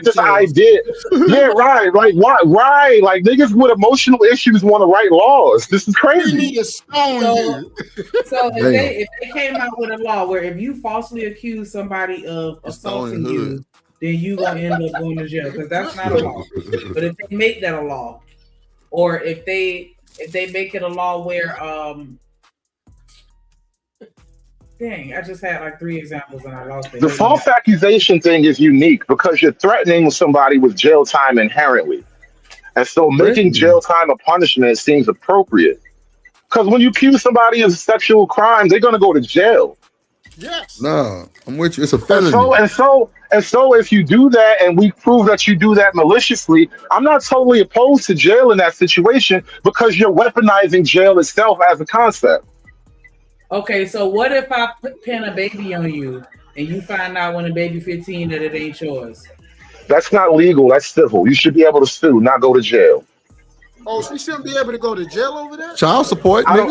this idea. Yeah, right. Like why? Right. Like niggas with emotional issues want to write laws. This is crazy. So if they came out with a law where if you falsely accuse somebody of assaulting you, then you gonna end up going to jail because that's not a law. But if they make that a law, or if they make it a law where dang, I just had like 3 examples and I lost it. The false accusation thing is unique because you're threatening somebody with jail time inherently. And so making jail time a punishment seems appropriate. Because when you accuse somebody of sexual crime, they're going to go to jail. Yes. No, I'm with you. It's a felony. And so if you do that and we prove that you do that maliciously, I'm not totally opposed to jail in that situation because you're weaponizing jail itself as a concept. Okay, so what if I pin a baby on you and you find out when a baby 15 that it ain't yours? That's not legal. That's civil. You should be able to sue, not go to jail. Oh, she shouldn't be able to go to jail over that? Child support. I don't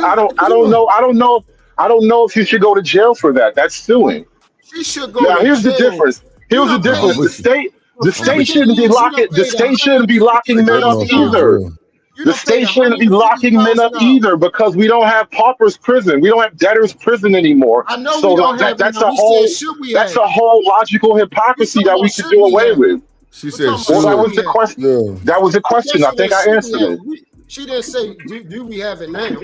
know if you should go to jail for that. That's suing. She should go. Now here's the difference. Here's the difference. The state shouldn't be locking. The state shouldn't be locking men up either. The state shouldn't be locking men up either because we don't have paupers prison. We don't have debtors prison anymore. I know so we don't have. That's a whole logical hypocrisy that we should do away with. She said, "Well, that was the question. Yeah. That was the question. I think I answered it." She didn't say, "Do we have it now?"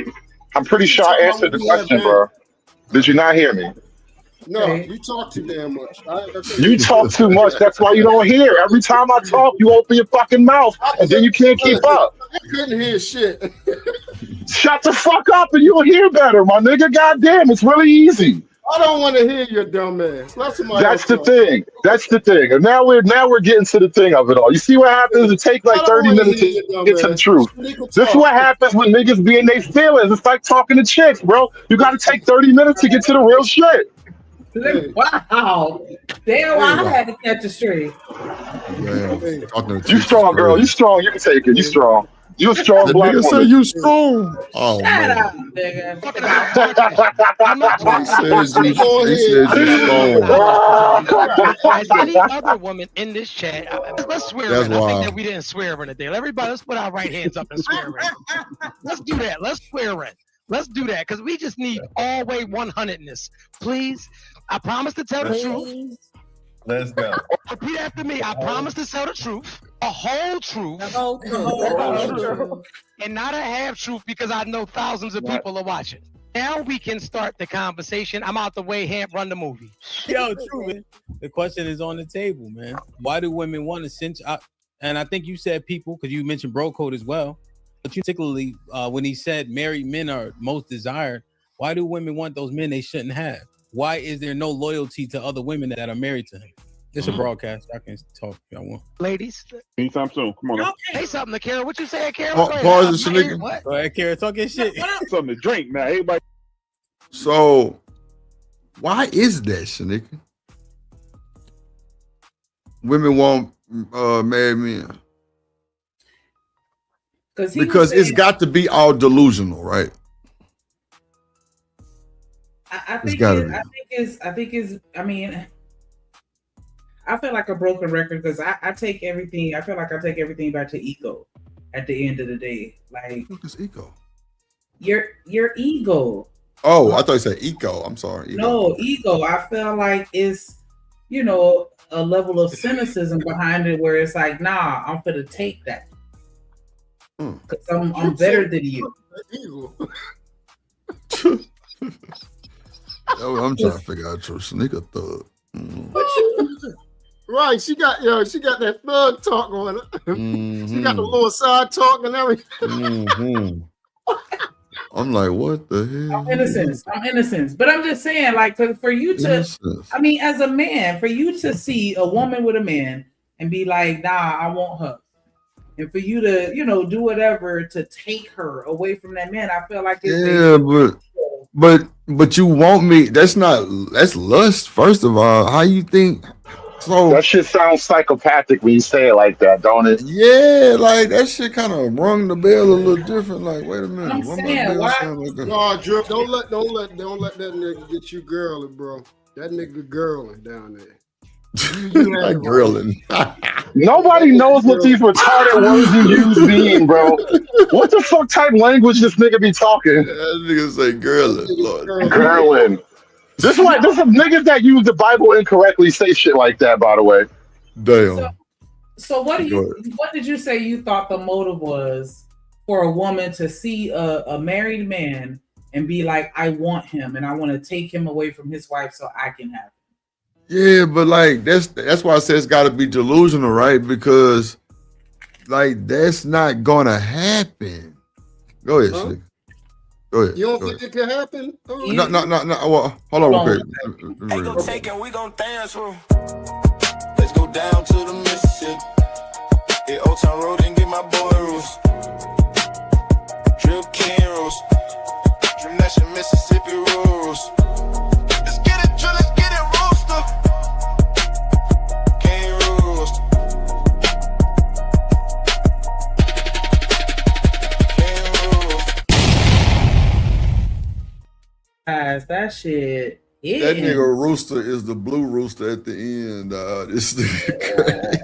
I'm pretty sure I answered the question, bro. Did you not hear me? No, you talk too damn much. You talk too much. That's why you don't hear. Every time I talk, you open your fucking mouth, and then you can't keep up. I couldn't hear shit. Shut the fuck up, and you'll hear better, my nigga. Goddamn, it's really easy. I don't want to hear your dumb ass. That's the thing. That's the thing. And now we're getting to the thing of it all. You see what happens? It takes like 30 minutes to get to the truth. This is what happens when niggas be in their feelings. It's like talking to chicks, bro. You got to take 30 minutes to get to the real shit. Wow. Damn, I had to catch a straight. You strong, girl. You strong. You can take it. You strong. You a strong black woman. Say you strong. Oh, Shut man. up, nigga. As any other woman in this chat, let's swear in. I think that we didn't swear in today. Everybody, let's put our right hands up and swear in. Let's do that. Let's swear in. Let's do that because we just need all way 100ness. Please, I promise to tell the truth. Let's go. Repeat after me. I promise to tell the truth, the whole truth, and not a half truth because I know thousands of people are watching. Now we can start the conversation. I'm out the way. Hamp, run the movie. Yo, true, man. The question is on the table, man. Why do women want to cinch up? And I think you said people, because you mentioned bro code as well. But particularly when he said married men are most desired, why do women want those men they shouldn't have? Why is there no loyalty to other women that are married to him? It's a broadcast. I can talk if y'all want. Ladies. Anytime soon. Come on. Say something to Kara. What you say, Kara? Pause the Shanika. What? Go ahead, Kara. Talk your shit. Something to drink now. Everybody. So, why is that, Shanika? Women want married men. Because it's got to be all delusional, right? I feel like a broken record because I take everything. I feel like I take everything back to ego. At the end of the day, like what is ego? Your ego. Oh, I thought you said eco. I'm sorry. Ego. No, ego. I feel like it's a level of cynicism behind it where it's like, nah, I'm gonna take that because I'm better than you. I'm trying to figure out your sneaker thug. Right, she got that thug talk on her. She got the little side talk and everything. I'm like, what the hell? I'm innocent. But I'm just saying, like, for you to, I mean, as a man, for you to see a woman with a man and be like, nah, I want her. And for you to, do whatever to take her away from that man, I feel like it's but you want me. That's lust, first of all. How you think? So that shit sounds psychopathic when you say it like that, don't it? Yeah, like that shit kind of rung the bell a little different. Like, wait a minute. I'm saying, why? No, Drip, don't let that nigga get you girling, bro. That nigga girling down there. Like grilling. Nobody knows what these retarded words you use mean, bro. What the fuck type language this nigga be talking? That nigga say grilling. Grilling. This is niggas that use the Bible incorrectly say shit like that, by the way. Damn. So what did you say you thought the motive was for a woman to see a married man and be like, I want him and I want to take him away from his wife so I can have him. Yeah, but like that's why I said it's got to be delusional, right? Because like that's not gonna happen. Go ahead, Slick. Go ahead. You don't think it can happen? No. Well, hold on, real quick. Ain't gon' take it, we gon' dance through. Let's go down to the Mississippi. Hit Old Town Road and get my boy Roos. Drip King Roos. Drip Nation Mississippi Roos. Let's get it, Drip, let's get it, Rooster. King Roos. King Roos. Guys, that shit. That nigga Rooster is the blue rooster at the end. This nigga.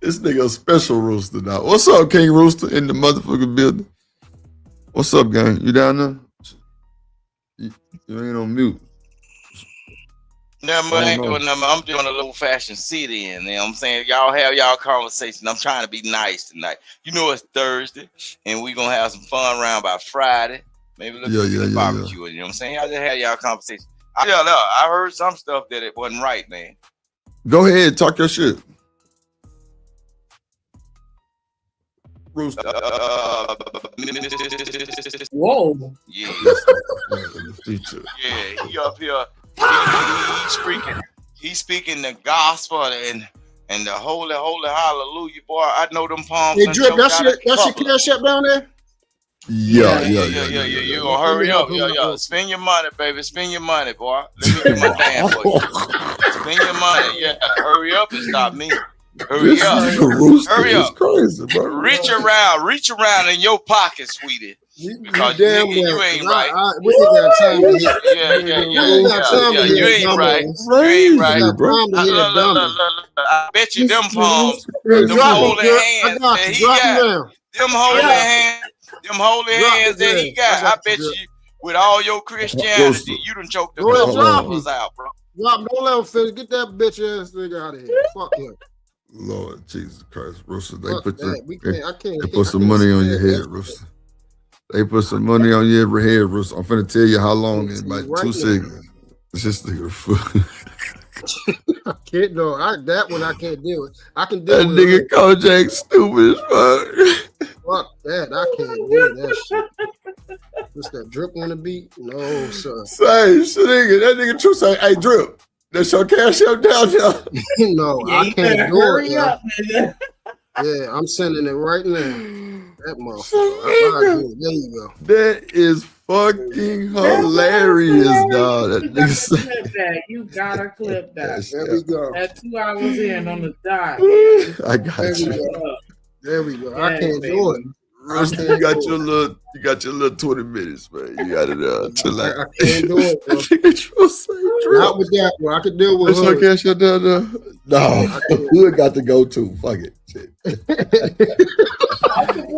This nigga a special rooster now. What's up, King Rooster in the motherfucking building? What's up, gang? You down there? You ain't on mute. Never ain't doing nothing. I'm doing a little fashioned sit-in. You know what I'm saying? Y'all have y'all conversation. I'm trying to be nice tonight. You know it's Thursday, and we gonna have some fun around by Friday. Maybe let's barbecue. You know what I'm saying? Y'all just have y'all conversation. I heard some stuff that it wasn't right, man. Go ahead, talk your shit. Rooster. Whoa. Yeah. Yeah, he up here. He's speaking the gospel and the holy hallelujah, boy. I know them palms. Hey, Drip, that's your cash app down there? Yeah. You gonna hurry up. Yeah. Spend your money, baby. Spend your money, boy. Let me get my dance for you. Spend your money. Yeah. Hurry up and stop me. Hurry up. Hurry up. Crazy, bro. Reach around in your pocket, sweetie. Because you ain't right. We ain't got time to hit. Yeah. You ain't right. I bet you them palms, them holy hands that he got. Them holy hands that he got. I bet you with all your Christianity, you done choked them palms out, bro. Don't let him finish. Get that bitch ass nigga out of here. Fuck him. Lord Jesus Christ, Rooster. They Fuck put that. some money on your head, Rooster. They put some money on your head, Rooster. I'm finna tell you how long in about 2 seconds. It's just nigga. I can't that one I can't deal with. I can deal with that nigga Kojak stupid as fuck. Fuck that. I can't do that shit. Just that Drip on the beat? No, sir. Say, that nigga True say, hey, Drip, that's your cash up down there. No, I can't do it. Yeah, I'm sending it right now. That motherfucker. There you go. That is fucking hilarious, dog. That nigga You gotta clip that. There we go. At 2 hours in on the dot. I got you. There we go. I can't do it. Rusty, you got your little 20 minutes, man. You got it chill out. I can't do it, bro. Not with that, bro. I can deal with Hood. Cash down there. No, Hood got to go too. Fuck it. Shit. Hood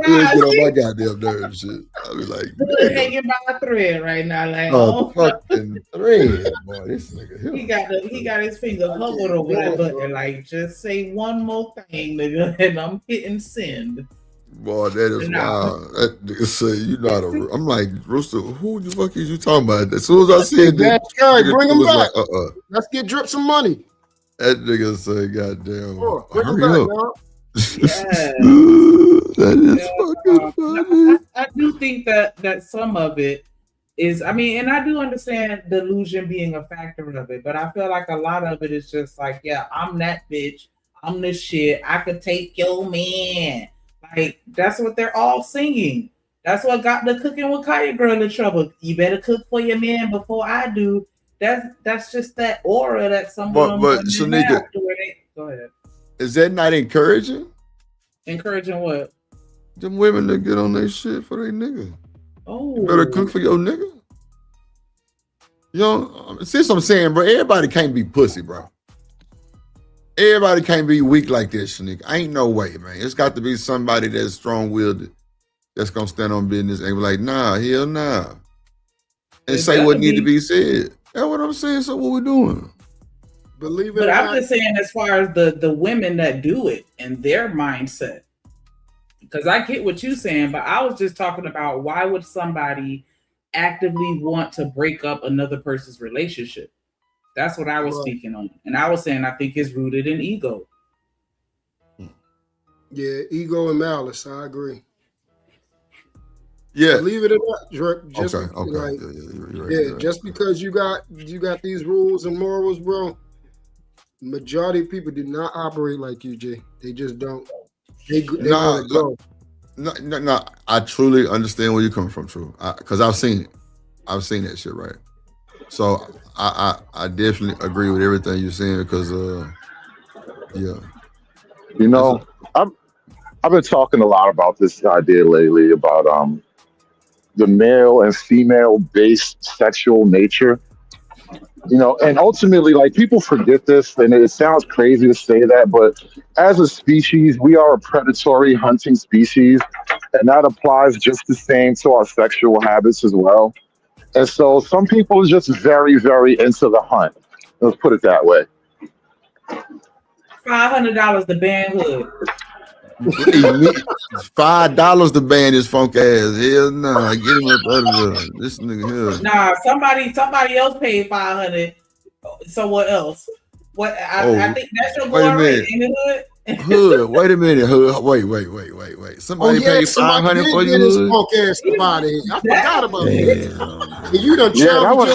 get on my goddamn nerves, shit. I be like, hanging by a thread right now, like fucking thread, boy. This nigga. He got his finger hovered over that button, like just say one more thing, nigga, and I'm hitting send. Boy, that is wild. That nigga say you not a. I'm like, Rooster, who the fuck is you talking about? As soon as I see it, bring him back. Let's get Drip some money. That nigga say, goddamn, hurry up. Yeah. That is fucking funny. I do think that some of it is, I mean, and I do understand delusion being a factor of it, but I feel like a lot of it is just like, yeah, I'm that bitch. I'm the shit. I could take your man. Like, that's what they're all singing. That's what got the Cooking with Kaya girl in trouble. You better cook for your man before I do. That's just that aura that someone. But Shanika, go ahead. Is that not encouraging? Encouraging what? Them women that get on their shit for their nigga. Oh, you better cook for your nigga. You know, see what I'm saying, bro? Everybody can't be pussy, bro. Everybody can't be weak like this, Shanika. Ain't no way, man. It's got to be somebody that's strong-willed, that's gonna stand on business and be like, nah, hell nah. And say what need to be said. That's what I'm saying. So what we doing? Believe it But or I'm not, just saying, as far as the women that do it and their mindset, because I get what you're saying, but I was just talking about why would somebody actively want to break up another person's relationship? That's what I was speaking on, and I was saying I think it's rooted in ego. yeah, ego and malice. I agree. Yeah. Believe it or not, Drake, just Okay. like, You're right. just because you got these rules and morals, bro. Majority of people do not operate like you, Jay. They just don't. They want to grow. No. I truly understand where you're coming from, true. Because I've seen it. I've seen that shit, right? So I definitely agree with everything you're saying because yeah. You know, I've been talking a lot about this idea lately about the male and female based sexual nature. You know, and ultimately, like people forget this, and it sounds crazy to say that, but as a species, we are a predatory hunting species, and that applies just the same to our sexual habits as well. And so, some people are just very, very into the hunt. Let's put it that way. $500 the ban hood. $5 to ban this funk ass. Hell no, get him up out of there. This nigga here. Nah, somebody else paid $500. So what else? What I think that's your wait a going minute. rate in the hood. Hood, wait a minute. Hood, wait. Somebody paid $500 for you. Get his punk ass about it. I forgot about that. You done traveled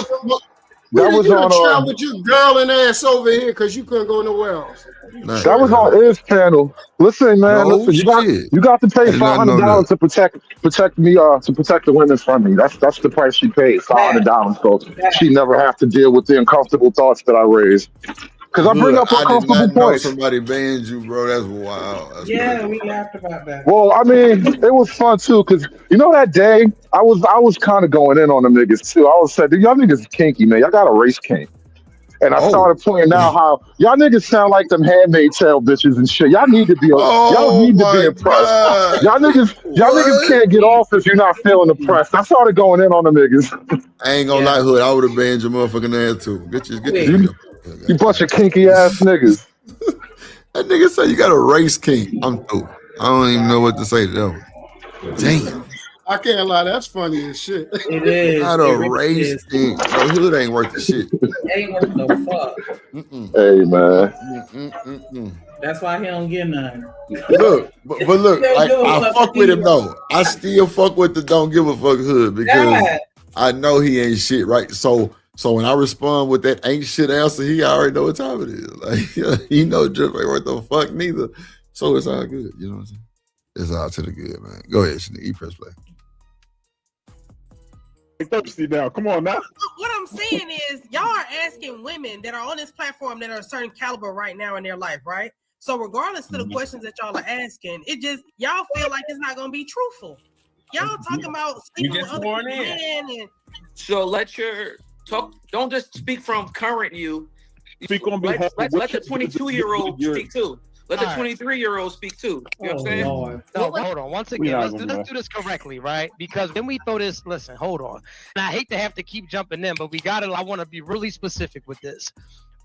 that was on traveled your girl and ass over here because you couldn't go nowhere else. That was on his panel. Listen, man. No listen, shit. you got to pay I did not know $500 to protect me. To protect the women from me. That's the price she paid. $500. So she never have to deal with the uncomfortable thoughts that I raise. Because I bring up I did uncomfortable not know points. somebody banned you, bro. That's wild. That's Yeah, crazy. we laughed about that. Well, I mean, it was fun too, because you know that day I was kind of going in on them niggas too. I was saying, y'all niggas kinky, man. Y'all got a race kink. And I started pointing out how y'all niggas sound like them Handmaid Tale bitches and shit. Y'all need to be impressed. God. Y'all niggas can't get off if you're not feeling oppressed. I started going in on them niggas. I ain't gonna lie, Hood. I would have banned your motherfucking ass too. Get You bunch of kinky ass niggas. That nigga say you got a race kink. I'm through. I don't even know what to say to them. Damn. I can't lie, that's funny as shit. It is. Not a race kink. Bro, Hood ain't worth the shit. Ain't worth no fuck. Hey, man. That's why he don't get none. Look, but look, like, I fuck with him though. I still fuck with the don't give a fuck Hood because I know he ain't shit, right? So when I respond with that ain't shit answer, he already know what time it is. Like he know Drip ain't worth the fuck neither. So it's all good. You know what I'm saying? It's all to the good, man. Go ahead, Shanique. Press play. Thirsty now. Come on now. What I'm saying is, y'all are asking women that are on this platform that are a certain caliber right now in their life, right? So regardless of the questions that y'all are asking, it just y'all feel like it's not gonna be truthful. Y'all talking about sleeping with other men and so let your talk. Don't just speak from current you. Speak on let behalf of the 22-year-old speak too. Let the 23-year-old speak too. You know what I'm saying? No, hold on. Once again, let's do this correctly, right? Because when we throw this, listen, hold on. And I hate to have to keep jumping in, but I want to be really specific with this.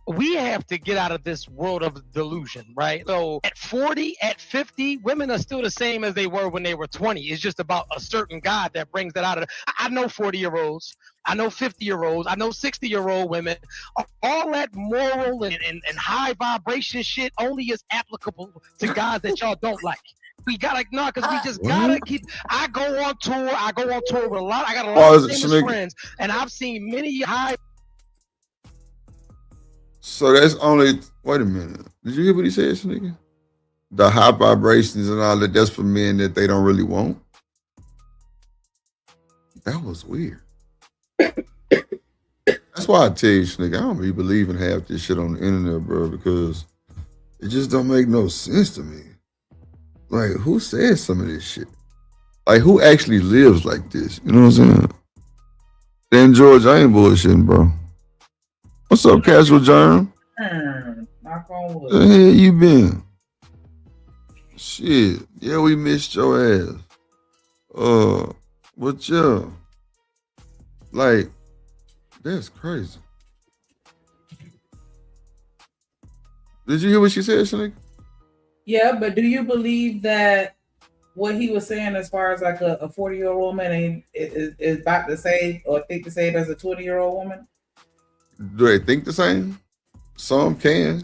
We have to get out of this world of delusion, right? So at 40, at 50, women are still the same as they were when they were 20. It's just about a certain God that brings that out of I know 40-year-olds. I know 50-year-olds. I know 60-year-old women. All that moral and high vibration shit only is applicable to guys that y'all don't like. We gotta because we just gotta keep. I go on tour with a lot. I got a lot of famous friends, and I've seen many high. So that's only. Wait a minute. Did you hear what he said, nigga? The high vibrations and all that. That's for men that they don't really want. That was weird. That's why I tell you, nigga, I don't really believe in half this shit on the internet, bro, because it just don't make no sense to me. Like, who says some of this shit? Like, who actually lives like this? You know what I'm saying? Then George, I ain't bullshitting, bro. What's up, Casual Germ? Knock on wood. Where the hell you been? Shit. Yeah, we missed your ass. But yeah. Like, that's crazy. Did you hear what she said, Shanika? Yeah, but do you believe that what he was saying as far as like a 40-year-old woman is about the same or think the same as a 20-year-old woman? Do they think the same? Some can.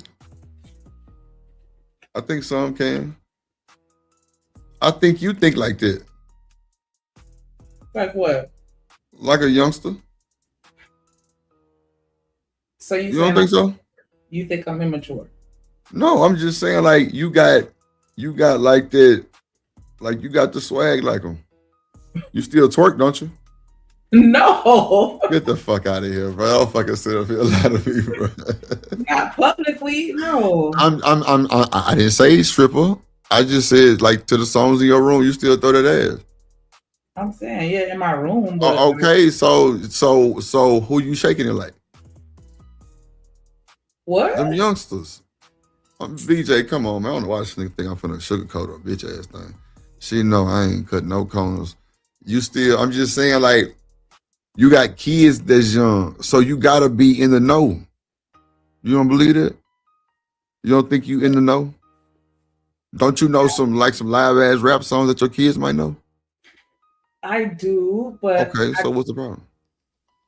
I think some can. I think you think like that. Like what? Like a youngster. So you don't think so? You think I'm immature? No, I'm just saying like you got like that, like you got the swag like them. You still twerk, don't you? No. Get the fuck out of here, bro. I don't fucking sit up here a lot of people, bro. Not publicly, no. I didn't say stripper. I just said like to the songs in your room, you still throw that ass. I'm saying, yeah, in my room. But Okay, so who you shaking it like? What? Them youngsters. BJ, come on, man. I don't know why this nigga think I'm finna sugarcoat a bitch ass thing. She know I ain't cut no corners. You still, I'm just saying, like, you got kids that's young, so you gotta be in the know. You don't believe that? You don't think you in the know? Don't you know some live ass rap songs that your kids might know? I do, but okay, so what's the problem?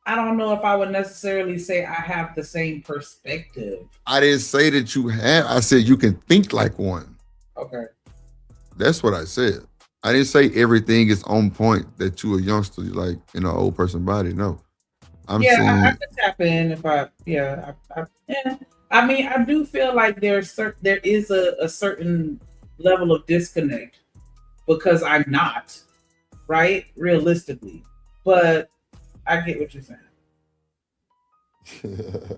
I don't know if I would necessarily say I have the same perspective. I didn't say that you have. I said you can think like one. Okay. That's what I said. I didn't say everything is on point that you a youngster like in an old person body. No. I'm saying I could tap in if yeah. I mean, I do feel like there is a certain level of disconnect because I'm not, right? Realistically. But I get what you're saying.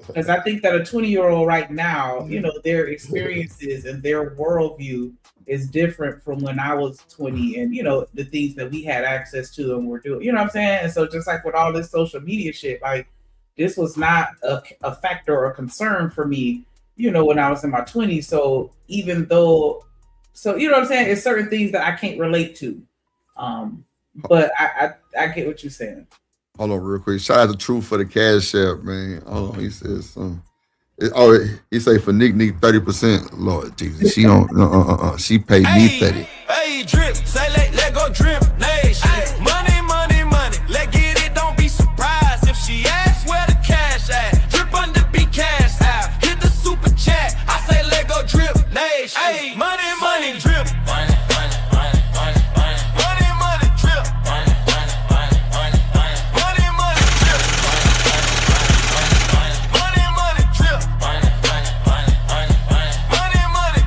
Because I think that a 20-year-old right now, you know, their experiences and their worldview is different from when I was 20 and, you know, the things that we had access to and were doing, you know what I'm saying? And so just like with all this social media shit, like this was not a factor or a concern for me, you know, when I was in my 20s. So even though, so, you know what I'm saying? It's certain things that I can't relate to. But I get what you're saying. Hold on real quick. Shout out to Truth for the cash app, man. Oh, he says something. He say for Nick 30%. Lord Jesus, she don't she paid me 30. Hey, drip, say let go drip nation. Money, money, money. Let get it, don't be surprised if she asks where the cash at. Drip under be cash out. Hit the super chat. I say let go drip nation. Hey, money, money, drip. Money, money, money, money, money. Money, money, drip. Money, money, money, money, money. Money, money, drip. Money, money, drip. Money, money, money, money, money. Money, money.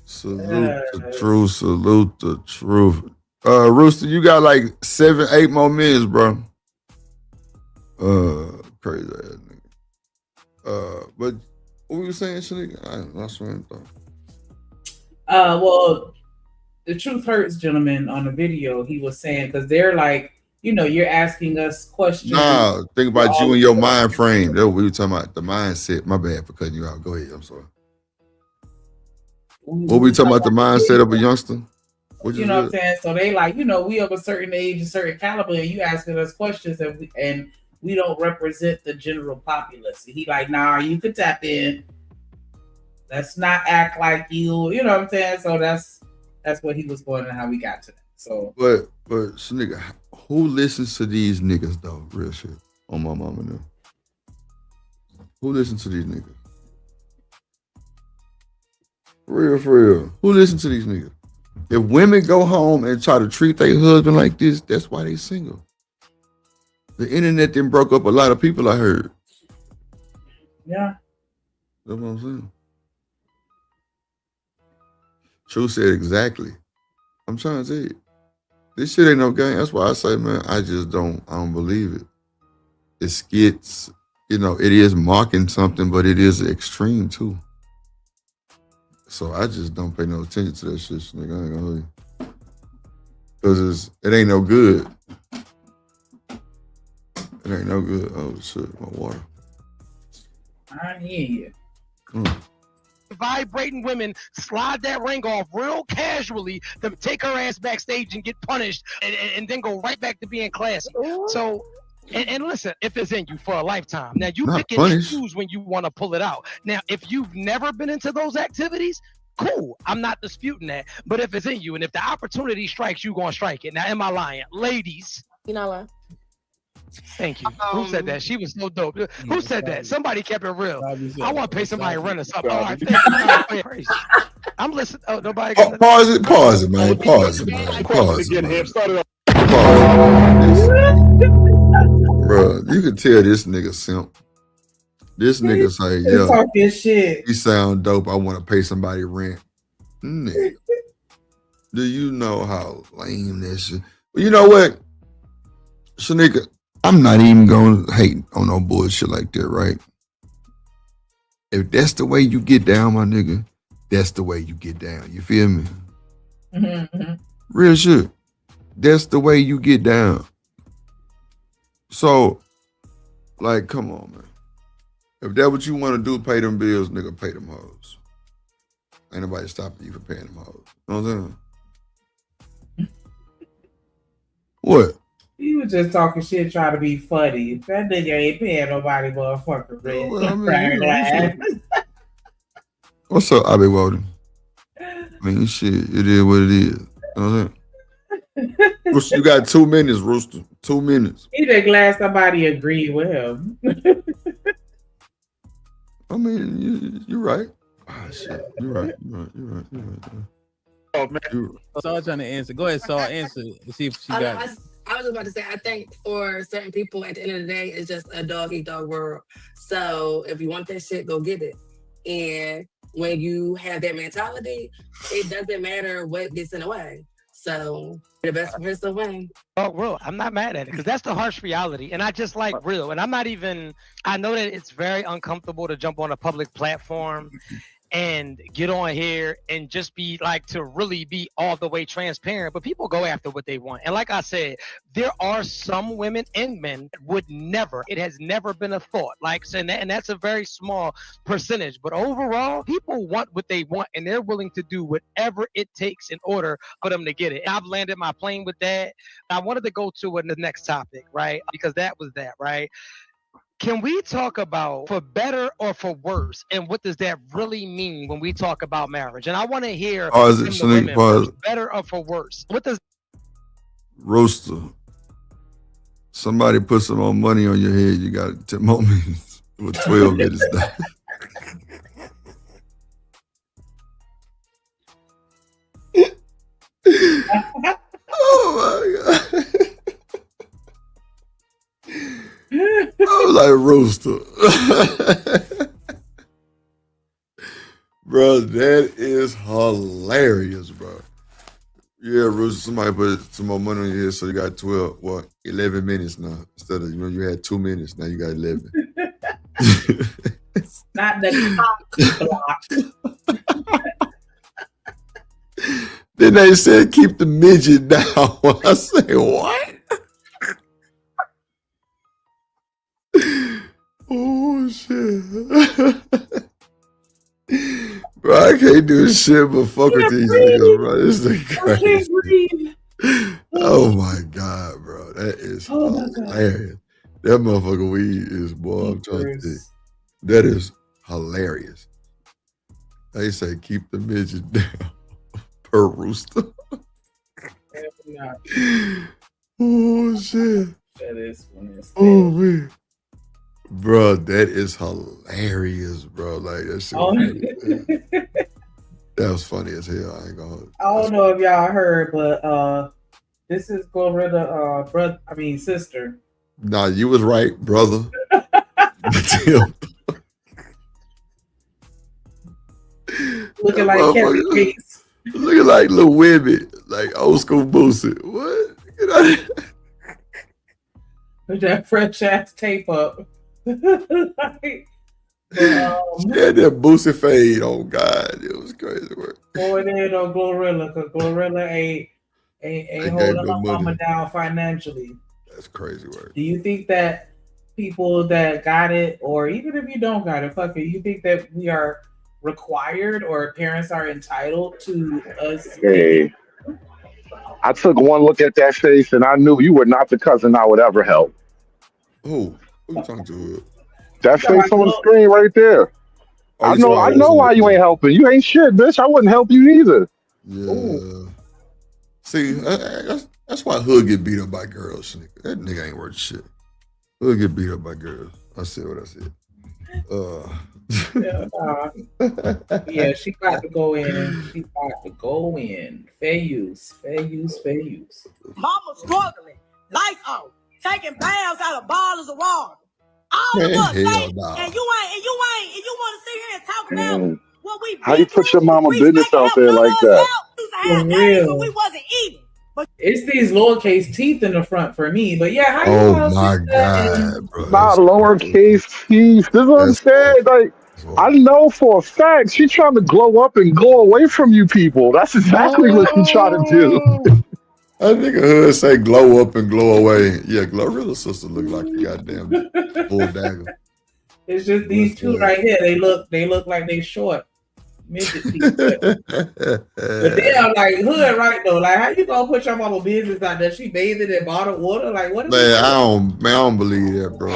Salute the truth. Salute the truth. Rooster, you got like 7-8 more minutes, bro. Crazy ass nigga. But what were you saying, Shanika? I lost my thought. Well, the truth hurts, gentlemen, on the video, he was saying, because they're like, you know, you're asking us questions. Nah, think about you and your mind frame. That's what we were talking about, the mindset. My bad for cutting you out. Go ahead, I'm sorry. What we talking about, the mindset of a youngster? You know what I'm saying? So they like, you know, we of a certain age, a certain caliber, and you asking us questions and we don't represent the general populace. He like, nah, you could tap in. Let's not act like you know what I'm saying? So that's what he was going and how we got to that. So But nigga, who listens to these niggas though? Real shit. On my mama now. Who listens to these niggas? For real. Who listens to these niggas? If women go home and try to treat their husband like this, that's why they single. The internet then broke up a lot of people, I heard. Yeah. That's what I'm saying. True said exactly. I'm trying to tell you. This shit ain't no game. That's why I say, man, I don't believe it. It skits, you know, it is mocking something, but it is extreme too. So I just don't pay no attention to that shit, nigga. I ain't gonna hold you. Because it ain't no good. It ain't no good. Oh shit, my water. I hear you. Vibrating women slide that ring off real casually to take her ass backstage and get punished and then go right back to being classy. So And listen, if it's in you for a lifetime, now you Not pick and punish. choose when you want to pull it out. Now, if you've never been into those activities, cool. I'm not disputing that. But if it's in you, and if the opportunity strikes, you gonna strike it. Now, am I lying, ladies? You know what? Thank you. Who said that? She was so dope. Who said that? Somebody kept it real. I want to pay somebody rent or something. All right, thank you. Crazy. I'm listening. Oh, nobody. Oh, pause it, man. Pause it, man. Pause it, man. Bro, you can tell this nigga simp. This nigga say, He talking shit. he sound dope. I want to pay somebody rent. Nigga. Do you know how lame that shit? You know what, Shanika? I'm not even gonna hate on no bullshit like that, right? If that's the way you get down, my nigga, that's the way you get down. You feel me? Mm-hmm. Real shit. That's the way you get down. So, like, come on, man. If that's what you want to do, pay them bills, nigga, pay them hoes. Ain't nobody stopping you from paying them hoes. You know what I'm saying? What? He was just talking shit, trying to be funny. That nigga ain't paying nobody motherfucker rent. Well, I mean, what's up, Abby Walden? I mean, shit, it is what it is. You know what I'm saying? Rooster, you got 2 minutes, Rooster. 2 minutes. He just glad somebody agreed with him. I mean, you're right. Oh, shit. You're right. Oh, man. Saul trying to answer. Go ahead, Saul. Answer. See if she got it. I was just about to say, I think for certain people, at the end of the day, it's just a dog-eat-dog world. So if you want that shit, go get it. And when you have that mentality, it doesn't matter what gets in the way. So the best person win. Oh, real. I'm not mad at it because that's the harsh reality. And I just like real. And I'm not even, I know that it's very uncomfortable to jump on a public platform and get on here and just be like, to really be all the way transparent, but people go after what they want. And like I said, there are some women and men that would never, it has never been a thought, like, and that's a very small percentage, but overall people want what they want and they're willing to do whatever it takes in order for them to get it. And I've landed my plane with that. I wanted to go to the next topic, right? Because that was that, right? Can we talk about for better or for worse? And what does that really mean when we talk about marriage? And I want to hear Pause from it, the Shanique, women pause. first, better or for worse. What does Rooster. Somebody put some more money on your head. You got 10 more minutes. With 12 minutes now. Oh my God. I was like, Rooster. Bro, that is hilarious, bro. Yeah, Rooster, somebody put some more money on your head, so you got 11 minutes now. Instead of, you had 2 minutes, now you got 11. Not the block. Then they said, keep the midget down. I say, what? Oh, shit. Bro, I can't do shit but fuck with these niggas, bro. This is crazy. Oh, my God, bro. That is hilarious. That motherfucker weed is, boy, I'm trying to tell you. That is hilarious. They say, keep the midget down. Per Rooster. Oh, shit. That is funny. Oh, man. Bro, that is hilarious, bro. Like, that shit that was funny as hell. I ain't gonna. I don't know if y'all heard, but this is Glorilla, sister. Nah, you was right, brother. Looking like Kevin Gates. Looking like Lil Women, like old school Boosie. What? With that fresh ass tape up. She had that Boosie fade. Oh God, it was crazy work. Boy, they ain't no Glorilla, because Glorilla ain't holding her mama down financially. That's crazy work. Do you think that people that got it, or even if you don't got it, fuck it, you think that we are required or parents are entitled to us? Hey, I took one look at that face and I knew you were not the cousin I would ever help. Who you talking to? That face on the screen right there. Oh, I you know talking why you ain't helping. You ain't shit, bitch. I wouldn't help you either. Yeah. See, that's why Hood get beat up by girls. Nigga. That nigga ain't worth shit. Hood get beat up by girls. I said what I said. Yeah, she got to go in. She got to go in. Fair use. Fair use. Fair use. Mama struggling, lights off, taking baths out of bottles of water. All Man, of us, hell say, nah. and you want to sit here and talk about what we How you put your mama business out there like that? For real. We wasn't eating. It's these lowercase teeth in the front for me. But yeah, how you Oh gonna my sit there God, and bro. Not lowercase teeth. This is what I'm saying. Like, I know for a fact she's trying to glow up and go away from you people. That's exactly what she's trying to do. I think Hood say glow up and glow away. Yeah, Glorilla's sister look like a goddamn bull dagger. it's just these two right here. They look like they short. Midget teeth. But they are like Hood, right though. Like, how you gonna put your mama business out there? She bathing in bottled water. Like, what? Man, I don't believe that, bro.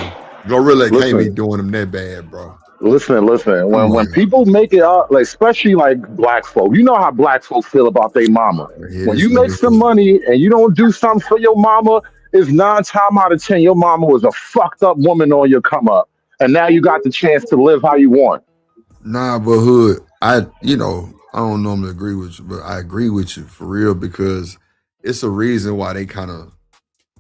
Glorilla can't be doing them that bad, bro. Listen. When people make it up, like especially like black folk, you know how black folk feel about their mama. When you make some money and you don't do something for your mama, it's 9 times out of 10 your mama was a fucked up woman on your come up, and now you got the chance to live how you want. Nah, but Hood, I don't normally agree with you, but I agree with you for real because it's a reason why they kind of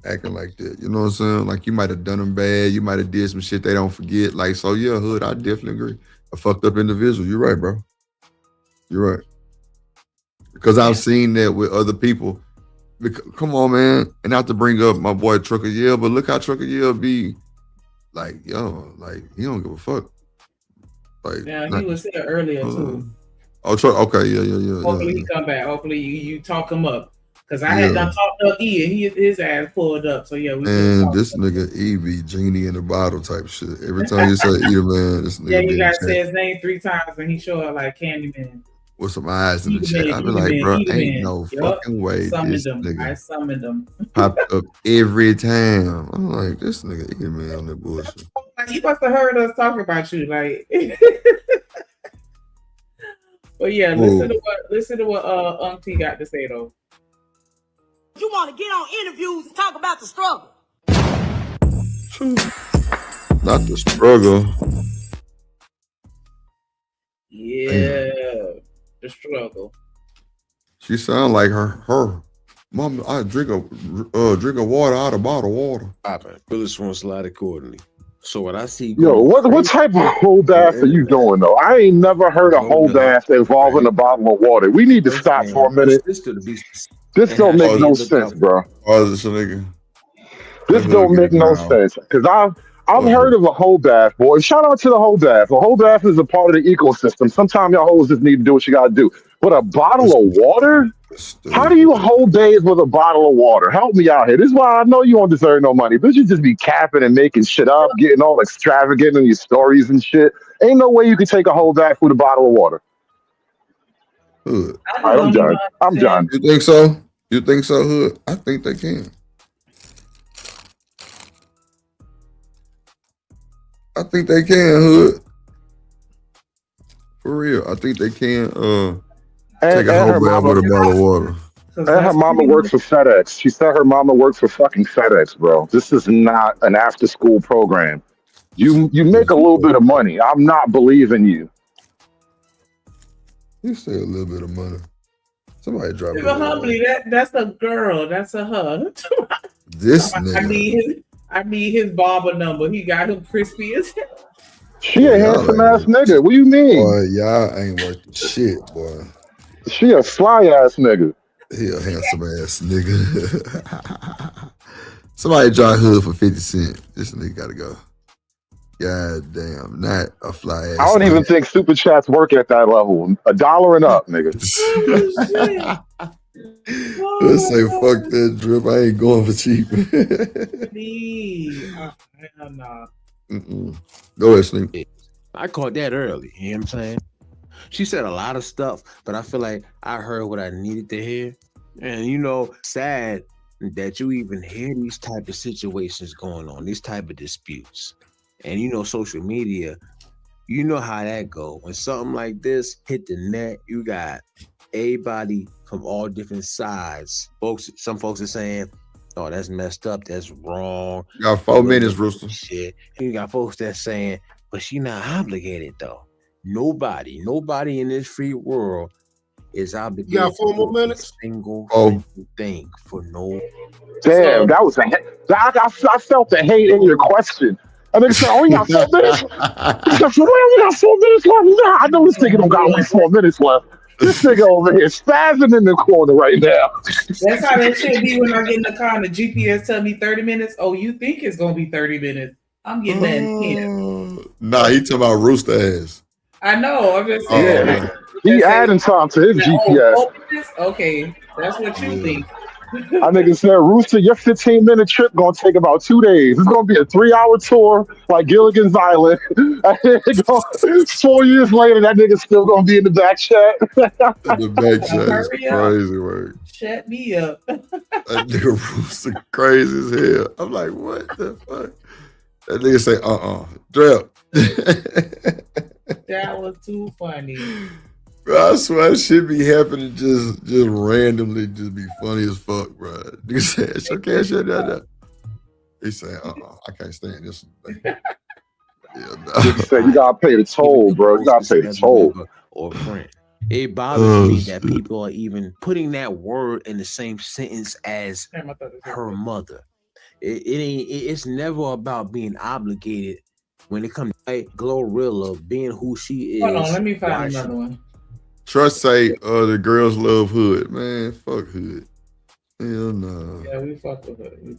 acting like that. You know what I'm saying? Like you might have done them bad, you might have did some shit they don't forget. Like, so yeah, Hood, I definitely agree. A fucked up individual. You're right, bro. You're right. Because I've seen that with other people. Come on, man. And not to bring up my boy Trucker Yell, but look how Trucker Yell be like, yo, like he don't give a fuck. Like, yeah, he was here earlier too. Oh, okay, yeah. Hopefully he come back. Hopefully you talk him up. Cause I had done talked up his ass pulled up. So yeah, and this nigga E.B. genie in the bottle type shit. Every time you say Eater Man, this nigga. Yeah, you gotta say his name 3 times and he show up like Candyman. With some eyes in the chat. I be like, bro, ain't no fucking way this nigga I summoned him. popped up every time. I'm like, this nigga Eater Man on that bullshit. Like, he must have heard us talking about you, like. But yeah, listen to what T got to say though. You want to get on interviews and talk about the struggle. Not the struggle. Yeah, the struggle. She sound like her mom. I drink a water out of bottled water. Bullets won't slide accordingly. So what I see. Yo, what type of whole bath are you doing though? I ain't never heard a whole bath involving a bottle of water. We need to stop for a minute. This don't make no sense, bro. Oh, this nigga. This don't make no sense because I've heard of a whole bath, boy. Shout out to the whole bath. A whole bath is a part of the ecosystem. Sometimes y'all hoes just need to do what you gotta do. But a bottle of water? How do you hold days with a bottle of water? Help me out here. This is why I know you don't deserve no money. But you just be capping and making shit up, getting all extravagant in your stories and shit. Ain't no way you can take a whole bath with a bottle of water. Hood. All right, I'm done. I'm done. You think so? You think so, Hood? I think they can. I think they can, Hood. For real. I think they can take a whole bath with a bottle of water. And her mama works for FedEx. She said her mama works for fucking FedEx, bro. This is not an after-school program. You make a little bit of money. I'm not believing you. You say a little bit of money. Somebody drop it. Humbly, that's a girl. That's a her. This nigga. I need his barber number. He got him crispy as hell. She a handsome ass nigga. What do you mean? Boy, y'all ain't worth the shit, boy. She a fly ass nigga. He a handsome ass nigga. Somebody drop Hood for 50 cents. This nigga gotta go. God damn, not a fly ass. I don't even think super chats work at that level. $1 and up, nigga. Let's say fuck that drip. I ain't going for cheap. Hell nah. Go ahead, Snoop. I caught that early. You know what I'm saying? She said a lot of stuff, but I feel like I heard what I needed to hear. And sad that you even hear these type of situations going on, these type of disputes. And you know, social media, you know how that go. When something like this hit the net, you got everybody from all different sides. Some folks are saying, "Oh, that's messed up. That's wrong." You got 4 minutes, Rooster. Shit. And you got folks that's saying, "But she not obligated though." Nobody in this free world is obligated. You got 4 more minutes. Single thing for no. Damn, that was I felt the hate in your question. And they said, "Oh, we got 4 minutes." He said, "For real, we got 4 minutes left." Nah, I know this nigga don't got only 4 minutes left. This nigga over here spazzing in the corner right now. That's how that shit be when I get in the car and the GPS tell me 30 minutes. Oh, you think it's gonna be 30 minutes? I'm getting that in 10. Nah, he talking about Rooster ass. I know. I'm just saying. Yeah, he adding time to his GPS. Okay, that's what you think. I nigga said, "Rooster, your 15-minute trip gonna take about 2 days. It's gonna be a 3-hour tour like Gilligan's Island." 4 years later, that nigga's still gonna be in the back chat. The back chat is crazy, work. Shut me up. That nigga Rooster crazy as hell. I'm like, what the fuck? That nigga say, drip. That was too funny. Bro, I swear that shit be happening just randomly, just be funny as fuck, bro. Nigga said, "It's okay, shut that." He said, I can't stand this. Yeah, no. He said, "You gotta pay the toll, bro. You gotta pay the toll." Or friend. It bothers me that people are even putting that word in the same sentence as her mother. It's never about being obligated when it comes to Glorilla being who she is. Hold on, let me find another one. Trust say the girls love hood. Man, fuck hood. Hell no. Yeah, we fuck with hood.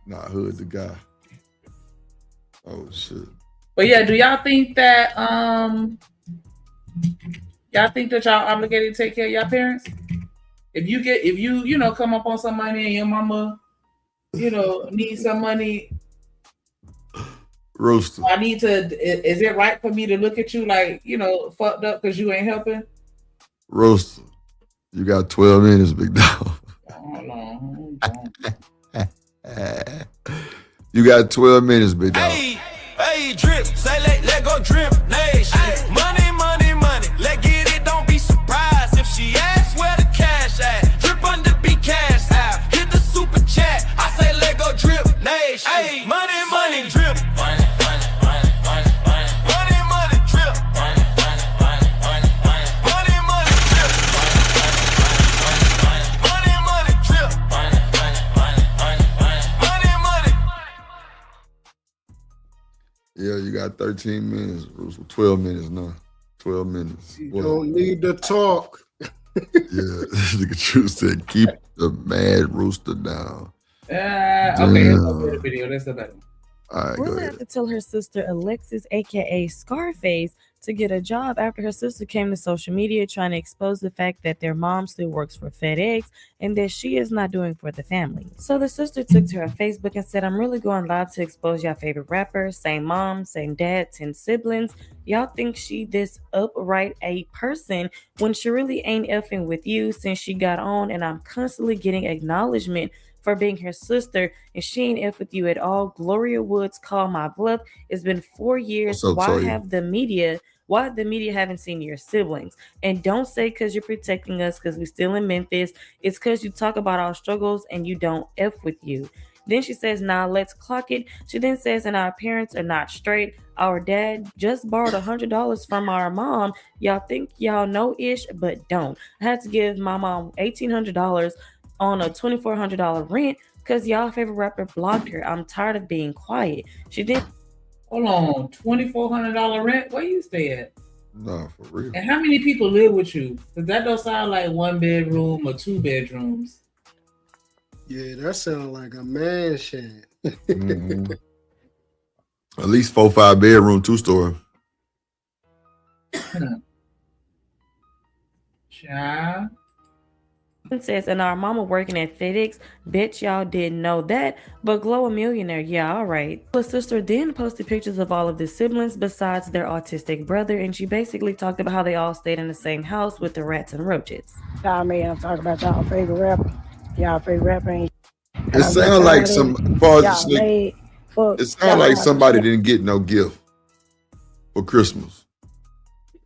Nah, hood the guy. Oh shit. But yeah, do y'all think that y'all obligated to take care of your parents? If you come up on some money and your mama, need some money. Rooster. Is it right for me to look at you like, fucked up because you ain't helping? Rooster. You got 12 minutes, big dog. Hold on. You got 12 minutes, big dog. Hey, drip, say let go drip nation. Money, money, money. Let get it, don't be surprised if she asks where the cash at. Drip under be cash out. Hit the super chat. I say let go drip nation. Hey, money, money, drip. Yeah, you got 13 minutes. 12 minutes now. 12 minutes. You don't need to talk. Yeah, the truth said, keep the mad rooster down. Okay, that's the video. That's the better one. All right, Glorilla had to tell her sister Alexis, aka Scarface, to get a job after her sister came to social media trying to expose the fact that their mom still works for FedEx and that she is not doing for the family. So the sister took to her Facebook and said, "I'm really going live to expose y'all favorite rapper, same mom, same dad, 10 siblings. Y'all think she this upright a person when she really ain't effing with you since she got on, and I'm constantly getting acknowledgement for being her sister, and she ain't F with you at all. Gloria Woods called my bluff. It's been 4 years. Why the media haven't seen your siblings? And don't say because you're protecting us because we're still in Memphis. It's because you talk about our struggles and you don't F with you." Then she says, "Nah, let's clock it." She then says, "And our parents are not straight. Our dad just borrowed $100 from our mom. Y'all think y'all know ish, but don't. I had to give my mom $1,800 on a $2,400 rent because y'all favorite rapper blocked her. I'm tired of being quiet." She then hold on, $2,400 rent. Where you stay at? No, for real. And how many people live with you? Because that don't sound like 1 bedroom or 2 bedrooms. Yeah, that sounds like a mansion. Mm-hmm. At least 4-5 bedroom, 2-story. Child. says, "And our mama working at FedEx. Bet y'all didn't know that. But Glow a millionaire. Yeah, all right." The sister then posted pictures of all of the siblings besides their autistic brother, and she basically talked about how they all stayed in the same house with the rats and roaches. I'm talking about y'all favorite rapper. Y'all favorite rapper ain't. It sounds like some pause. Y'all made fuck. It sounds like somebody didn't get no gift for Christmas.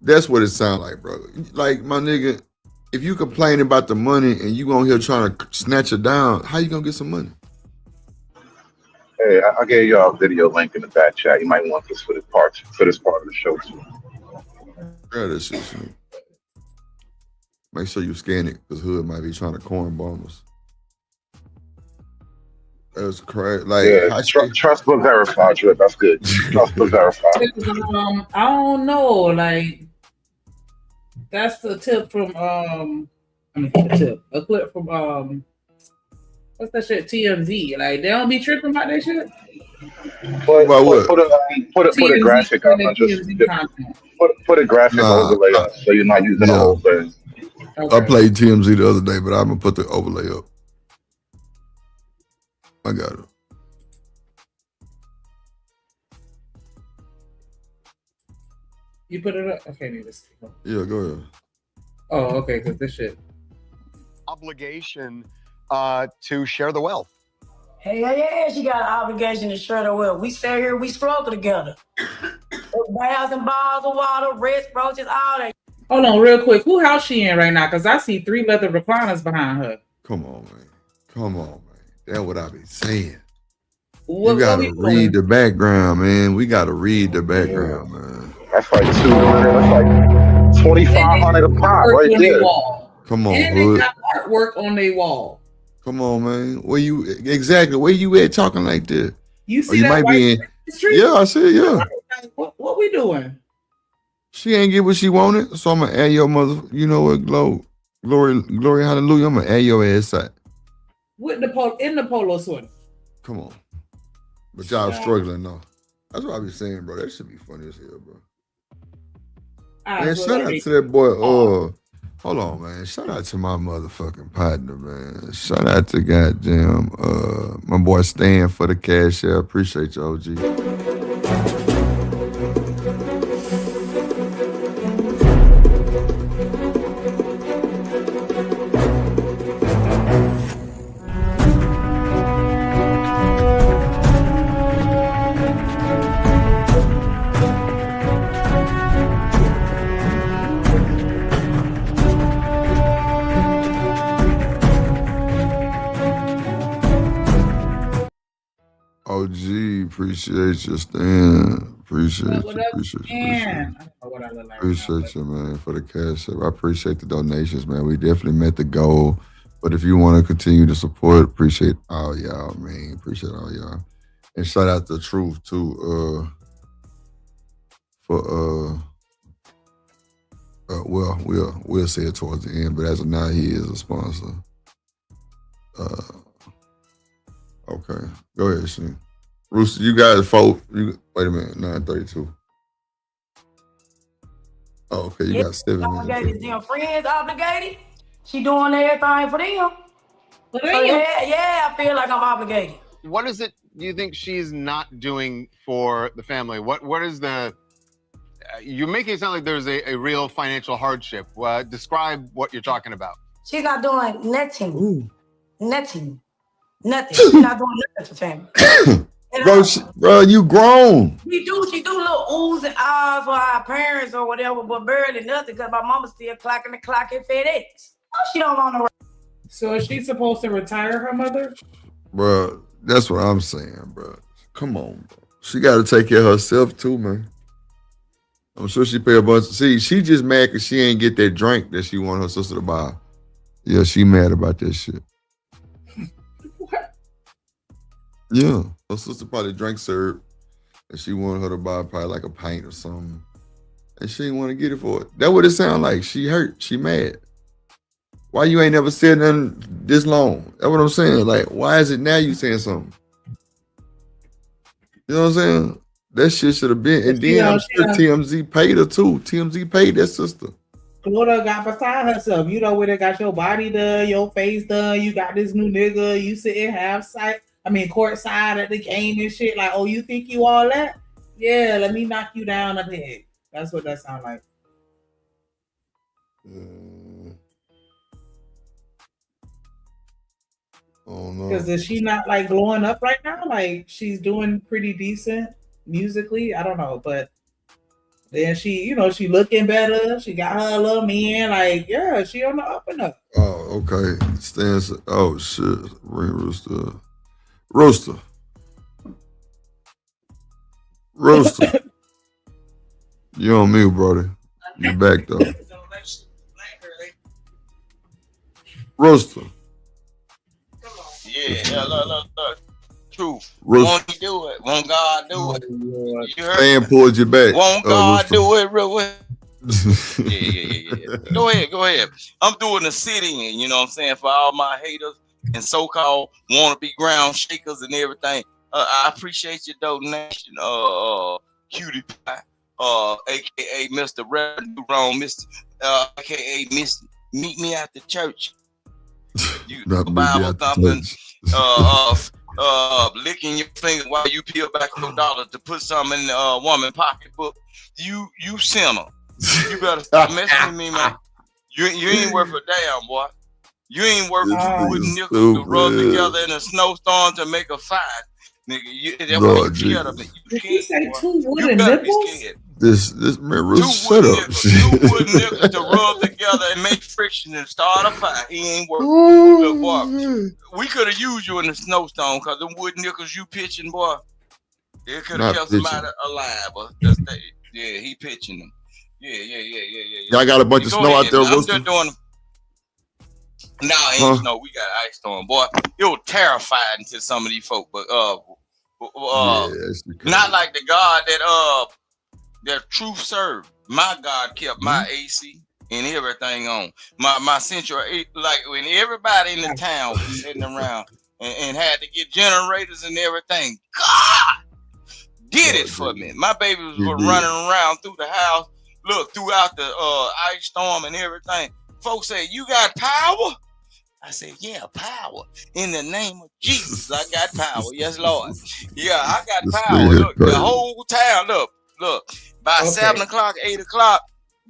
That's what it sounds like, bro. Like, my nigga, if you complain about the money and you on here trying to snatch it down, how you gonna get some money? Hey, I gave y'all a video link in the back chat. You might want this for this part of the show too. Yeah, that shit. Make sure you scan it, because Hood might be trying to corn bomb us. That's crazy. Like, yeah, trust but verify, Drip. That's good. Trust but verify. I don't know. Like, that's the tip from a clip from what's that shit? TMZ. Like, they don't be tripping about that shit. Put a graphic up on just put a graphic overlay up so you're not using the whole thing. Okay. I played TMZ the other day, but I'm gonna put the overlay up. I got it. You put it up? Okay, need to see. Yeah, go ahead. Oh, okay, because this shit. Obligation to share the wealth. Yeah, she got an obligation to share the wealth. We stay here, we struggle together. Baths and bottles of water, wrist roaches, all that. Hold on, real quick. Who house she in right now? Because I see 3 leather recliners behind her. Come on, man. That's what I be saying. What, you gotta read the background, man. We gotta read the background, man. That's like that's like 2,500 a pop right there. Come on, and Hood. they got artwork on their wall. Come on, man. Where you at talking like that? You see you that might white be in. street? Yeah, I see. Yeah. What we doing? She ain't get what she wanted, so I'm gonna add your mother. You know what? Glory, hallelujah. I'm gonna add your ass out. With the polo sweater. Come on. But y'all struggling though. That's what I be saying, bro. That should be funny as hell, bro. Man, shout out to that boy. Hold on, man. Shout out to my motherfucking partner, man. Shout out to goddamn my boy Stan for the cash out. Appreciate you, OG. OG, appreciate you, Stan. Appreciate you, man, for the cash up. I appreciate the donations, man. We definitely met the goal. But if you want to continue to support, appreciate all y'all, man. Appreciate all y'all. And shout out to Truth too, well, we'll say it towards the end, but as of now, he is a sponsor. Okay, go ahead, Shane. Rooster, you guys vote. Wait a minute, 9:32. Oh, okay, you got 7 minutes. Obligated, them friends obligated. She doing everything for them. So yeah, I feel like I'm obligated. What is it you think she's not doing for the family? What is the? You're making it sound like there's a real financial hardship. Describe what you're talking about. She's not doing nothing. Nothing. She's not doing nothing for family. Bro, you grown. She do little oohs and ahs for our parents or whatever, but barely nothing because my mama still clocking the clock at FedEx. She don't want to. So is she supposed to retire her mother? Bro, that's what I'm saying, bro. Come on, bro. She got to take care of herself too, man. I'm sure she pay a bunch. See, she just mad because she ain't get that drink that she want her sister to buy. Yeah, she mad about that shit. What? Yeah, her sister probably drank syrup and she wanted her to buy probably like a pint or something. And she didn't want to get it for it. That's what it sound like. She hurt. She mad. Why you ain't never said nothing this long? That's what I'm saying. Like, why is it now you saying something? You know what I'm saying? That shit should have been. And then I'm sure TMZ paid her too. TMZ paid that sister. Glorilla got beside herself. You know where they got your body done, your face done. You got this new nigga. You sitting court side at the game and shit. Like, oh, you think you all that? Yeah, let me knock you down a bit. That's what that sound like. Oh no. Because is she not like blowing up right now? Like she's doing pretty decent musically. I don't know, but then she, she looking better. She got her little man. Like, yeah, she on the up and up. Oh, okay. Stands. Oh shit. Ring rooster. Rooster. Rooster. You on mute, brother. You back though. Rooster. Yeah, look. Truth. Rooster. Won't he do it? Won't God do it? You heard Fan me? pulled you back. Won't God Rooster. do it? Real well? Yeah. Go ahead. I'm doing the sit-in, you know what I'm saying, for all my haters and so-called wannabe ground shakers and everything. I appreciate your donation, Cutie Pie, aka Mr. Revenue Wrong, Mr. Aka Miss Meet Me at the Church. You Bible thumping, licking your finger while you peel back your dollar to put something in the woman pocketbook. You sinner. You better stop messing with me, man. You ain't worth a damn, boy. You ain't worth two wooden nickels to rub together in a snowstorm to make a fight. Nigga, that's why you scared of me. You scared, boy. You better be scared. This man, Rooster, shut up. Two wooden nickels to rub together and make friction and start a fire. He ain't worth it. Boy, we could have used you in the snowstorm because them wooden nickels you pitching, boy, it could have kept somebody alive. But yeah, he pitching them. Yeah. Y'all got a bunch of snow out there, I'm Rooster? just doing. Ain't snow. We got ice storm, boy. It was terrifying to some of these folk, but not like the God that truth served. My God kept my AC and everything on. My central, like when everybody in the town was sitting around and had to get generators and everything. God did it for me. My babies were running around through the house. Look, throughout the ice storm and everything. Folks say, "You got power?" I said, "Yeah, power. In the name of Jesus, I got power. Yes, Lord. Yeah, I got power. Look, the whole town, look. By 7 o'clock, 8 o'clock,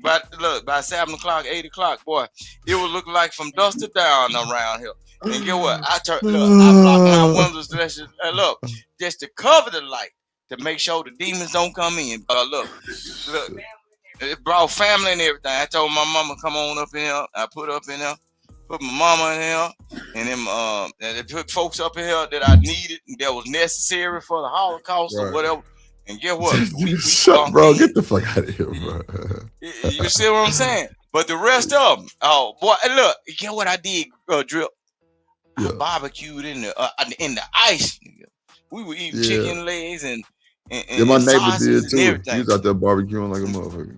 by 7 o'clock, 8 o'clock, boy, it was looking like from dusk to dawn around here. And get what? I block my windows just to cover the light to make sure the demons don't come in. But look. It brought family and everything. I told my mama, come on up in here. I put up in there, put my mama in here, and them and they put folks up in here that I needed and that was necessary for the Holocaust or whatever. And get what? Shut, bro. Get the fuck out of here, bro. You see what I'm saying? But the rest of them, oh boy, look, get what I did, Drip. I barbecued in the ice. We were eating chicken legs and my neighbor did too. He was out there barbecuing like a motherfucker.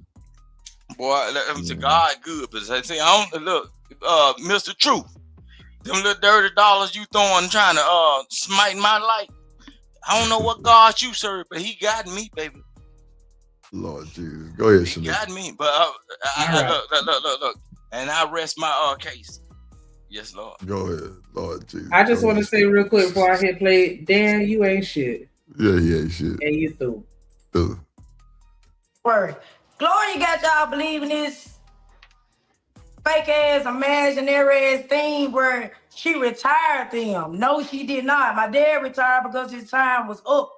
Boy, to God good, but I say, I don't look, Mr. Truth, them little dirty dollars you throwing trying to smite my life. I don't know what God you serve, but he got me, baby. Lord Jesus, go ahead, He got me, but look, and I rest my case. Yes, Lord. Go ahead, Lord Jesus. I just want to say real quick before I hit play, Dan, you ain't shit. Yeah, he ain't shit. And you through. Word. Gloria got y'all believing this fake ass, imaginary ass thing where she retired them. No, she did not. My dad retired because his time was up.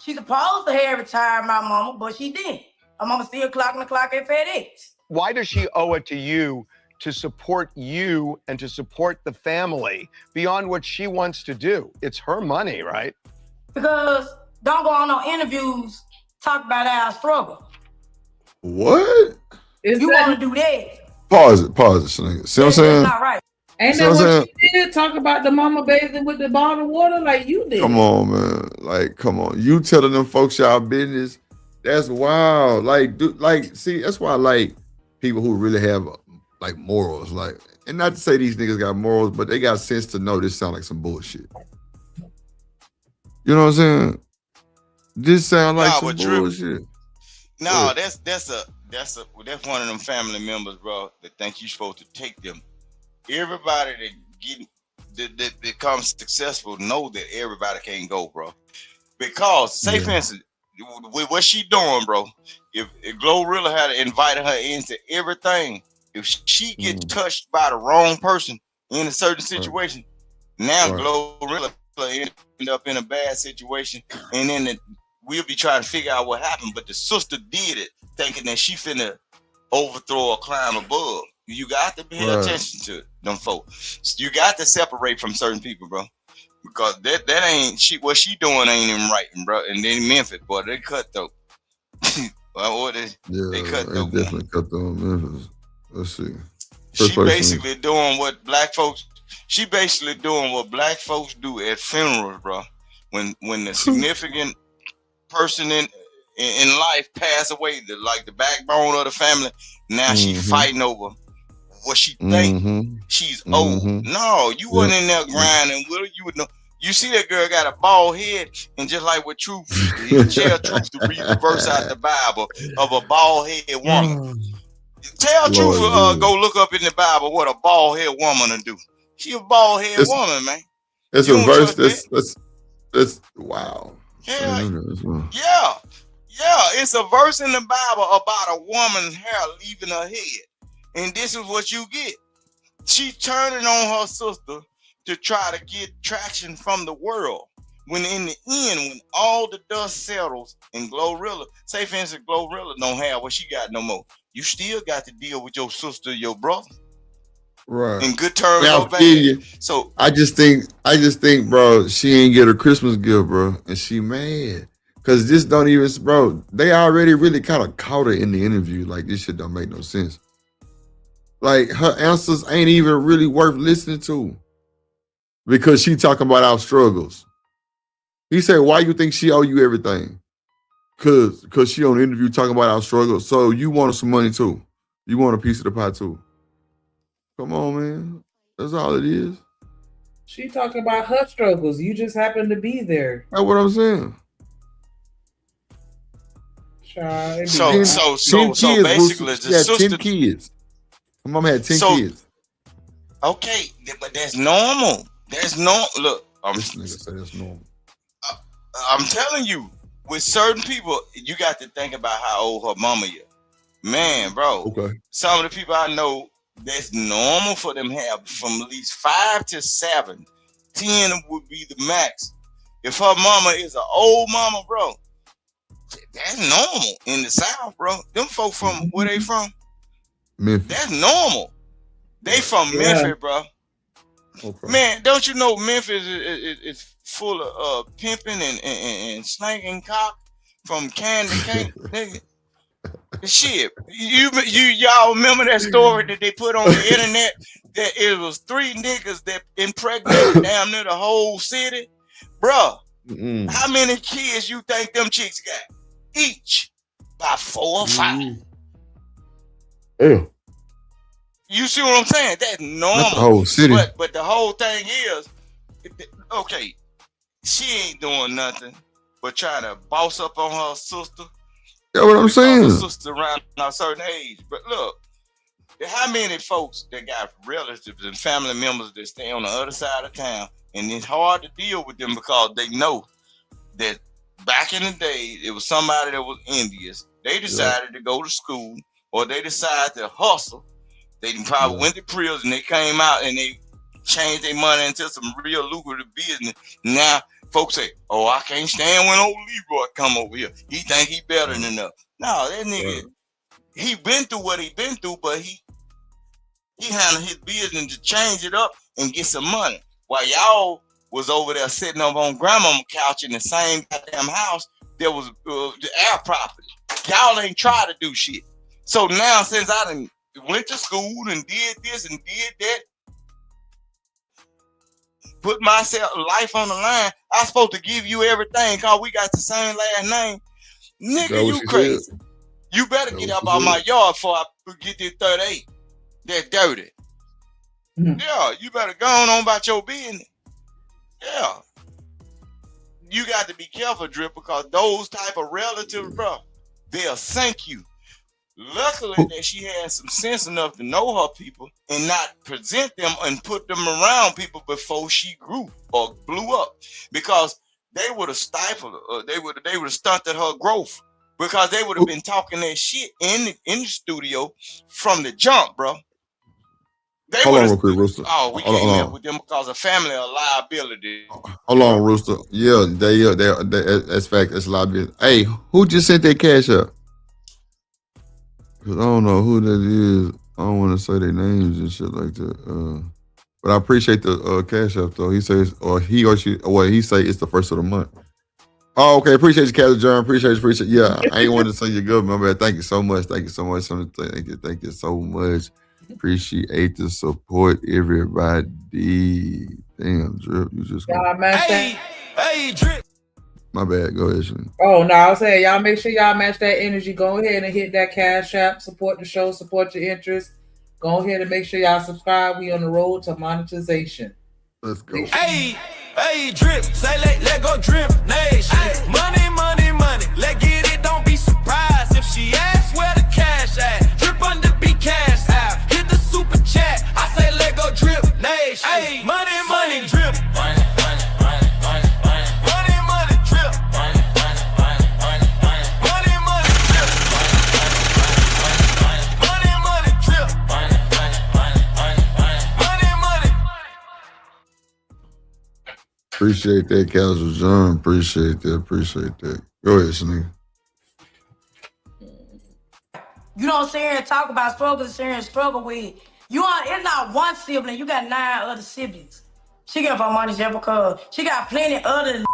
She's supposed to have retired my mama, but she didn't. My mama still clocking the clock at FedEx. Why does she owe it to you to support you and to support the family beyond what she wants to do? It's her money, right? Because don't go on no interviews talk about our struggle. What? You want to do that? Pause it, nigga. See what I'm saying? That's not right. Ain't that what she did? Talk about the mama bathing with the bottled water like you did. Come on, man. Like, come on. You telling them folks y'all business. That's wild. See, that's why I like people who really have like morals. Like, and not to say these niggas got morals, but they got sense to know this sound like some bullshit. You know what I'm saying? This sound like some bullshit. No, that's one of them family members, bro, that think you supposed to take them. Everybody that becomes successful know that everybody can't go, bro. Because, say for instance, with what she doing, bro, if Glorilla had invited her into everything, if she gets touched by the wrong person in a certain situation, Now Glorilla end up in a bad situation, and then we'll be trying to figure out what happened. But the sister did it, thinking that she finna overthrow or climb above. You got to pay attention to it, them folks. You got to separate from certain people, bro, because that ain't what she doing ain't even right, bro. And then Memphis, boy, they cut though. They cut though. Definitely cut though. Memphis. Let's see. She basically doing what black folks. She basically doing what black folks do at funerals, bro. When the significant person in life pass away, like the backbone of the family. Now she fighting over what she think she's old. No, you wasn't in there grinding with her. You would know. You see that girl got a bald head, and just like with Truth, tell Truth to read the verse out the Bible of a bald head woman. Tell Truth go look up in the Bible what a bald head woman to do. She a bald head woman, man. It's a verse that's wow. Yeah, it's a verse in the Bible about a woman's hair leaving her head. And this is what you get. She turning on her sister to try to get traction from the world. When in the end, when all the dust settles and Glorilla, say for instance, Glorilla don't have what she got no more. You still got to deal with your sister, your brother. Right. In good terms. So I just think, bro, she ain't get her Christmas gift, bro. And she mad. Cause this don't even, bro, they already really kind of caught her in the interview. Like this shit don't make no sense. Like her answers ain't even really worth listening to. Because she talking about our struggles. He said, why you think she owe you everything? Cause she on the interview talking about our struggles. So you want some money too. You want a piece of the pie too. Come on, man. That's all it is. She talking about her struggles. You just happen to be there. That's what I'm saying. So basically, she had 10 kids. My mom had 10 kids. Okay, but that's normal. That's no look. This nigga say that's normal. I'm telling you, with certain people, you got to think about how old her mama is. Man, bro. Okay. Some of the people I know, that's normal for them to have from at least 5 to 7. 10 would be the max. If her mama is an old mama, bro, that's normal in the South, bro. Them folk from where they from? Memphis. That's normal. They from Memphis, bro. Okay. Man, don't you know Memphis is full of pimping and slanging cock from can to can, nigga. Shit, y'all remember that story that they put on the internet that it was 3 niggas that impregnated damn near the whole city, bruh. How many kids you think them chicks got? Each by 4 or 5. Yeah. You see what I'm saying? That's normal. That's the whole city. But the whole thing is, okay, she ain't doing nothing but trying to boss up on her sister. That's what I'm saying. Her sister around a certain age. But look, how many folks that got relatives and family members that stay on the other side of town, and it's hard to deal with them because they know that back in the day, it was somebody that was envious. They decided to go to school, or they decided to hustle. They probably went to prison. They came out and they changed their money into some real lucrative business. Now folks say, "Oh, I can't stand when old Leroy come over here. He think he better than us." No, that nigga, he been through what he been through, but he handled his business to change it up and get some money. While y'all was over there sitting up on grandmama's couch in the same goddamn house, there was the air property. Y'all ain't try to do shit. So now, since I done went to school and did this and did that, put myself life on the line, I supposed to give you everything because we got the same last name. Nigga, you crazy. Said. You better get up out my yard before I get this 38. That's dirty. Yeah, you better go on about your business. Yeah. You got to be careful, Drip, because those type of relatives, bro, they'll sink you. Luckily that she had some sense enough to know her people and not present them and put them around people before she grew or blew up, because they would have stifled her. They would have stunted her growth, because they would have been talking that shit in the studio from the jump, bro. They Hold on would've- real quick, Rooster. Oh, we Hold can't mess on. with them because of family or liability. Hold on, Rooster. Yeah, they that's fact. That's a lot of business. Hey, who just sent that cash up? Cause I don't know who that is. I don't want to say their names and shit like that. But I appreciate the cash up though. He says, or he or she, well, he say it's the first of the month. Oh, okay. Appreciate you, Captain John. Appreciate you. Yeah, I ain't want to say you're good, my man. Thank you so much. Thank you so much. Thank you so much. Appreciate the support, everybody. Damn, Drip, you just. Y'all match that. Hey, Drip. My bad. Go ahead, Shani. Oh no, I was saying y'all make sure y'all match that energy. Go ahead and hit that Cash App. Support the show. Support your interest. Go ahead and make sure y'all subscribe. We on the road to monetization. Let's go. Hey, Drip. Say let go Drip Nation. Money, money, money. Let get it. Don't be surprised if she asks where the cash at. Drip under be cash out. Hit the super chat. I say let go Drip Nation. Hey, money, money, Drip. Appreciate that, Castle John. Appreciate that. Go ahead, Shani. You don't sit here and talk about struggle, sit here and struggle with. It's not one sibling. You got 9 other siblings. She get her money just because she got plenty other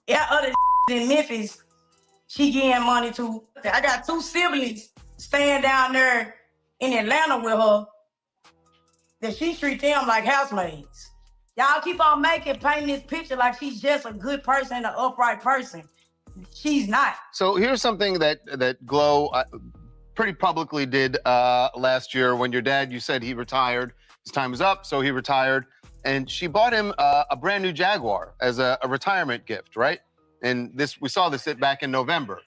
in Memphis. She getting money too. I got 2 siblings staying down there in Atlanta with her. That she treat them like housemaids. Y'all keep on painting this picture like she's just a good person, an upright person. She's not. So here's something that Glow pretty publicly did last year when your dad, you said he retired. His time was up, so he retired. And she bought him a brand new Jaguar as a retirement gift, right? And we saw this back in November.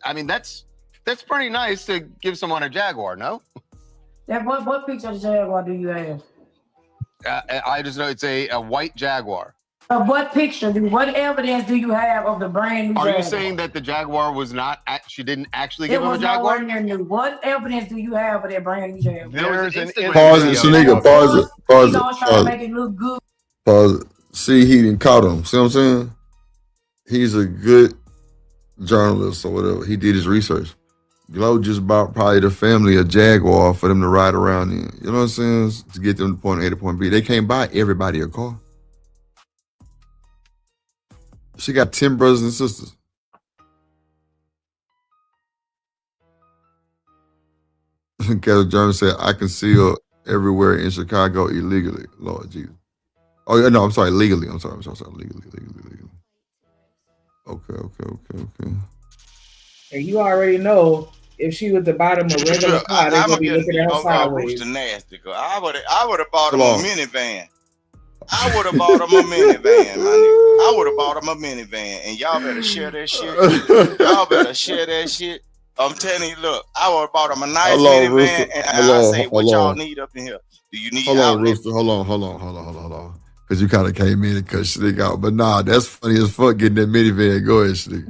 I mean, that's pretty nice to give someone a Jaguar, no? Yeah, what picture of the Jaguar do you have? I just know it's a white Jaguar. What evidence do you have of the brand new Jaguar? Are you saying that the Jaguar was not, she didn't actually give him a Jaguar? It was nowhere near new. What evidence do you have of that brand new Jaguar? There's an Pause it, Shanika. Pause it. He's always trying to make it look good. Pause it. See, he didn't caught him. See what I'm saying? He's a good journalist or whatever. He did his research. Glow just bought probably the family a Jaguar for them to ride around in. You know what I'm saying? To get them to point A to point B. They can't buy everybody a car. She got 10 brothers and sisters. Kevin Jones said, I can see her everywhere in Chicago illegally. Lord Jesus. Oh, yeah, no, I'm sorry, legally. I'm sorry. Legally. Okay. And you already know if she was to buy them a regular car, they're gonna be looking at her sideways. Nasty girl. I would have bought him a minivan. I would have bought him a minivan, my nigga. I would have bought him a minivan, and y'all better share that shit. I'm telling you, look, I would have bought him a nice minivan, and I say, what y'all need up in here? Do you need outlets? Hold on. Because you kind of came in and cut shit out. But nah, that's funny as fuck getting that minivan. Go ahead, shit.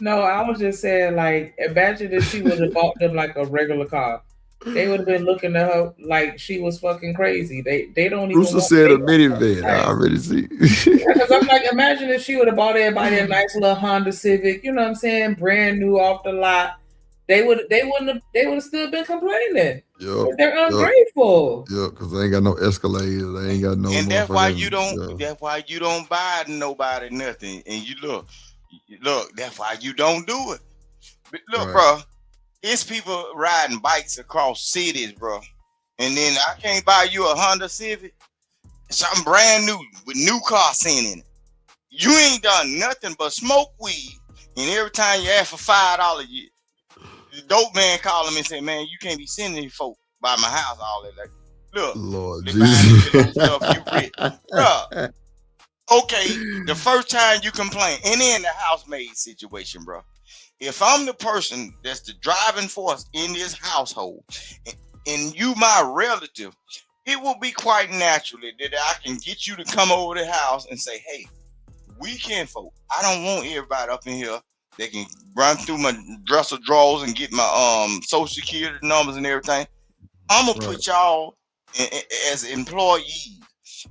No, I was just saying, like, imagine if she would have bought them like a regular car. They would have been looking at her like she was fucking crazy. They don't even. Rooster said a minivan. I already see. Because I'm like, imagine if she would have bought everybody a nice little Honda Civic. You know what I'm saying? Brand new off the lot. They would have still been complaining. Yep, they're ungrateful. Yeah, because they ain't got no Escalade. They ain't got no. And that's why you don't. Yeah. That's why you don't buy nobody nothing. And you look. That's why you don't do it. But look, right. Bro. It's people riding bikes across cities, bro. And then I can't buy you a Honda Civic. Something brand new with new car scent in it. You ain't done nothing but smoke weed. And every time you ask for $5, the dope man calling me and say, man, you can't be sending these folk by my house all that. Like, look, Lord Jesus. Stuff you rich. Bro, okay, the first time you complain, and in the housemaid situation, bro. If I'm the person that's the driving force in this household and you my relative, it will be quite naturally that I can get you to come over to the house and say, hey, weekend folk, I don't want everybody up in here that can run through my dresser drawers and get my social security numbers and everything. I'm gonna put y'all as employees,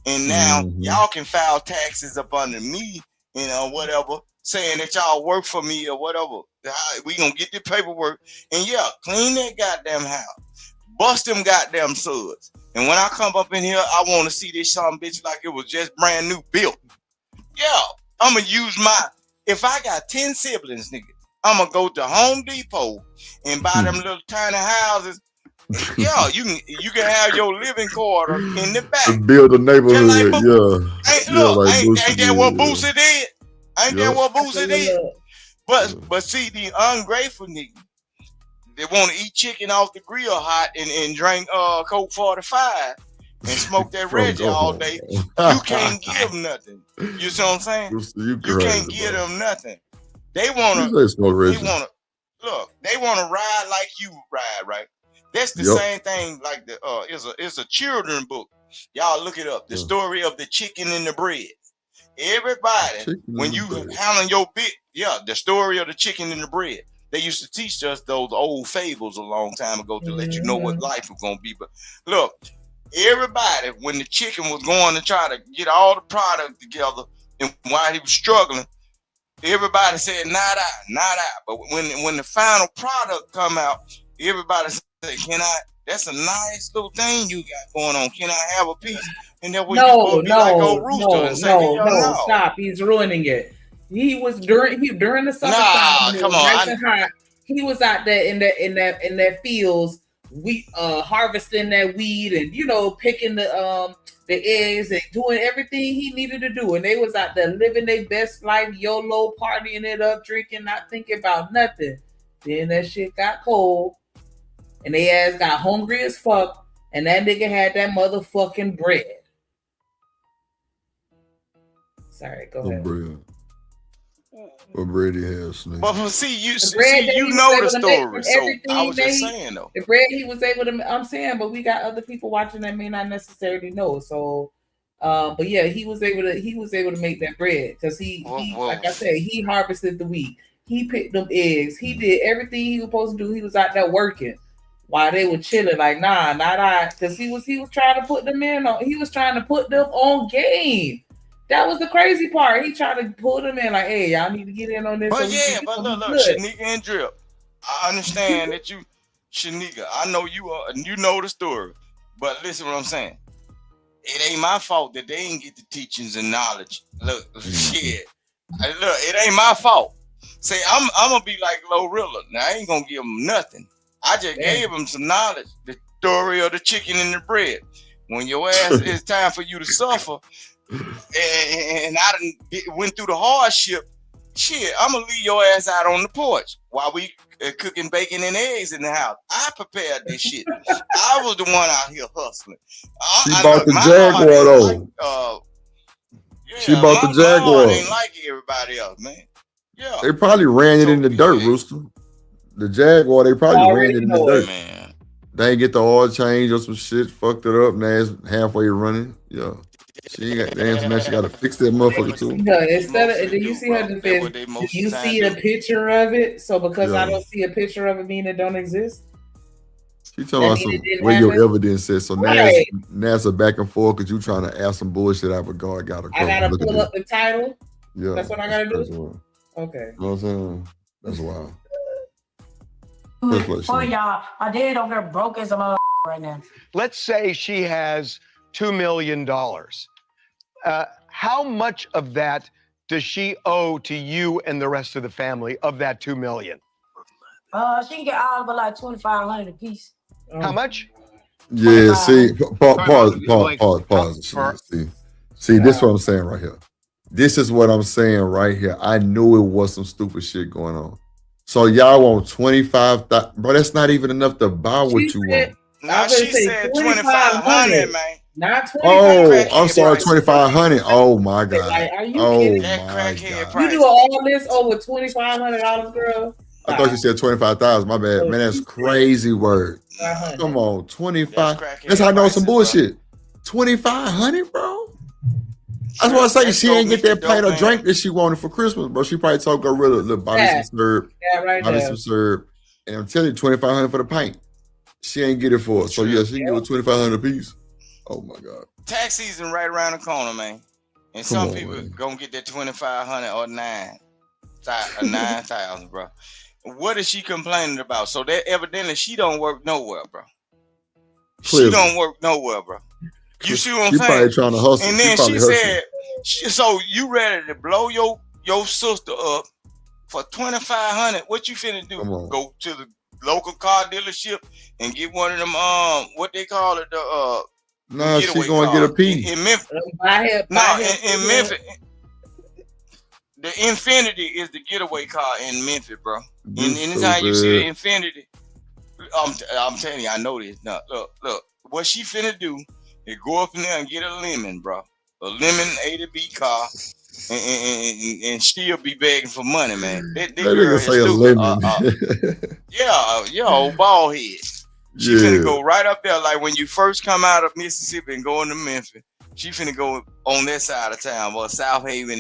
and now y'all can file taxes up under me, whatever, saying that y'all work for me or whatever. We gonna get the paperwork and clean that goddamn house, bust them goddamn suds. And when I come up in here, I want to see this son bitch like it was just brand new built. Yeah, I'm gonna use if I got 10 siblings, nigga, I'm gonna go to Home Depot and buy them little tiny houses. Yeah, you can have your living quarter in the back. To build a neighborhood, ain't Boosie that what Boosie did? Ain't that what Boosie did? Mm. But see, the ungrateful nigga, they want to eat chicken off the grill hot and drink Coke 45 and smoke that Reggie all day. You can't give them nothing. You see what I'm saying? You can't give them nothing. They wanna ride like you ride, right? That's the same thing like it's a children book. Y'all look it up. The story of the chicken and the bread. Everybody, when you handling your bit, the story of the chicken and the bread. They used to teach us those old fables a long time ago to let you know what life was gonna be. But look, everybody, when the chicken was going to try to get all the product together, and while he was struggling, everybody said not I. But when the final product come out, everybody said, "Can I? That's a nice little thing you got going on. Can I have a piece?" And then no, stop. He's ruining it. He was during the summertime. Come on. He was out there in that fields, harvesting that weed and picking the eggs and doing everything he needed to do. And they was out there living their best life, YOLO, partying it up, drinking, not thinking about nothing. Then that shit got cold, and they ass got hungry as fuck, and that nigga had that motherfucking bread. Sorry, go ahead. What bread he has, Snake? But see, you know the story. So I was just saying though. The bread he was able to, I'm saying, but we got other people watching that may not necessarily know. So, but yeah, he was able to make that bread because he like I said, he harvested the wheat, he picked them eggs, he did everything he was supposed to do. He was out there working while they were chilling. Like, nah, not I, because he was trying to put them he was trying to put them on game. That was the crazy part. He tried to pull them in like, hey, y'all need to get in on this. But look, Shanika and Drip, I understand that you, Shanika, I know you know the story. But listen what I'm saying. It ain't my fault that they ain't get the teachings and knowledge. Look, shit. Look, it ain't my fault. Say, I'm gonna be like Glorilla. Now I ain't gonna give them nothing. I just gave them some knowledge. The story of the chicken and the bread. When your ass it's time for you to suffer. And I went through the hardship. Shit, I'm gonna leave your ass out on the porch while we cooking bacon and eggs in the house. I prepared this shit. I was the one out here hustling. She bought the Jaguar though. She bought the Jaguar. Ain't like everybody else, man. Yeah. They probably ran it in the dirt, Rooster. The Jaguar, they probably ran it in the dirt. Man. They ain't get the oil change or some shit, fucked it up. Now it's halfway running. Yeah. She ain't got the answer. Now she got to fix that motherfucker too. No, instead of, did you see her defense? Did you see a picture of it? So because I don't see a picture of it, mean it don't exist. She talking about where your evidence says. So now it's a back and forth because you trying to ask some bullshit out, but God got to. I gotta pull up the title. Yeah, that's what I gotta do. Okay. You know what I'm saying? That's wild. For y'all, my dad over there broke as a mother right now. Let's say she has $2 million. How much of that does she owe to you and the rest of the family of that $2 million? She can get all of it like $2,500 a piece. How much? Yeah, see, pause. See, this is what I'm saying right here. This is what I'm saying right here. I knew it was some stupid shit going on. So y'all want 25,000, bro? That's not even enough to buy what you want. Now she said 2,500, man. Not 25. Oh, I'm sorry, 2,500. Oh my God. Like, are you kidding? My God. You do all this over $2,500, girl? I thought you said 25,000. My bad, man. That's crazy word. Come on, 25. That's how I know some bullshit. 2,500, bro. That's why I say she ain't get that plate of drink that she wanted for Christmas, bro. She probably told Glorilla, look, buy me some syrup. Yeah, right buy me there. some syrup. And I'm telling you, 2,500 for the pint. She ain't get it for us. So yeah, she can give it 2,500 piece. Oh my God. Tax season right around the corner, man. And Come some on, people man. gonna get that 2,500 or 9,000, bro. What is she complaining about? So that evidently she don't work nowhere, bro. Clearly. She don't work nowhere, bro. You see what I'm She saying? probably trying to hustle. And then probably she said, so you ready to blow your sister up for 2,500? What you finna do? Go to the local car dealership and get one of them what they call it, the Nah, she getaway gonna car get a P. in Memphis. In Memphis, the Infinity is the getaway car in Memphis, bro. And anytime you see the Infinity, I'm telling you, I know this. Now, look, what she finna do is go up in there and get a lemon, bro. A lemon A to B car, and she'll be begging for money, man. That girl is say a stupid. lemon. Old bald head. She finna go right up there, like when you first come out of Mississippi and go into Memphis. She finna go on that side of town, or South Haven,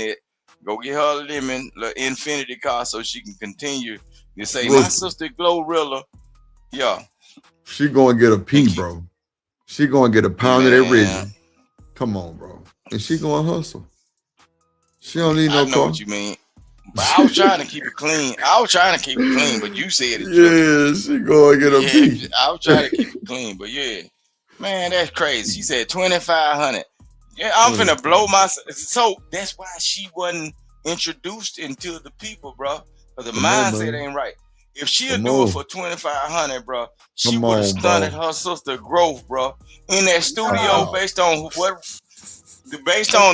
go get her a lemon, the Infinity car, so she can continue to say, my sister Glorilla. Yeah. She gonna get a P, bro. She gonna get a pound of that Reggie. Come on, bro. And she gonna hustle. She don't need no car. I know what you mean. But I was trying to keep it clean. But you said it. Yeah, she gonna get a P. I was trying to keep it clean, but yeah. Man, that's crazy. She said 2,500. Yeah, I'm finna blow myself. So that's why she wasn't introduced into the people, bro. Because the mindset ain't right. If she'll do it for 2,500, bro, she would have stunted her sister growth, bro. In that studio, based on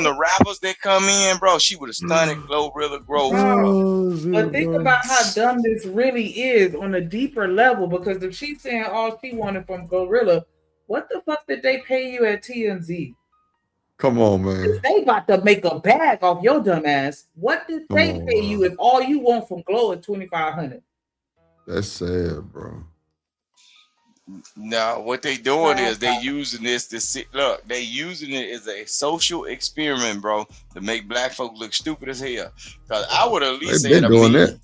the rappers that come in, bro, she would have stunted Glorilla growth, bro. But think about how dumb this really is on a deeper level. Because if she's saying all she wanted from Glorilla, what the fuck did they pay you at TMZ? Come on, man. They about to make a bag off your dumb ass. What did they pay you if all you want from Glow is 2,500? That's sad, bro. No, what they doing is they using this to see. Look, they using it as a social experiment, bro, to make black folk look stupid as hell. Because I would at least say doing that.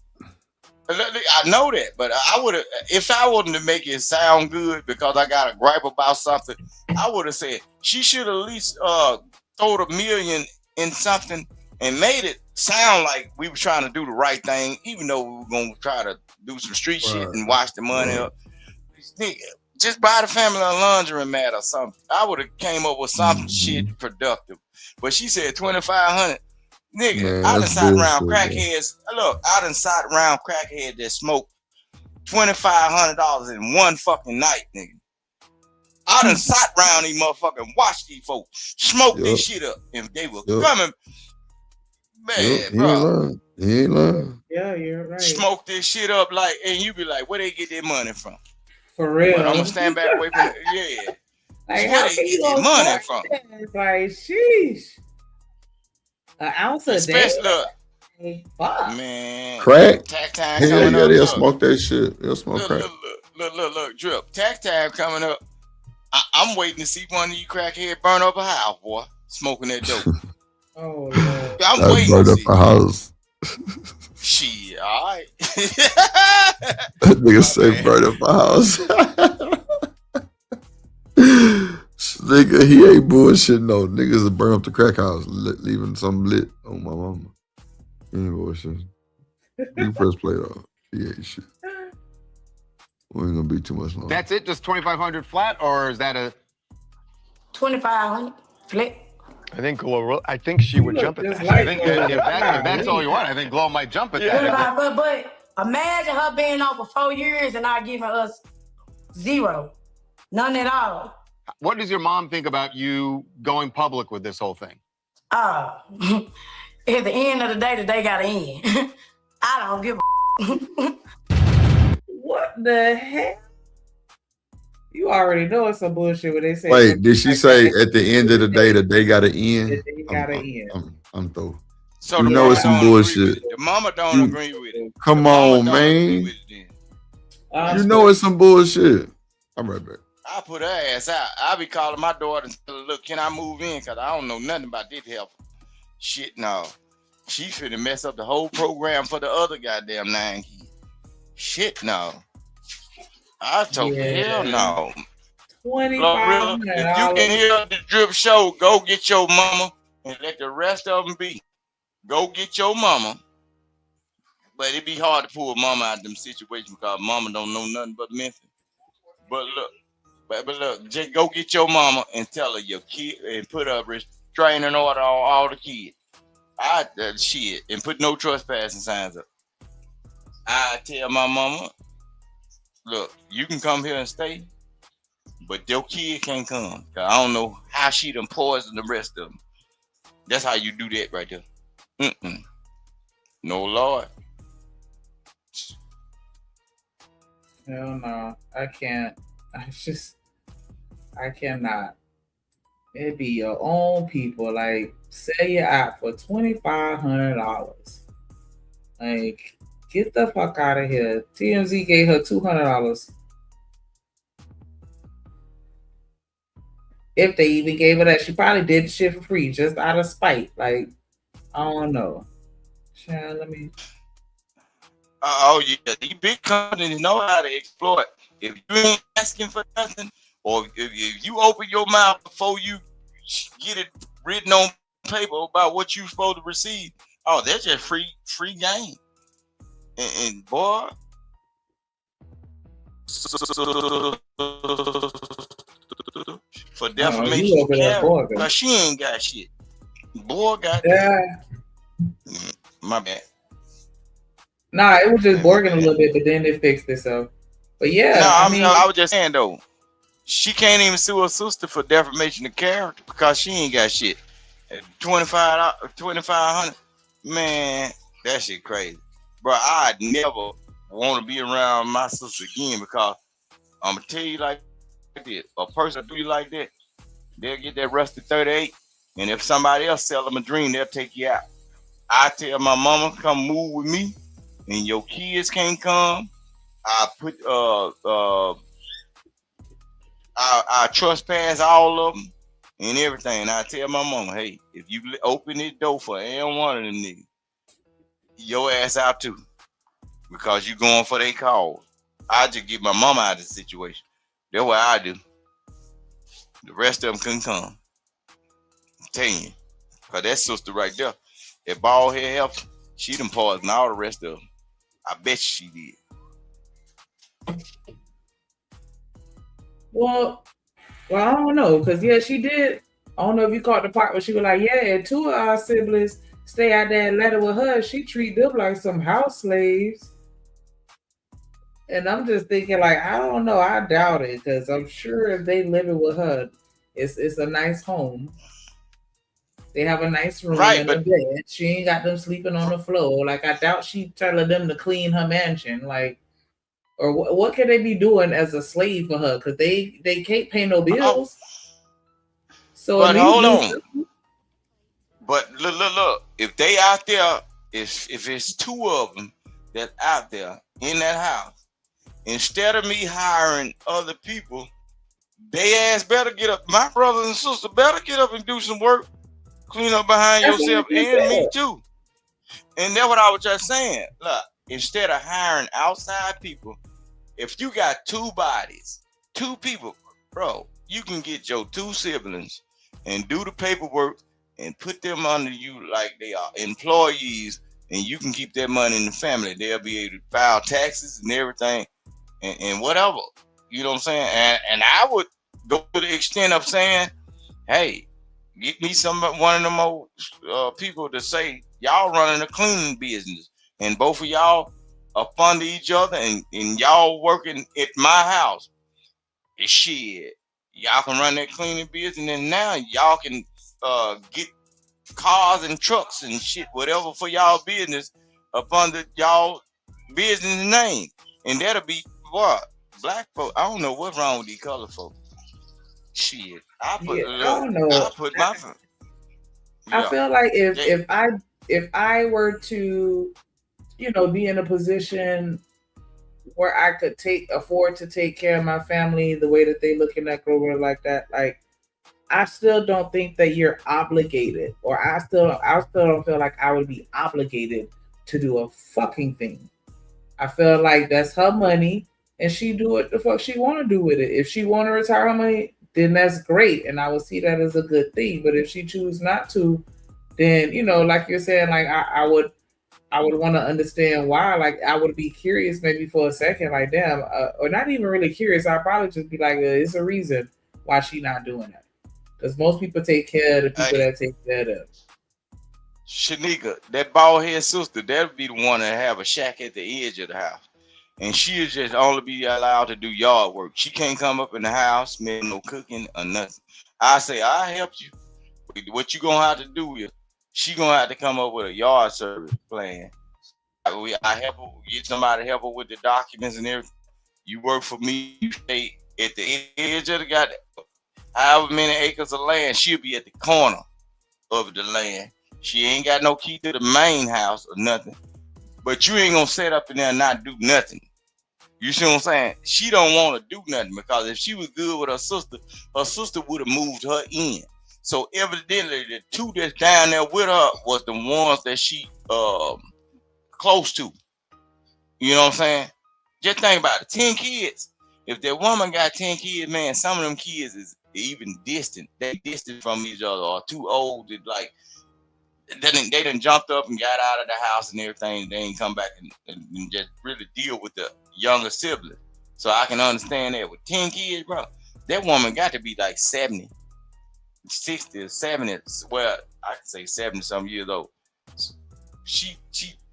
I know that, but I would have, if I wasn't to make it sound good because I got a gripe about something, I would have said she should at least throw $1 million in something and made it sound like we were trying to do the right thing, even though we were gonna try to do some street shit and wash the money up. Nigga, just buy the family a laundromat or something. I would have came up with some shit productive. But she said 2,500. Nigga, Man, I done that's sat around bullshit, crackheads. Look, I done sat around crackheads that smoke $2,500 in one fucking night, nigga. I done sat around these motherfuckers and watched these folks smoke this shit up. If they were coming, man, bro. He ain't lying. Yeah, you're right. Smoke this shit up like, and you be like, where they get their money from? For real. But I'm gonna stand back away from it. Yeah. Like, Where they get their money from? It's like, sheesh. An ounce a day. Look, fuck. Man. Crack? Tax time Hell coming yeah, up. they'll smoke that shit. They'll smoke crack. Look, Drip. Tax time coming up. I'm waiting to see one of you crackheads burn up a house, boy. Smoking that dope. Oh, Lord. I'm That's waiting burn to up see. a house. Shit, all right. That nigga say burn up a house. Nigga, he ain't bullshit. No, niggas will burn up the crack house, leaving something lit on my mama. He ain't bullshit. You press play though. He ain't shit. We ain't gonna be too much longer. That's it? Just 2,500 flat, or is that a 2,500 flat? I think she would jump at that. I think if that's all you want, I think Glow might jump at that. But imagine her being on for 4 years and not giving us zero. None at all. What does your mom think about you going public with this whole thing? At the end of the day gotta end. I don't give a What the hell? You already know it's some bullshit when they say. Wait, did she say at the end of the day gotta end? They gotta end. I'm through. So you know it's some bullshit. The mama don't agree with it. Come on, man. You know it's some bullshit. I'm right back. I put her ass out. I be calling my daughter and tell her, look, can I move in? Because I don't know nothing about this help. Shit, no. She finna mess up the whole program for the other goddamn 9 kids. Shit, no. I told hell no. Glorilla, if you $2,500. can hear the drip show, go get your mama and let the rest of them be. Go get your mama. But it'd be hard to pull mama out of them situations because mama don't know nothing but Memphis. But look, just go get your mama and tell her your kid and put a restraining order on all the kids. Shit, and put no trespassing signs up. I tell my mama, look, you can come here and stay, but your kid can't come. Cause I don't know how she done poisoned the rest of them. That's how you do that right there. No, Lord. Hell no, I can't. I cannot. It be your own people. Like, sell you out for $2,500. Like, get the fuck out of here. TMZ gave her $200. If they even gave her that, she probably did the shit for free, just out of spite. Like, I don't know. Child, let me. Oh yeah, these big companies know how to exploit. If you ain't asking for nothing, or if you open your mouth before you get it written on paper about what you supposed to receive, oh, that's just free game. And boy, for defamation of character, because she ain't got shit. Boy, got my bad. Nah, it was just borging a little bit, but then it fixed itself. But yeah, no, I mean, I was just saying though, she can't even sue her sister for defamation of character because she ain't got shit. $2,500, man, that shit crazy, bro. I'd never want to be around my sister again because I'm gonna tell you like this: a person do you like that, they'll get that rusty 38, and if somebody else sell them a dream, they'll take you out. I tell my mama, come move with me, and your kids can't come. I put I trespass all of them and everything. And I tell my mama, hey, if you open this door for any one of them niggas, your ass out too, because you going for their cause. I just get my mama out of the situation. That's what I do. The rest of them couldn't come. I'm telling you, cause that sister right there, that bald head helps, she done poisoned all the rest of them. I bet she did. Well, I don't know, because yeah, she did. I don't know if you caught the part where she was like, yeah, and two of our siblings stay out there and let her with her. She treat them like some house slaves. And I'm just thinking, like, I don't know. I doubt it, because I'm sure if they living with her, it's a nice home. They have a nice room and a bed. She ain't got them sleeping on the floor. Like, I doubt she telling them to clean her mansion. Like, or what can they be doing as a slave for her? Because they can't pay no bills. So but hold on. But look. If they out there, if it's two of them that's out there in that house, instead of me hiring other people, they ass better get up. My brothers and sisters better get up and do some work. Clean up behind yourself and me too. And that's what I was just saying. Look, instead of hiring outside people, if you got two bodies, two people, bro, you can get your two siblings and do the paperwork and put them under you like they are employees, and you can keep that money in the family. They'll be able to file taxes and everything and whatever. You know what I'm saying? And I would go to the extent of saying, hey, get me one of them old people to say, y'all running a cleaning business, and both of y'all are funding each other, and y'all working at my house. Shit, y'all can run that cleaning business, and now y'all can get cars and trucks and shit, whatever for y'all business up under y'all business name. And that'll be what? Black folk. I don't know what's wrong with these color folks. Shit. I don't know. I put my I feel like if I were to, be in a position where I could afford to take care of my family the way that they looking at Glorilla like that, like, I still don't think that you're obligated, or I still don't feel like I would be obligated to do a fucking thing. I feel like that's her money. and she do what the fuck she want to do with it. If she want to retire her money, then that's great, and I would see that as a good thing. But if she choose not to, then like you're saying, like I would want to understand why. Like I would be curious maybe for a second, like damn, or not even really curious. I'd probably just be like, it's a reason why she not doing that. Because most people take care of the people that take care of them. Shanika, that bald head sister, that'll be the one that have a shack at the edge of the house. And she'll just only be allowed to do yard work. She can't come up in the house, make no cooking or nothing. I say, I'll help you. What you gonna have to do is, she gonna have to come up with a yard service plan. I help her, get somebody to help her with the documents and everything. You work for me, you stay at the edge of the goddamn, however many acres of land, she'll be at the corner of the land. She ain't got no key to the main house or nothing. But you ain't gonna sit up in there and not do nothing. You see what I'm saying? She don't want to do nothing, because if she was good with her sister would have moved her in. So evidently the two that's down there with her was the ones that she close to. You know what I'm saying? Just think about it. 10 kids. If that woman got 10 kids, man, some of them kids is even distant. They distant from each other or too old to like. They done jumped up and got out of the house and everything. They ain't come back and just really deal with the younger sibling. So I can understand that with 10 kids, bro. That woman got to be like 70, 60 or 70. Well, I can say 70 some years old. She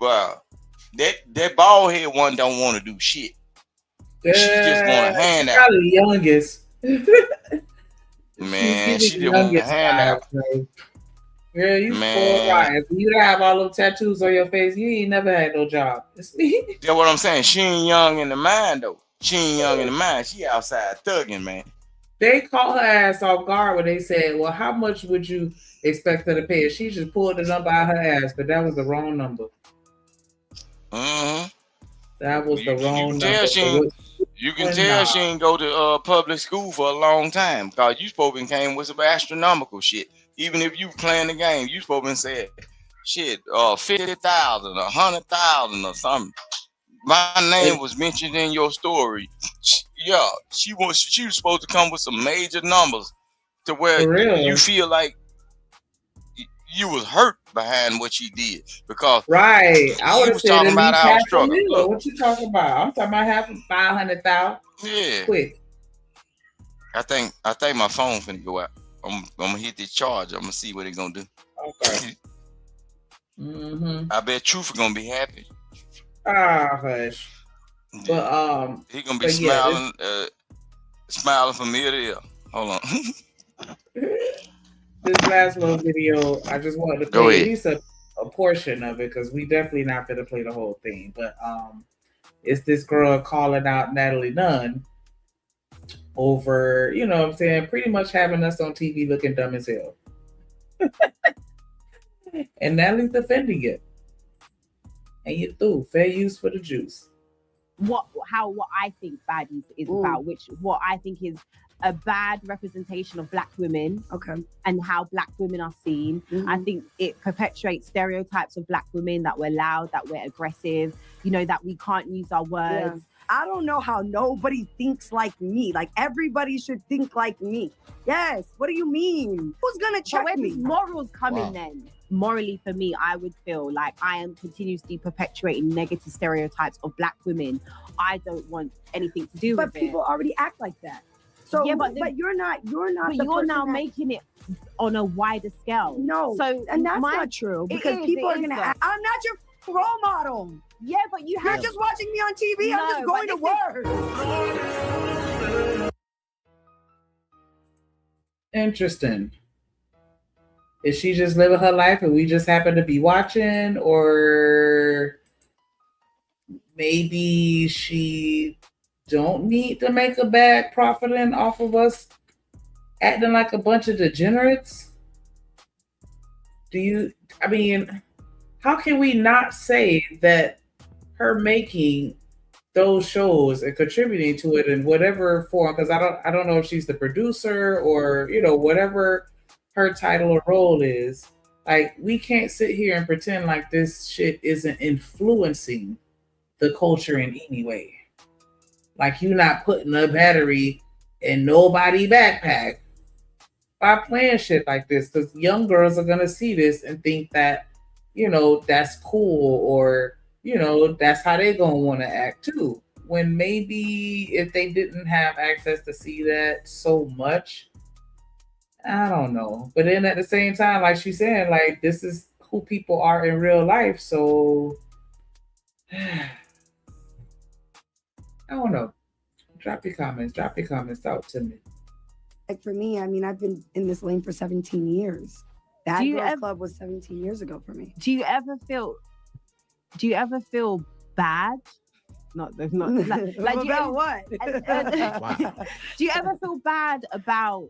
that bald head one don't want to do shit. She just want to hand out. Probably the youngest. Man, she just want to hand out. Girl, you full right. If you have all those tattoos on your face, you ain't never had no job. That's what I'm saying. She ain't young in the mind though. She ain't young in the mind. She outside thugging, man. They caught her ass off guard when they said, well, how much would you expect her to pay? And she just pulled the number out her ass, but that was the wrong number. Mm-hmm. That was the wrong number. You can tell she ain't go to public school for a long time, because you supposed to came with some astronomical shit. Even if you playing the game, you supposed to say shit, 50,000, 100,000 or something. My name was mentioned in your story. Yeah, she was supposed to come with some major numbers to where you feel like you was hurt behind what she did, because I would have said talking about our struggle. What you talking about? I'm talking about half of 500,000. Yeah, quick. I think my phone finna go out. I'm gonna hit this charge. I'm gonna see what it's gonna do. Okay. I bet Truth gonna be happy. Hush. But he gonna be smiling, smiling from ear to ear. Hold on. This last little video, I just wanted to play at least a portion of it, because we definitely not gonna play the whole thing. But it's this girl calling out Natalie Nunn over, you know what I'm saying, pretty much having us on TV looking dumb as hell. And Natalie's defending it. And you threw fair use for the juice. What I think Baddies is about, what I think is a bad representation of Black women, and how Black women are seen. I think it perpetuates stereotypes of Black women, that we're loud, that we're aggressive, that we can't use our words. Yeah. I don't know how nobody thinks like me. Like, everybody should think like me. Yes. What do you mean? Who's gonna check where me? does morals come in then? Morally, for me, I would feel like I am continuously perpetuating negative stereotypes of Black women. I don't want anything to do with it. But people already act like that. So, yeah, but you're not. But you're now making it on a wider scale. No, so and that's not true, because people are gonna act. I'm not your role model. Yeah, but you're just watching me on TV. I'm just going to work. Interesting. Is she just living her life and we just happen to be watching, or maybe she don't need to make a bag profiting off of us acting like a bunch of degenerates? How can we not say that her making those shows and contributing to it in whatever form, because I don't know if she's the producer or whatever her title or role is, like, we can't sit here and pretend like this shit isn't influencing the culture in any way. Like you not putting a battery in nobody backpack by playing shit like this, because young girls are gonna see this and think that, that's cool, or that's how they gonna want to act too. When maybe if they didn't have access to see that so much, I don't know. But then at the same time, like she's saying, like this is who people are in real life, so I don't know. Drop your comments. Talk to me. Like for me, I mean, I've been in this lane for 17 years. Bad Girls Club was 17 years ago for me. Do you ever feel bad? Not like do you about what? Do you ever feel bad about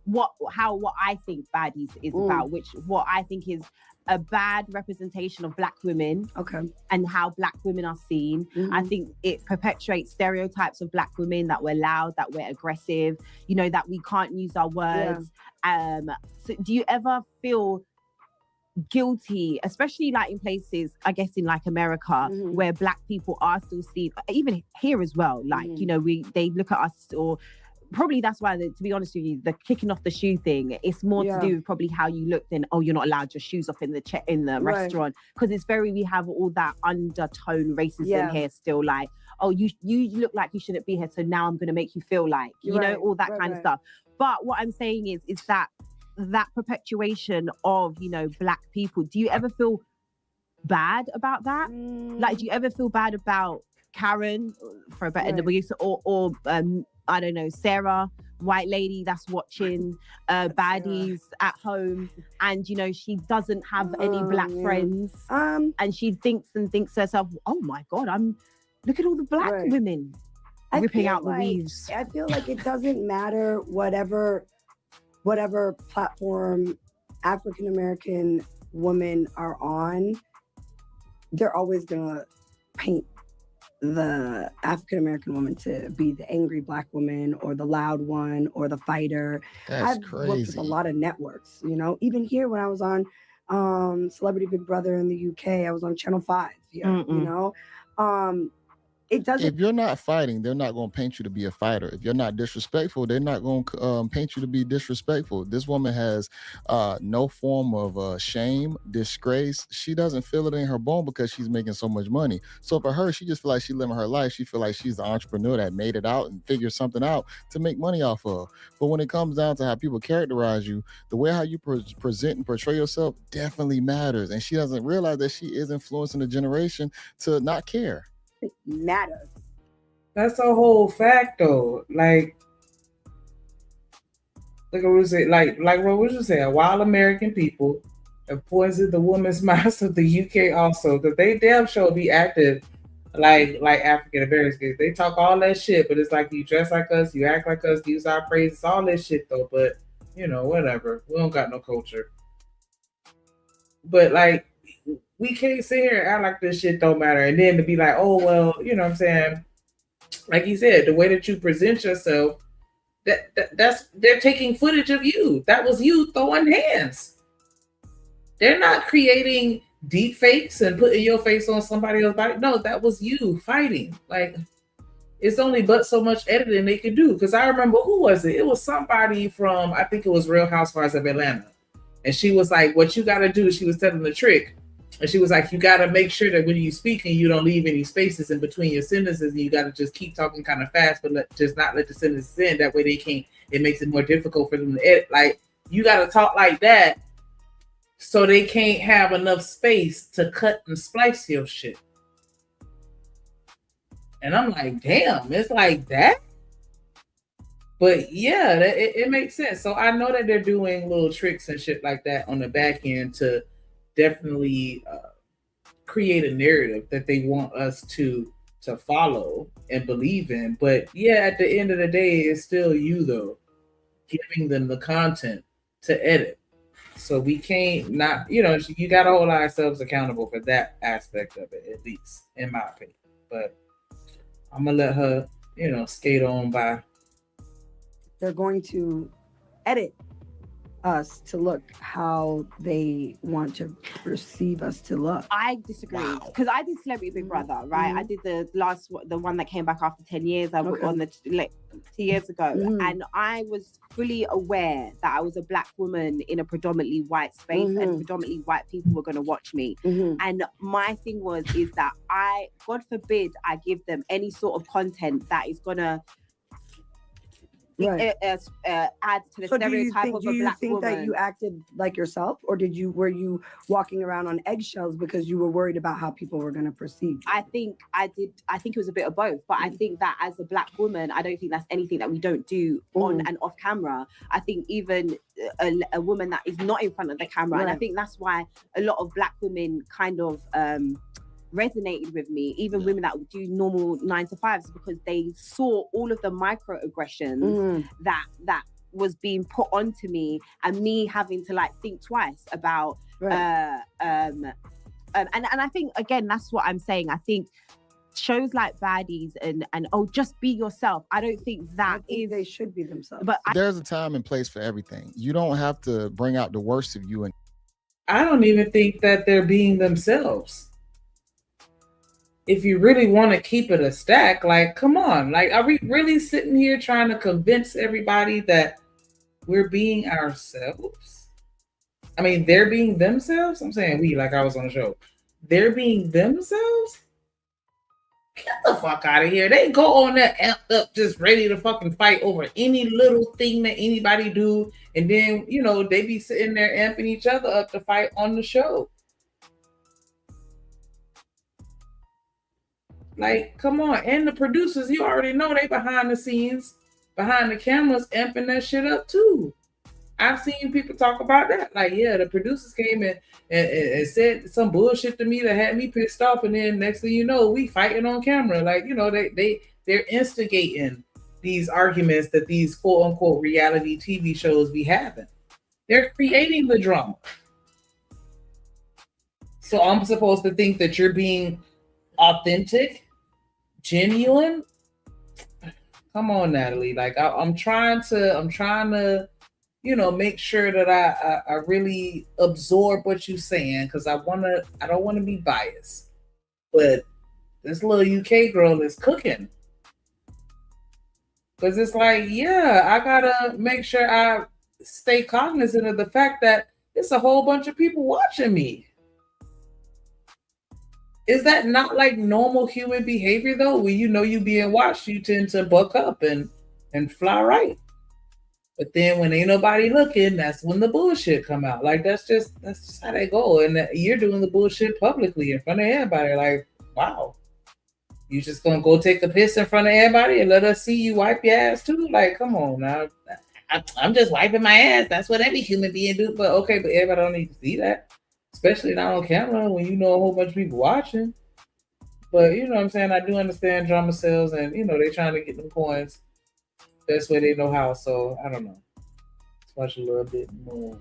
what I think Baddies is about, what I think is a bad representation of Black women, and how Black women are seen. I think it perpetuates stereotypes of Black women, that we're loud, that we're aggressive, that we can't use our words. So do you ever feel guilty, especially like in places, I guess in like America, where Black people are still seen, even here as well, like they look at us, or probably that's why, to be honest with you, the kicking off the shoe thing, it's more to do with probably how you look than, you're not allowed your shoes off in the restaurant, because it's we have all that undertone racism here still, like, you look like you shouldn't be here, so now I'm going to make you feel like, all that kind of stuff. But what I'm saying is that perpetuation of, Black people, do you ever feel bad about that? Like, do you ever feel bad about Karen, for a better use, or I don't know, Sarah, white lady that's watching Baddies at home, and she doesn't have any Black friends, and she thinks to herself, oh my God, look at all the Black women ripping out the weaves. I feel like it doesn't matter whatever platform African American women are on, they're always gonna paint the African American woman to be the angry Black woman, or the loud one, or the fighter. That's I've worked with a lot of networks, even here when I was on Celebrity Big Brother in the UK, I was on Channel 5, it doesn't. If you're not fighting, they're not going to paint you to be a fighter. If you're not disrespectful, they're not going to paint you to be disrespectful. This woman has no form of shame, disgrace. She doesn't feel it in her bone because she's making so much money. So for her, she just feel like she's living her life. She feel like she's the entrepreneur that made it out and figured something out to make money off of. But when it comes down to how people characterize you, the way how you present and portray yourself definitely matters. And she doesn't realize that she is influencing the generation to not care. Matters. That's a whole fact, though. Like what was it? Like what was you saying? While American people have poisoned the women's minds of the UK also, because they damn sure be active like African Americans. They talk all that shit, but it's like you dress like us, you act like us, use our phrases, all that shit though. But whatever. We don't got no culture. But like, we can't sit here and act like this shit don't matter, and then to be like, oh well, you know what I'm saying? Like you said, the way that you present yourself, that's they're taking footage of you. That was you throwing hands. They're not creating deep fakes and putting your face on somebody else's body. No, that was you fighting. Like, it's only but so much editing they could do. Because I remember, who was it? It was somebody from, I think it was Real Housewives of Atlanta. And she was like, what you got to do, she was telling the trick. And she was like, you got to make sure that when you speaking, you don't leave any spaces in between your sentences. And you got to just keep talking kind of fast, but just not let the sentences end. That way it makes it more difficult for them to edit. Like, you got to talk like that so they can't have enough space to cut and splice your shit. And I'm like, damn, it's like that? But yeah, it makes sense. So I know that they're doing little tricks and shit like that on the back end to definitely create a narrative that they want us to follow and believe in. But yeah, at the end of the day, it's still you though, giving them the content to edit. So we can't not, you got to hold ourselves accountable for that aspect of it, at least in my opinion. But I'm gonna let her, skate on by. They're going to edit us to look how they want to perceive us to look. I disagree because I did Celebrity Big Brother, right? I did the one that came back after 10 years. I was on the 2 years ago, and I was fully aware that I was a black woman in a predominantly white space, and predominantly white people were going to watch me. And my thing is that God forbid, I give them any sort of content that is gonna add to the stereotype of a black woman. Do you think that you acted like yourself, or were you walking around on eggshells because you were worried about how people were going to perceive you? I think it was a bit of both, but I think that as a black woman, I don't think that's anything that we don't do on and off camera. I think even a woman that is not in front of the camera, and I think that's why a lot of black women kind of resonated with me, even women that would do normal 9 to 5s, because they saw all of the microaggressions that was being put onto me, and me having to think twice about and I think, again, that's what I'm saying. I think shows like Baddies and just be yourself, I don't think they should be themselves. But there's a time and place for everything. You don't have to bring out the worst of you. And I don't even think that they're being themselves. If you really want to keep it a stack, come on. Are we really sitting here trying to convince everybody that we're being ourselves? I mean, they're being themselves? I'm saying we, like I was on the show. They're being themselves? Get the fuck out of here. They go on that amped up, just ready to fucking fight over any little thing that anybody do. And then, they be sitting there amping each other up to fight on the show. Come on. And the producers, you already know they behind the scenes, behind the cameras, amping that shit up too. I've seen people talk about that. The producers came in and said some bullshit to me that had me pissed off. And then next thing you know, we fighting on camera. They're instigating these arguments that these quote unquote reality TV shows be having. They're creating the drama. So I'm supposed to think that you're being authentic, genuine. Come on, Natalie. I'm trying to, make sure that I really absorb what you're saying, because I don't want to be biased. But this little UK girl is cooking. Because it's I gotta make sure I stay cognizant of the fact that it's a whole bunch of people watching me. Is that not normal human behavior though? When you being watched, you tend to buck up and fly right. But then when ain't nobody looking, that's when the bullshit come out. That's just how they go. And you're doing the bullshit publicly in front of everybody. Wow. You just gonna go take a piss in front of everybody and let us see you wipe your ass too? Come on now. I'm just wiping my ass. That's what every human being do. But okay, but everybody don't need to see that. Especially not on camera when a whole bunch of people watching. But you know what I'm saying? I do understand drama sales, and they trying to get them coins best way they know how. So I don't know. Let's watch a little bit more.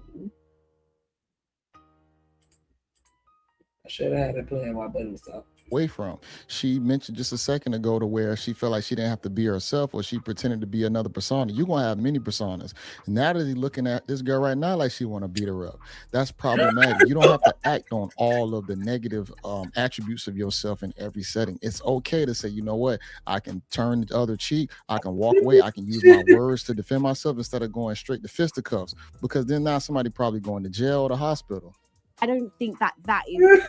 I should have had it playing while Buddy was talking. Away from. She mentioned just a second ago to where she felt like she didn't have to be herself, or she pretended to be another persona. You're gonna have many personas. Natalie looking at this girl right now like she want to beat her up. That's problematic. You don't have to act on all of the negative attributes of yourself in every setting. It's okay to say, you know what, I can turn the other cheek, I can walk away, I can use my words to defend myself instead of going straight to fisticuffs, because then now somebody probably going to jail or the hospital. I don't think that is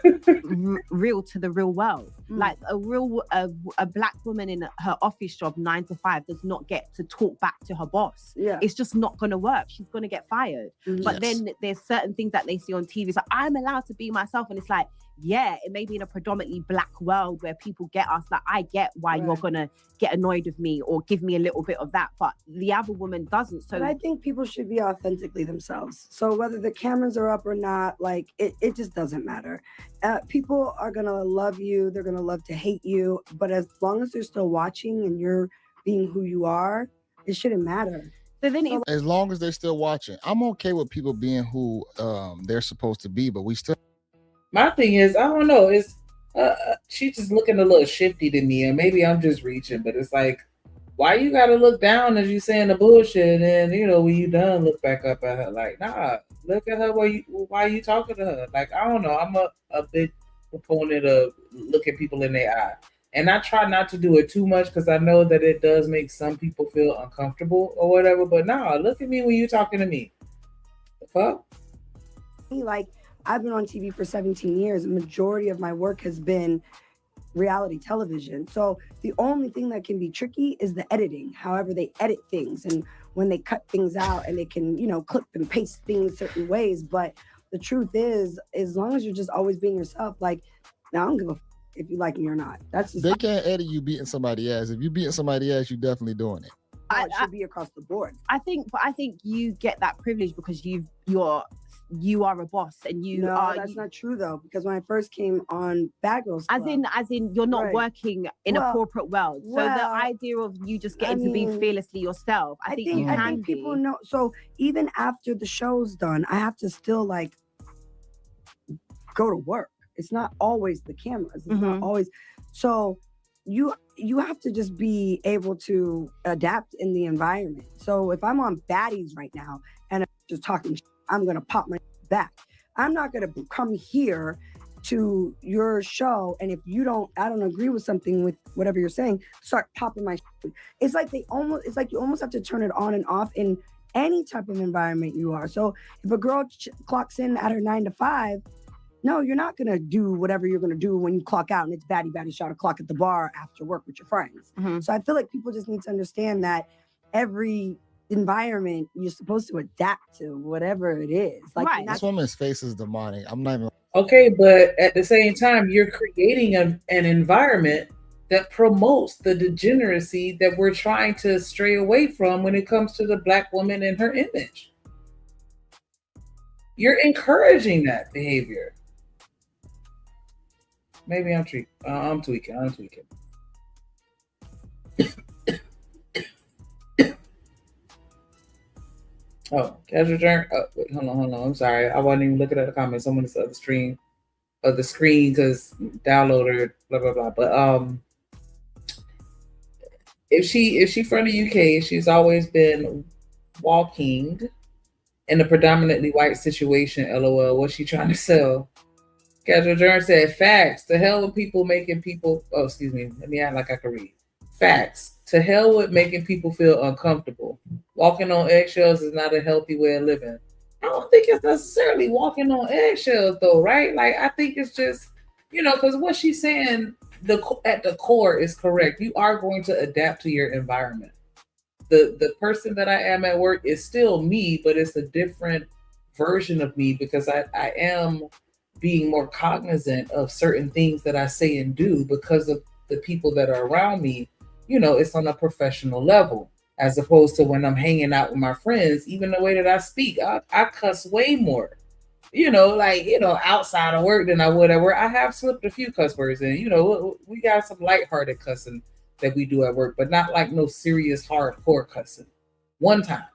real to the real world. A black woman in her office job 9 to 5 does not get to talk back to her boss. Yeah, it's just not going to work. She's going to get fired. But then there's certain things that they see on TV. It's I'm allowed to be myself, and it's it may be in a predominantly black world where people get us. I get why you're gonna get annoyed with me or give me a little bit of that, but the other woman doesn't. So but I think people should be authentically themselves. So whether the cameras are up or not, it just doesn't matter. People are gonna love you. They're gonna love to hate you. But as long as they're still watching and you're being who you are, it shouldn't matter. As long as they're still watching, I'm okay with people being who they're supposed to be, but we still. My thing is, I don't know. It's she's just looking a little shifty to me, and maybe I'm just reaching, but it's Why you gotta look down as you saying the bullshit, and then when you done, look back up at her like, nah, look at her. Why you talking to her? Like, I don't know. I'm a big proponent of looking people in their eye, and I try not to do it too much because I know that it does make some people feel uncomfortable or whatever. But nah, look at me when you talking to me. The fuck? Like, I've been on TV for 17 years. The majority of my work has been reality television. So the only thing that can be tricky is the editing, however they edit things and when they cut things out, and they can, clip and paste things certain ways. But the truth is, as long as you're just always being yourself, like, now I don't give a if you like me or not. That's just They can't edit you beating somebody ass. If you beating somebody ass, you definitely doing it. it should be across the board. I think you get that privilege because you are a boss and you are. That's not true though, because when I first came on Bad Girls Club, as in you're not working in a corporate world. So the idea of you just getting to be fearlessly yourself, I think people know. So even after the show's done, I have to still like go to work. It's not always the cameras. It's not always. So you have to just be able to adapt in the environment. So if I'm on Baddies right now and I'm just talking, I'm gonna pop my back. I'm not gonna come here to your show, and if I don't agree with something with whatever you're saying, start popping my shit. It's like you almost have to turn it on and off in any type of environment you are. So if a girl clocks in at her 9 to 5, no, you're not gonna do whatever you're gonna do when you clock out and it's baddie shot o'clock at the bar after work with your friends. So I feel like people just need to understand that every environment you're supposed to adapt to whatever it is. Like This woman's face is demonic. I'm not even. Okay, but at the same time, you're creating an environment that promotes the degeneracy that we're trying to stray away from when it comes to the Black woman and her image. You're encouraging that behavior. Maybe I'm tweaking. I'm tweaking. Oh, casual turn. Oh, wait, hold on. I'm sorry. I wasn't even looking at the comments. I'm on this other screen because downloader, blah blah blah. But if she from the UK, she's always been walking in a predominantly white situation. LOL. What's she trying to sell? Casual Journal said, facts. To hell with people making people. Oh, excuse me. Let me act like I can read. Facts. To hell with making people feel uncomfortable. Walking on eggshells is not a healthy way of living. I don't think it's necessarily walking on eggshells, though, right? Like, I think it's just, because what she's saying at the core is correct. You are going to adapt to your environment. The person that I am at work is still me, but it's a different version of me because I am being more cognizant of certain things that I say and do because of the people that are around me. It's on a professional level, as opposed to when I'm hanging out with my friends. Even the way that I speak, I cuss way more, outside of work than I would at work. I have slipped a few cuss words in. We got some lighthearted cussing that we do at work, but not like no serious hardcore cussing. One time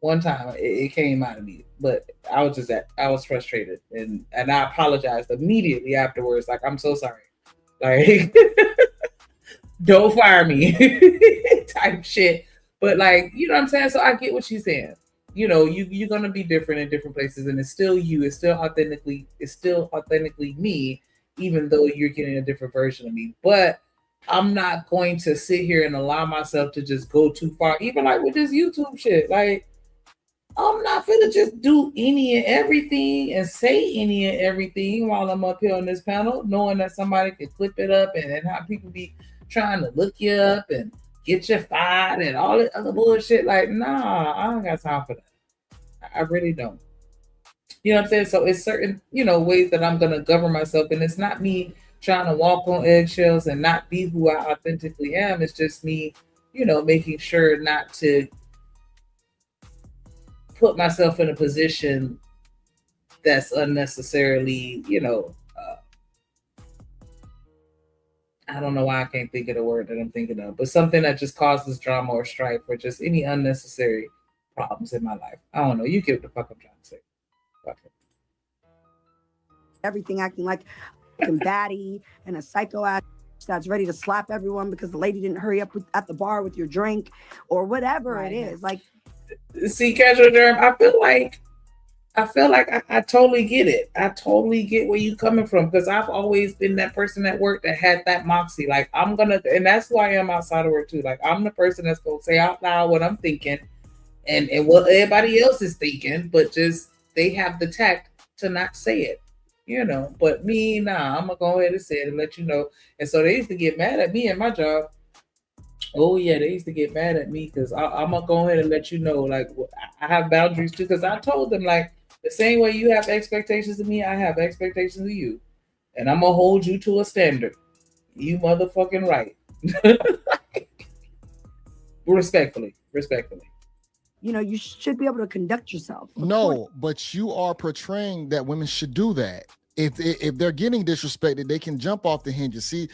it came out of me, but I was frustrated and I apologized immediately afterwards. Like, I'm so sorry. Like, don't fire me type shit. But like, you know what I'm saying? So I get what she's saying. You're gonna be different in different places, and it's still you. It's still authentically me, even though you're getting a different version of me. But I'm not going to sit here and allow myself to just go too far. Even like with this YouTube shit, like, I'm not finna just do any and everything and say any and everything while I'm up here on this panel, knowing that somebody could clip it up and have people be trying to look you up and get you fired and all that other bullshit. Like, nah, I don't got time for that. I really don't. You know what I'm saying? So it's certain, ways that I'm gonna govern myself, and it's not me trying to walk on eggshells and not be who I authentically am. It's just me, making sure not to put myself in a position that's unnecessarily, I don't know why I can't think of the word that I'm thinking of, but something that just causes drama or strife or just any unnecessary problems in my life. I don't know. You get what the fuck I'm trying to say. Fuck it. Everything acting like a baddie and a psycho ass. that's ready to slap everyone because the lady didn't hurry up at the bar with your drink or whatever it is. Like, see, Casual Germ, I feel like I totally get it. I totally get where you coming from because I've always been that person at work that had that moxie. Like I'm gonna, and that's who I am outside of work too. Like I'm the person that's gonna say out loud what I'm thinking, and what everybody else is thinking, but just they have the tact to not say it, you know. But me, nah, I'm gonna go ahead and say it and let you know. And so they used to get mad at me at my job. Oh yeah, they used to get mad at me because I'm gonna go ahead and let you know, like I have boundaries too. Because I told them like the same way you have expectations of me, I have expectations of you, and I'm gonna hold you to a standard. You motherfucking right. Respectfully. you know, you should be able to conduct yourself. No, but you are portraying that women should do that. If they're getting disrespected, they can jump off the hinges. See,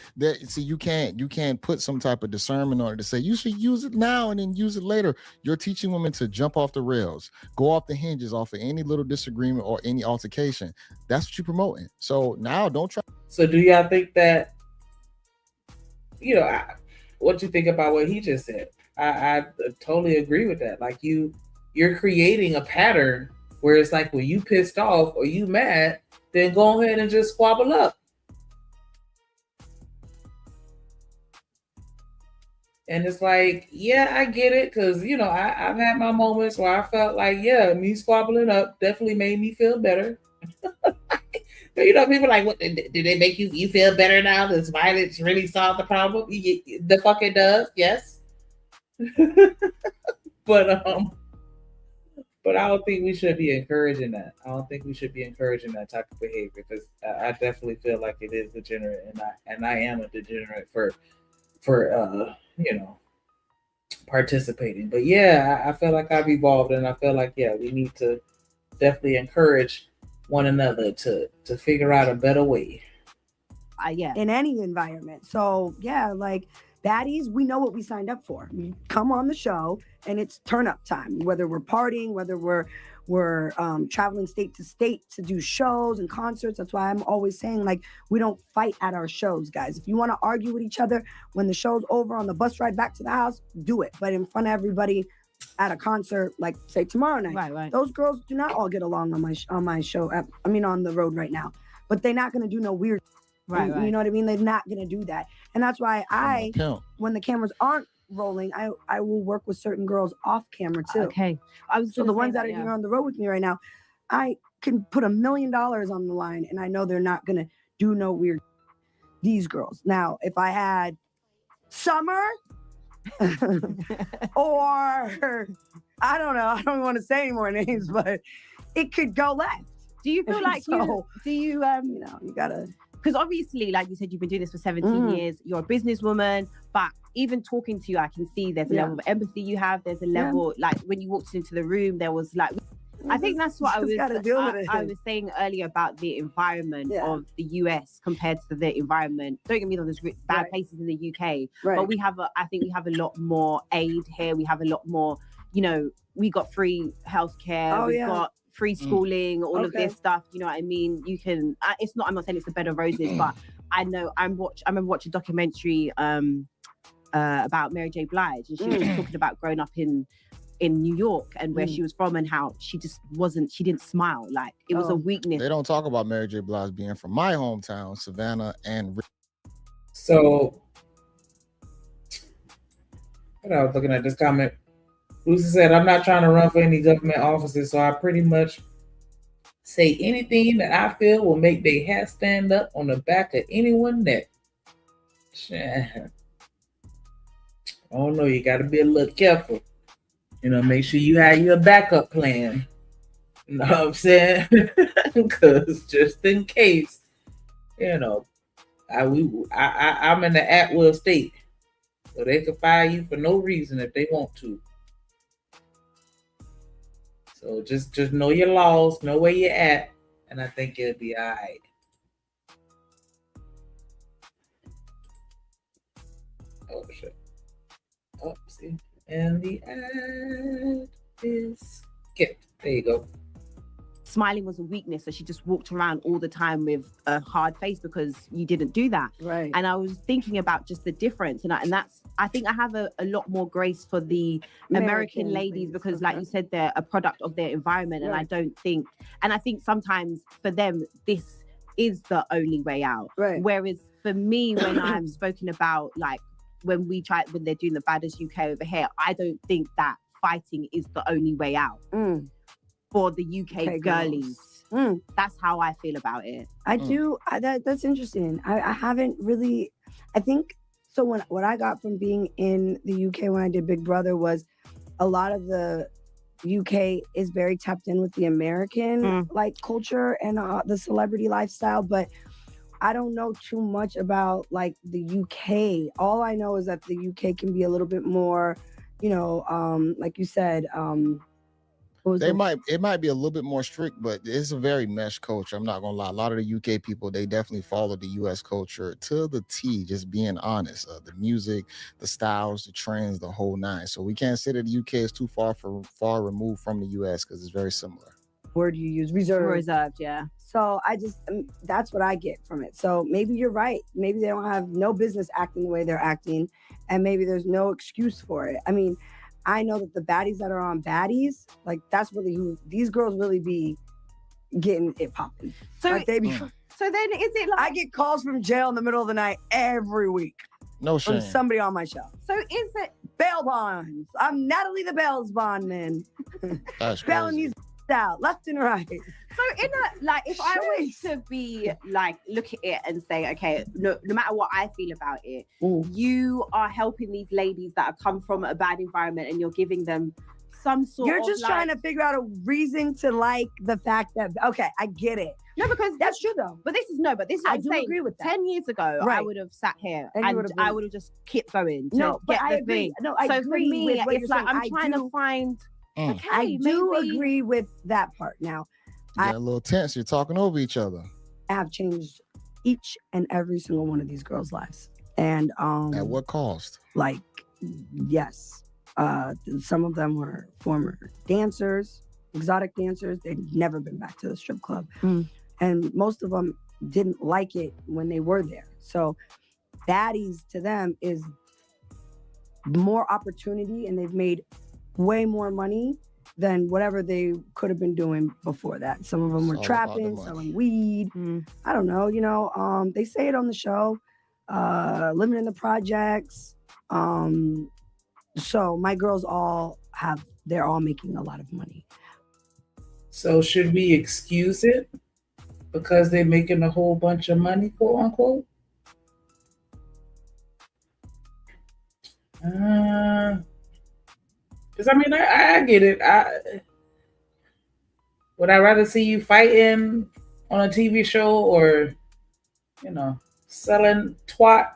you can't put some type of discernment on it to say you should use it now and then use it later. You're teaching women to jump off the rails, go off the hinges off of any little disagreement or any altercation. That's what you're promoting. So now don't try. So do y'all think that, you know, what you think about what he just said? I totally agree with that. Like you're creating a pattern where it's like when you pissed off or you mad, then go ahead and just squabble up. And it's like, yeah, I get it. Cause you know, I've had my moments where I felt like, yeah, me squabbling up definitely made me feel better. You know, people like, what did they make you feel better now? Does violence really solve the problem? The fuck it does, yes. But I don't think we should be encouraging that. I don't think we should be encouraging that type of behavior because I definitely feel like it is degenerate, and I am a degenerate for you know, participating. But yeah, I feel like I've evolved, and I feel like we need to definitely encourage one another to figure out a better way. In any environment. So yeah, like Baddies, we know what we signed up for. We come on the show and it's turn up time, whether we're partying, whether we're traveling state to state to do shows and concerts. That's why I'm always saying, like, we don't fight at our shows, guys. If you want to argue with each other when the show's over on the bus ride back to the house, do it. But in front of everybody at a concert, like say tomorrow night, right. Those girls do not all get along on my show. On the road right now, but they're not going to do no weird. Right. You know what I mean? They're not going to do that. And that's why when the cameras aren't rolling, I will work with certain girls off camera too. Okay. So the ones that are here on the road with me right now, I can put $1 million on the line and I know they're not going to do no weird. These girls. Now, if I had Summer or I don't know, I don't want to say any more names, but it could go left. Do you feel like you gotta, because obviously, like you said, you've been doing this for 17 years. You're a businesswoman, but even talking to you, I can see there's a level of empathy you have. There's a level, like when you walked into the room, there was like, I think that's what I was saying earlier about the environment of the US compared to the environment. Don't get me wrong, there's bad places in the UK, but I think we have a lot more aid here. We have a lot more, you know, we got free healthcare. We've got free schooling, all of this stuff. You know what I mean? You can. I'm not saying it's a bed of roses, but I know. I remember watching a documentary about Mary J. Blige, and she was just talking about growing up in New York and where she was from, and how she just wasn't. She didn't smile. Like it was a weakness. They don't talk about Mary J. Blige being from my hometown, Savannah, and. So, when I was looking at this comment, Lucy said, I'm not trying to run for any government offices, so I pretty much say anything that I feel will make their hair stand up on the back of anyone's neck. I don't know, you got to be a little careful. You know, make sure you have your backup plan. You know what I'm saying? Because just in case, you know, I'm in the at-will state. So they can fire you for no reason if they want to. So just know your laws, know where you're at, and I think it'll be all right. Oh, shit. Oh, see. And the ad is skipped. There you go. smiling was a weakness, so she just walked around all the time with a hard face because you didn't do that. Right. And I was thinking about just the difference, and I think I have a lot more grace for the American ladies because, like you said, they're a product of their environment, and I think sometimes for them this is the only way out. Right. Whereas for me, when I'm spoken about, like when they're doing the Baddies UK over here, I don't think that fighting is the only way out. For the UK girlies. That's how I feel about it. I do. That's interesting. I haven't really, I think, so what I got from being in the UK when I did Big Brother was a lot of the UK is very tapped in with the American like culture and the celebrity lifestyle, but I don't know too much about like the UK. All I know is that the UK can be a little bit more, like you said, it might be a little bit more strict, but it's a very mesh culture. I'm not gonna lie. A lot of the UK people, they definitely follow the US culture to the T, just being honest. The music, the styles, the trends, the whole nine. So we can't say that the UK is too far removed from the US because it's very similar. Word you use, reserved, yeah. So that's what I get from it. So maybe you're right. Maybe they don't have no business acting the way they're acting, and maybe there's no excuse for it. I mean, I know that the baddies that are on Baddies, like that's really who these girls really be getting it popping. So like, they be. So then is it like I get calls from jail in the middle of the night every week. No shame. From somebody on my show. So is it bail bonds? I'm Natalie the bails bondman. That's bailing these out left and right. So if I was to be like look at it and say, okay, no matter what I feel about it, you are helping these ladies that have come from a bad environment and you're giving them some sort of. You're just trying to figure out a reason to like the fact that I get it. No, because that's true though. But this is I do agree with that. 10 years ago, I would have sat here and I would have just kept going to but get I the agree. thing. No, I so agree for me, with what it's you're like saying. I'm trying to find. Okay, I do maybe. agree with that part. Now, You got a little tense. You're talking over each other. I have changed each and every single one of these girls' lives, and at what cost? Like, yes, some of them were former dancers, exotic dancers. They'd never been back to the strip club, and most of them didn't like it when they were there. So, Baddies to them is more opportunity, and they've made way more money than whatever they could have been doing before that. Some of them were trapping, selling weed. I don't know, they say it on the show, living in the projects. So my girls they're all making a lot of money. So should we excuse it because they're making a whole bunch of money, quote unquote? Because I mean, I get it. Would I rather see you fighting on a TV show or, selling twat?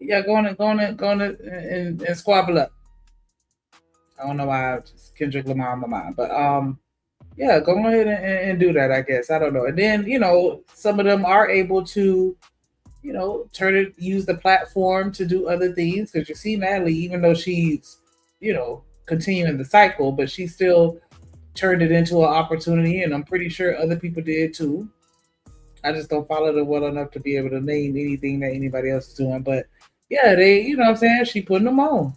Yeah, going and squabble up. I don't know why just Kendrick Lamar on my mind, but yeah, go ahead and do that. I guess I don't know. And then some of them are able to, use the platform to do other things. Because you see Natalie, even though she's continuing the cycle, but she still turned it into an opportunity, and I'm pretty sure other people did too. I just don't follow them well enough to be able to name anything that anybody else is doing. But yeah, they, what I'm saying, she putting them on.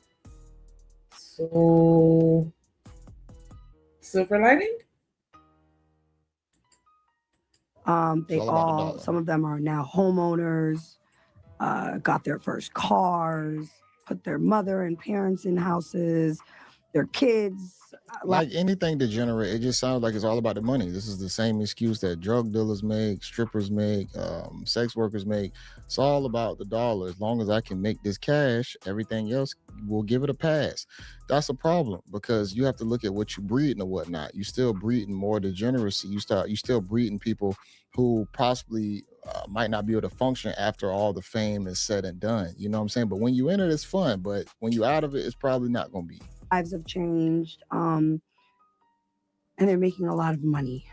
So, silver lining? Some of them are now homeowners, got their first cars, put their mother and parents in houses, their kids. Like anything degenerate, it just sounds like it's all about the money. This is the same excuse that drug dealers make, strippers make, sex workers make. It's all about the dollar. As long as I can make this cash, everything else will give it a pass. That's a problem because you have to look at what you're breeding or whatnot. You still breeding more degeneracy. You still breeding people who possibly might not be able to function after all the fame is said and done. You know what I'm saying? But when you in it, it's fun. But when you out of it, it's probably not going to be. Lives have changed, and they're making a lot of money.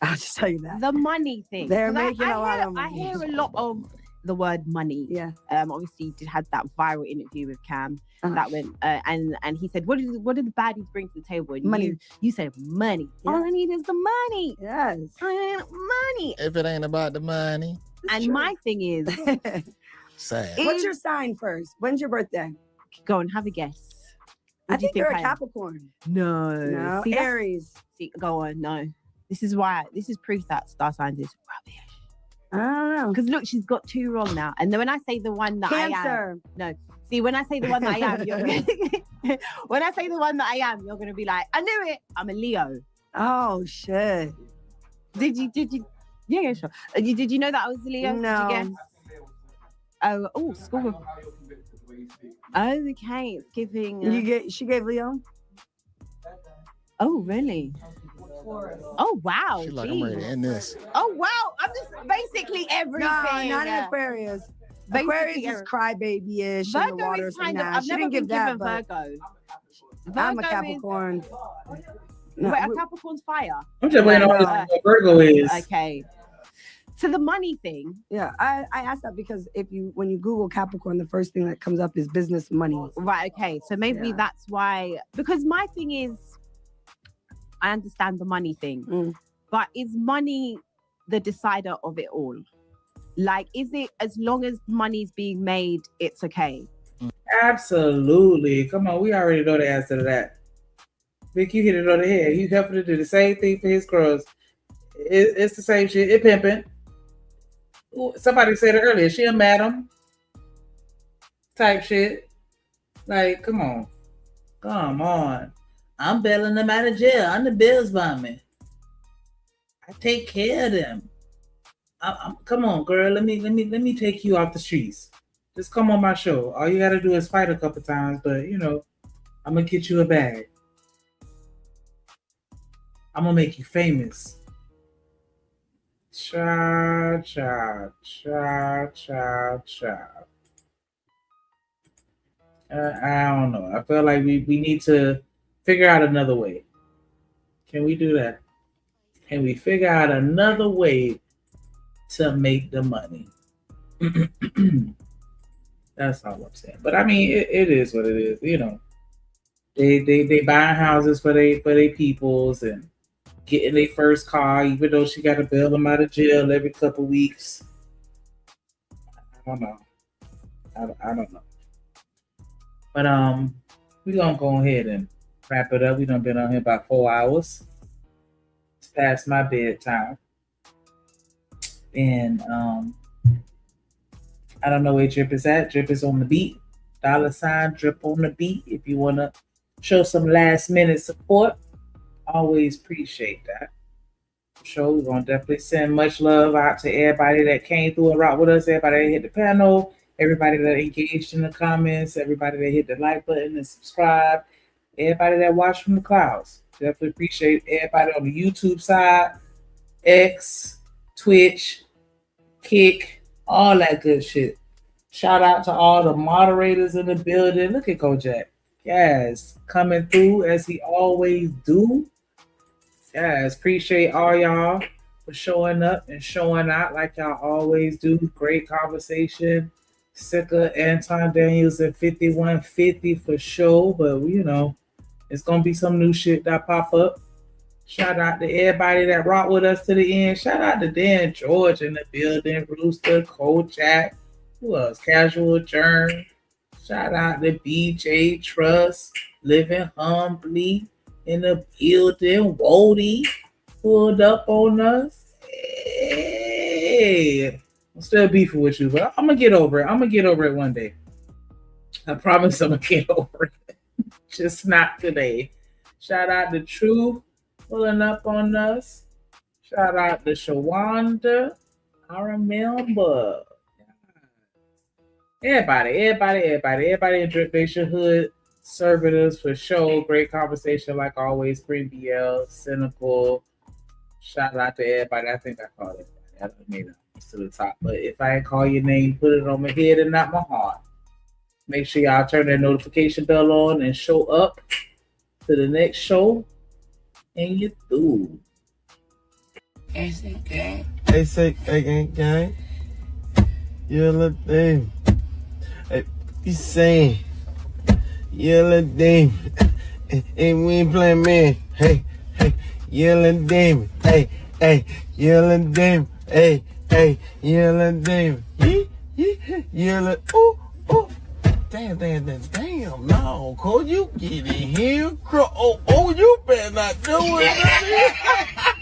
I'll just tell you that. The money thing. They're making a lot of I money. hear a lot of the word money. Yeah. Obviously had that viral interview with Cam that went and he said, what did the baddies bring to the table? And Money. You said money. Yeah. All I need is the money. Yes. I need money. If it ain't about the money. And my thing is, sad. What's your sign first? When's your birthday? Go and have a guess. I think you're a Capricorn. No. See, Aries. Go on. No. This is proof that star signs is rubbish. I don't know. Because look, she's got 2 wrong now. And then when I say the one that I am. No. See, when I say the one that I am, when I say the one that I am, you're going to be like, I knew it. I'm a Leo. Oh, shit. Did you? Yeah, sure. Did you know that I was a Leo? No. Did you guess? Oh, school. Okay, it's giving. She gave Leo? Oh, really? Oh, wow. She's like, I'm ready to end this. Oh, wow. I'm just basically everything. No, not an Aquarius. Aquarius is crybaby-ish in the water. I've never been given Virgo. I'm a Capricorn. No, wait, a Capricorn's fire? I'm just waiting on what Virgo is. Okay. So the money thing. Yeah, I asked that because when you Google Capricorn, the first thing that comes up is business money. Right, okay. So maybe that's why, because my thing is, I understand the money thing, but is money the decider of it all? Like, is it as long as money's being made, it's okay? Absolutely. Come on, we already know the answer to that. Vic, you hit it on the head. You helping to do the same thing for his girls. It's the same shit. It pimping. Somebody said it earlier. She a madam type shit. Like, come on. Come on. I'm bailing them out of jail. I'm the Bills bombing. I take care of them. Come on, girl. Let me take you off the streets. Just come on my show. All you gotta do is fight a couple times, but I'm gonna get you a bag. I'm gonna make you famous. Cha cha cha cha cha. I don't know. I feel like we need to figure out another way. Can we do that? Can we figure out another way to make the money? That's all I'm saying. But I mean, it is what it is. They buying houses for they peoples and getting their first car, even though she got to bail them out of jail every couple weeks. I don't know. I don't know. But we're gonna go ahead and wrap it up. We done been on here about 4 hours. It's past my bedtime. And I don't know where Drip is at. Drip is on the beat. $ Drip on the beat. If you want to show some last minute support, always appreciate that. Sure, we're going to definitely send much love out to everybody that came through and rocked with us, everybody that hit the panel, everybody that engaged in the comments, everybody that hit the like button and subscribe, everybody that watched from the clouds. Definitely appreciate everybody on the YouTube side, X, Twitch, Kick, all that good shit. Shout out to all the moderators in the building. Look at Kojak. Yes, coming through as he always do. Yes, appreciate all y'all for showing up and showing out like y'all always do. Great conversation. Sicka, Anton Daniels at 5150 for sure. But it's gonna be some new shit that pop up. Shout out to everybody that rocked with us to the end. Shout out to Dan George in the building, Rooster, Kojak, who else? Casual Germ. Shout out to BJ Trust, Living Humbly in the building. Wody pulled up on us. Hey, I'm still beefing with you, but I'm gonna get over it. I'm gonna get over it one day. I promise I'm gonna get over it. Just not today. Shout out to Truth pulling up on us. Shout out to Shawanda. I remember. Everybody in Drip Nation Hood serving us for sure. Great conversation like always. Green BL, Cynical. Shout out to everybody. I think I called it. I made it to the top. But if I ain't call your name, put it on my head and not my heart. Make sure y'all turn that notification bell on and show up to the next show. And you through. Hey, gang. Yellow David. Hey, he's saying, Yellow David. Hey, we ain't playing man. Hey, Yellow David. Hey, Yellow David. Hey, Yellow David. Yellow, ooh. Damn, no, Cole, you get in here. Oh, you better not do it.